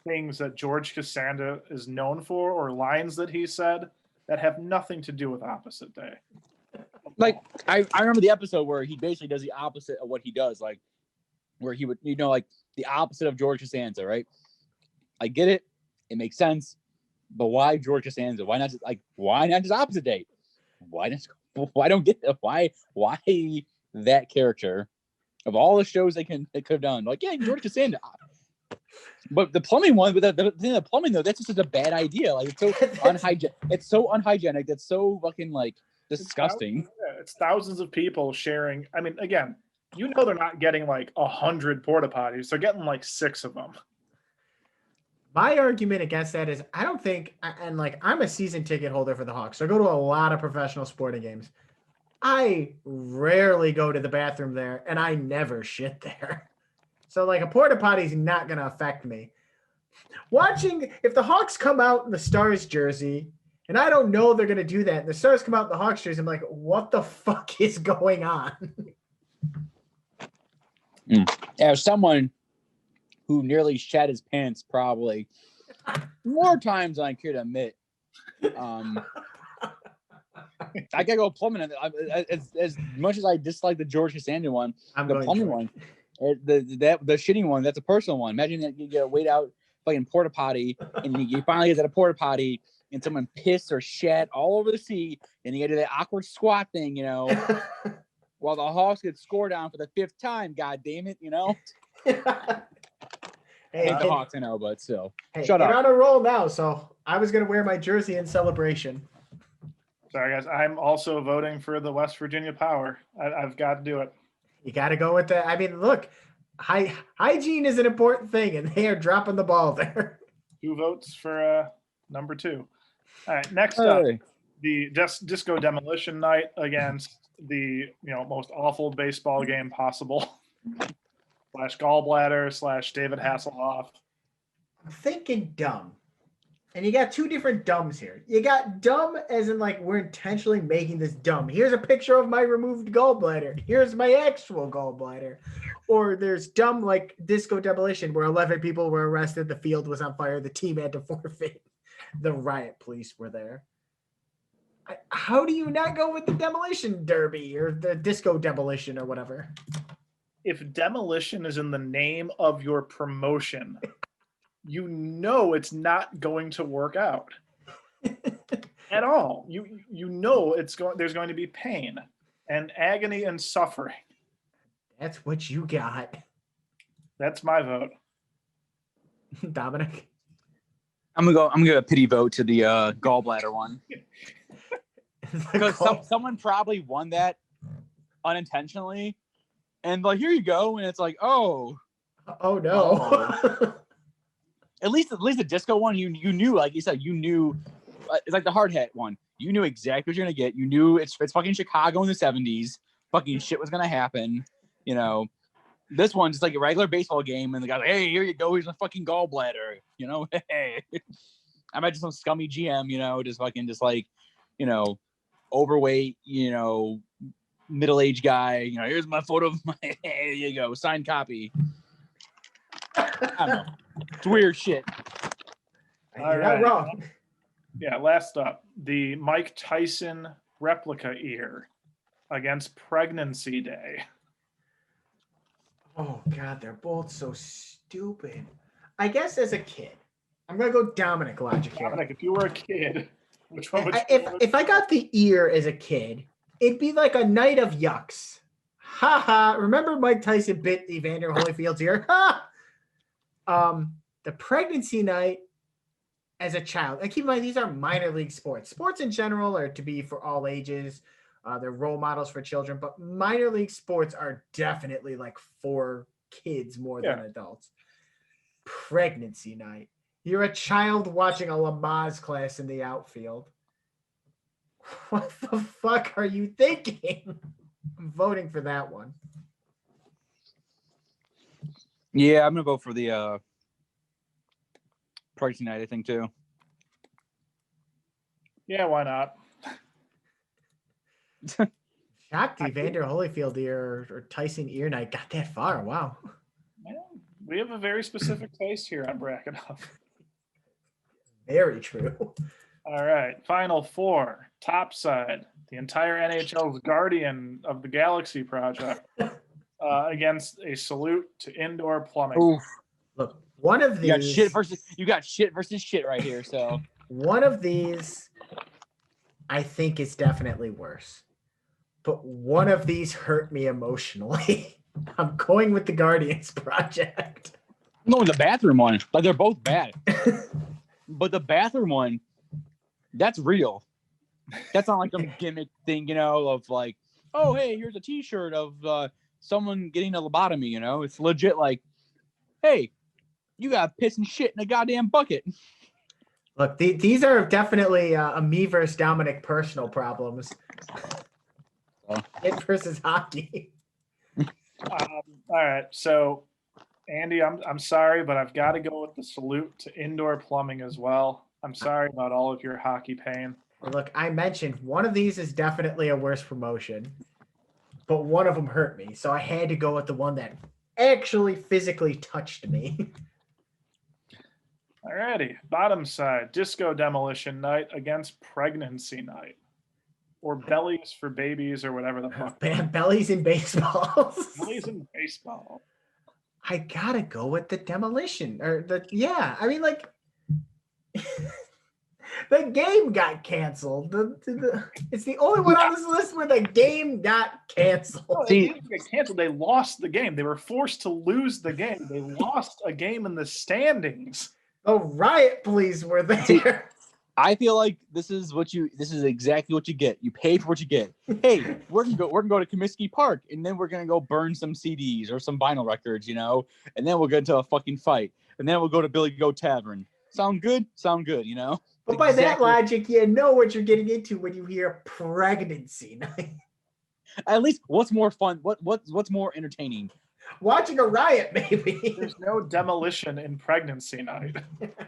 things that George Costanza is known for, or lines that he said that have nothing to do with opposite day. like I remember the episode where he basically does the opposite of what he does, like where he would, like the opposite of George Costanza, right? I get it. It makes sense. But why George Costanza? Why not just opposite day? Why don't get it? Why that character of all the shows they could have done? Like, yeah, George Costanza. But the plumbing one, but the plumbing though, that's just such a bad idea. Like, it's so unhygienic. It's so unhygienic. That's so fucking like disgusting. It's thousands of people sharing. I mean, again, they're not getting like 100 porta potties. They're getting like 6 of them. My argument against that is I don't think, and like I'm a season ticket holder for the Hawks, so I go to a lot of professional sporting games. I rarely go to the bathroom there, and I never shit there. So like a porta potty is not going to affect me. Watching, if the Hawks come out in the Stars jersey, and I don't know they're going to do that, and the Stars come out in the Hawks jersey, I'm like, what the fuck is going on? As someone who nearly shat his pants probably more times than I care to admit, I gotta go plumbing. As much as I dislike the George Costanza one, the plumbing one, the shitting one, that's a personal one. Imagine that you get wait out fucking porta potty, and you finally get at a porta potty, and someone pissed or shat all over the seat, and you gotta do that awkward squat thing, while the Hawks get scored down for the 5th time. God damn it, Hey, I hate the Hawks, I know, but still. Hey, Shut up. You're on a roll now, so I was going to wear my jersey in celebration. Sorry, guys. I'm also voting for the West Virginia Power. I've got to do it. You got to go with that. I mean, look, hygiene is an important thing, and they are dropping the ball there. 2 votes for number 2. All right, next up, the Disco Demolition Night against the most awful baseball game possible. / Gallbladder / David Hasselhoff. I'm thinking dumb. And you got 2 different dumbs here. You got dumb as in like we're intentionally making this dumb. Here's a picture of my removed gallbladder. Here's my actual gallbladder. Or there's dumb like Disco Demolition where 11 people were arrested. The field was on fire. The team had to forfeit. The riot police were there. How do you not go with the Demolition Derby or the Disco Demolition or whatever? If demolition is in the name of your promotion, it's not going to work out at all. There's going to be pain and agony and suffering. That's what you got. That's my vote. Dominic? I'm gonna give a pity vote to the gallbladder one. Because someone probably won that unintentionally. And like, here you go, and it's like, oh no. At least the disco one, you knew, like you said, it's like the hard hat one. You knew exactly what you're gonna get. You knew it's fucking Chicago in the 70s. Fucking shit was gonna happen. This one's just like a regular baseball game, and the guy's like, hey, here you go, here's my fucking gallbladder. Hey. I imagine some scummy GM, just overweight, middle-aged guy, here's my photo of my, here you go, signed copy. I don't know. It's weird shit. You're not wrong. Yeah, last up, the Mike Tyson replica ear against Pregnancy Day. Oh, God, they're both so stupid. I guess as a kid, I'm going to go Dominic logic here. Dominic, if you were a kid, which one would you if I got the ear as a kid, it'd be like a night of yucks. Ha ha. Remember Mike Tyson bit Evander Holyfield's ear? Ha! The pregnancy night as a child. And keep in mind, these are minor league sports. Sports in general are to be for all ages. They're role models for children, but minor league sports are definitely like for kids more than adults. Pregnancy night. You're a child watching a Lamaze class in the outfield. What the fuck are you thinking? I'm voting for that one. Yeah, I'm gonna vote for the pregnancy night. I think too. Yeah, why not? Shocked Evander Holyfield or Tyson Earnight got that far. Wow. Yeah, we have a very specific taste here on Bracket Up. Very true. All right, final four, top side, the entire NHL's Guardian of the Galaxy project against a salute to indoor plumbing. Oof. Look, one of You these. got shit versus shit right here. So One of these, I think, is definitely worse. But one of these hurt me emotionally. I'm going with the Guardians project. no, the bathroom one. Like they're both bad, but the bathroom one, that's real. That's not like some gimmick thing, of like, oh hey, here's a T-shirt of someone getting a lobotomy. It's legit. Like, hey, you got piss and shit in a goddamn bucket. Look, these are definitely a me versus Dominic personal problems. It versus hockey. All right, so Andy, I'm sorry, but I've got to go with the salute to indoor plumbing as well. I'm sorry about all of your hockey pain. Look, I mentioned one of these is definitely a worse promotion, but one of them hurt me, so I had to go with the one that actually physically touched me. All righty, bottom side, disco demolition night against pregnancy night. Or bellies for babies or whatever the fuck. Bellies in baseballs. Bellies in baseball. I gotta go with the demolition. I mean, like, the game got canceled. It's the only one on this list where the game got canceled. No, they didn't get canceled. They lost the game. They were forced to lose the game. They lost a game in the standings. Oh, riot police were there. I feel like this is exactly what you get. You pay for what you get. Hey, we're gonna go to Comiskey Park, and then we're gonna go burn some CDs or some vinyl records, and then we'll get into a fucking fight, and then we'll go to Billy Goat Tavern. Sound good? But by that logic, you know what you're getting into when you hear pregnancy night. At least, what's more fun? What's more entertaining? Watching a riot, maybe. There's no demolition in pregnancy night.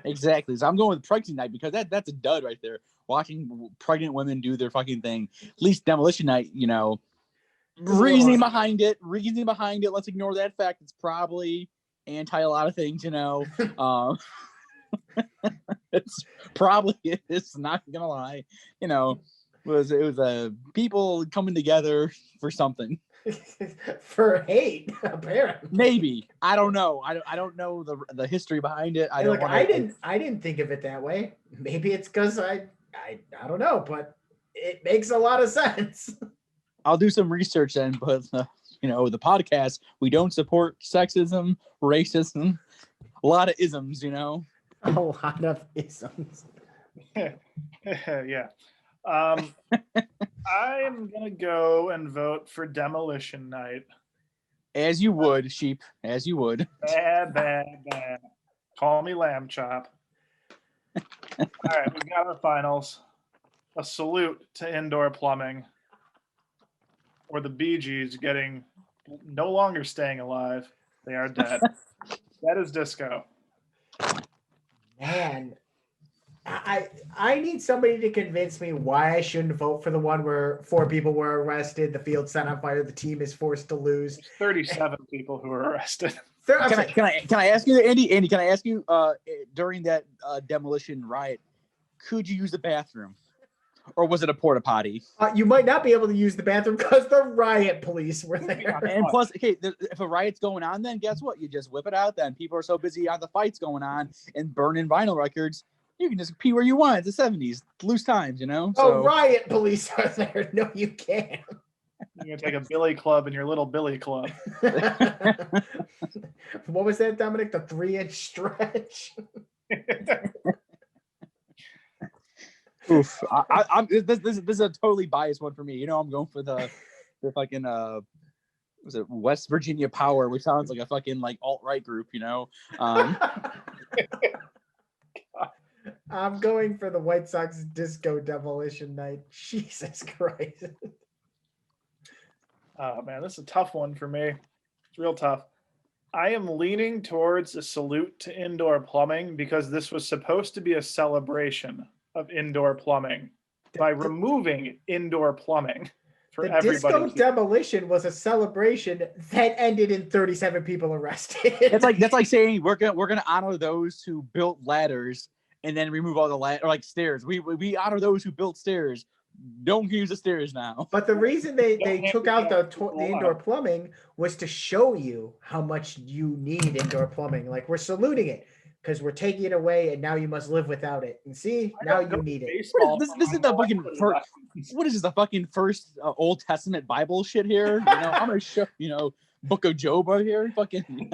Exactly. So I'm going with pregnancy night because that's a dud right there. Watching pregnant women do their fucking thing. At least demolition night, reasoning behind it. Let's ignore that fact. It's probably anti a lot of things, It's probably it's not gonna lie. It was people coming together for something. For hate, apparently. Maybe. I don't know. I don't know the history behind it. I didn't think of it that way. Maybe it's because I don't know, but it makes a lot of sense. I'll do some research then, but the podcast, we don't support sexism, racism, a lot of isms, A lot of isms. Yeah. I am going to go and vote for demolition night. As you would, sheep. As you would. Bad. Call me lamb chop. All right, we've got our finals. A salute to indoor plumbing. Or the Bee Gees no longer staying alive. They are dead. That is disco. Man, I need somebody to convince me why I shouldn't vote for the one where 4 people were arrested, the field set on fire, the team is forced to lose. There's 37 people who were arrested. Can I ask you, Andy? Andy, can I ask you during that demolition riot, could you use the bathroom, or was it a porta potty? You might not be able to use the bathroom because the riot police were there. And plus, okay, if a riot's going on, then guess what? You just whip it out. Then people are so busy on the fights going on and burning vinyl records. You can just pee where you want. It's the 70s. Loose times, Oh, riot police are there. No, you can't. You're going to take a billy club in your little billy club. What was that, Dominic? The 3-inch stretch? Oof. This is a totally biased one for me. I'm going for the fucking was it West Virginia Power, which sounds like a fucking like alt-right group, you know. I'm going for the White Sox Disco Demolition Night. Jesus Christ. Oh man, this is a tough one for me. It's real tough. I am leaning towards a salute to indoor plumbing because this was supposed to be a celebration of indoor plumbing by removing indoor plumbing for The everybody. Disco Demolition was a celebration that ended in 37 people arrested. That's like saying we're gonna honor those who built ladders and then remove all the or like stairs. We honor those who built stairs. Don't use the stairs now. But the reason they took out the indoor plumbing was to show you how much you need indoor plumbing. Like, we're saluting it because we're taking it away and now you must live without it. And see, now you need it. This is the fucking first. What is this? The fucking first Old Testament Bible shit here? You know, I'm gonna show Book of Job out here. Fucking.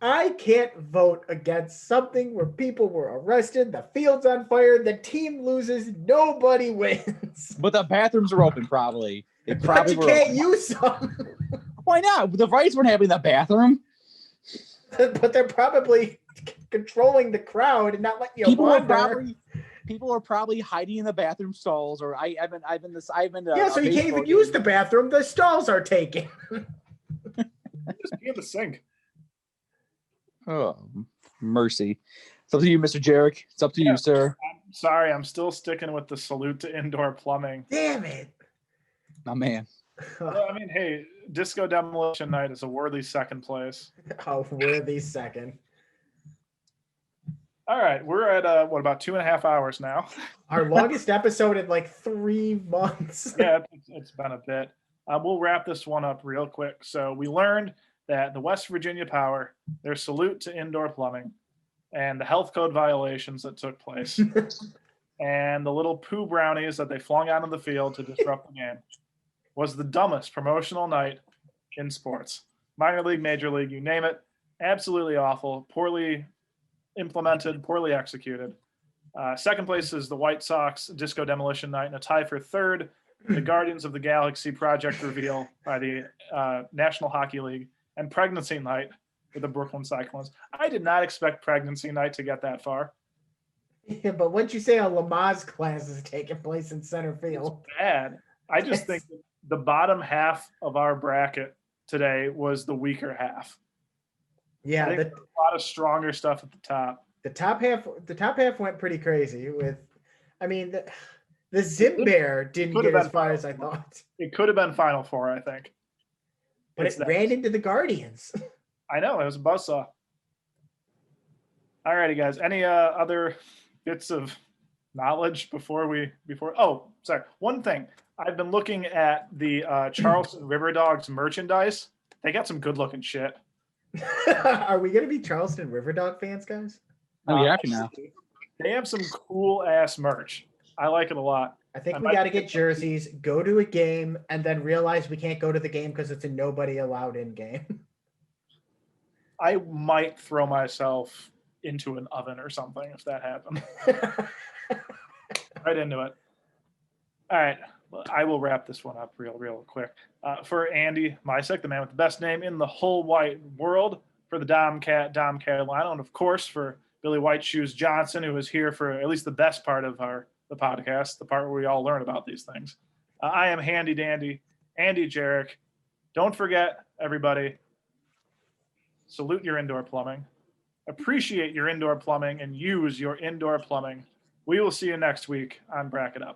I can't vote against something where people were arrested, the field's on fire, the team loses, nobody wins. But the bathrooms are open, probably. They But probably you were can't open. use them. Why not? The rights weren't having the bathroom. But they're probably controlling the crowd and not letting you wander. People are probably hiding in the bathroom stalls, or I've been Yeah, so you can't even use the bathroom. The stalls are taken. Just be in the sink. Oh, mercy. It's up to you, Mr. Jarek. It's up to you, sir. I'm sorry, I'm still sticking with the salute to indoor plumbing. Damn it. My man. Well, I mean, hey, Disco Demolition Night is a worthy second place. A worthy second. All right, we're at about 2.5 hours now. Our longest episode in like 3 months. Yeah, it's been a bit. We'll wrap this one up real quick. So we learned that the West Virginia Power, their salute to indoor plumbing, and the health code violations that took place, and the little poo brownies that they flung out on the field to disrupt the game, was the dumbest promotional night in sports. Minor league, major league, you name it. Absolutely awful, poorly implemented, poorly executed. Second place is the White Sox Disco Demolition Night, and a tie for third, the Guardians of the Galaxy project reveal by the National Hockey League, and Pregnancy Night with the Brooklyn Cyclones. I did not expect Pregnancy Night to get that far. Yeah, but once you say a Lamaze class is taking place in center field. It's bad. I just think the bottom half of our bracket today was the weaker half. Yeah, I think there's a lot of stronger stuff at the top. The top half went pretty crazy with, I mean, the Zim Bear didn't get as far as I thought. It could have been Final Four, I think. But it ran into the Guardians. I know, it was a buzzsaw. All righty, guys. Any other bits of knowledge before? Oh, sorry. One thing. I've been looking at the Charleston River Dogs merchandise. They got some good looking shit. Are we going to be Charleston River Dog fans, guys? Oh, you're happy now. They have some cool ass merch. I like it a lot. I think we got to get jerseys, go to a game, and then realize we can't go to the game because it's a nobody allowed in game. I might throw myself into an oven or something if that happened. Right into it. All right. Well, I will wrap this one up real quick. For Andy Mysek, the man with the best name in the whole wide world, for the Dom Carolina, and of course for Billy White Shoes Johnson, who is here for at least the best part of the podcast, the part where we all learn about these things. I am Handy Dandy, Andy Jarek. Don't forget, everybody, salute your indoor plumbing, appreciate your indoor plumbing, and use your indoor plumbing. We will see you next week on Bracket Up.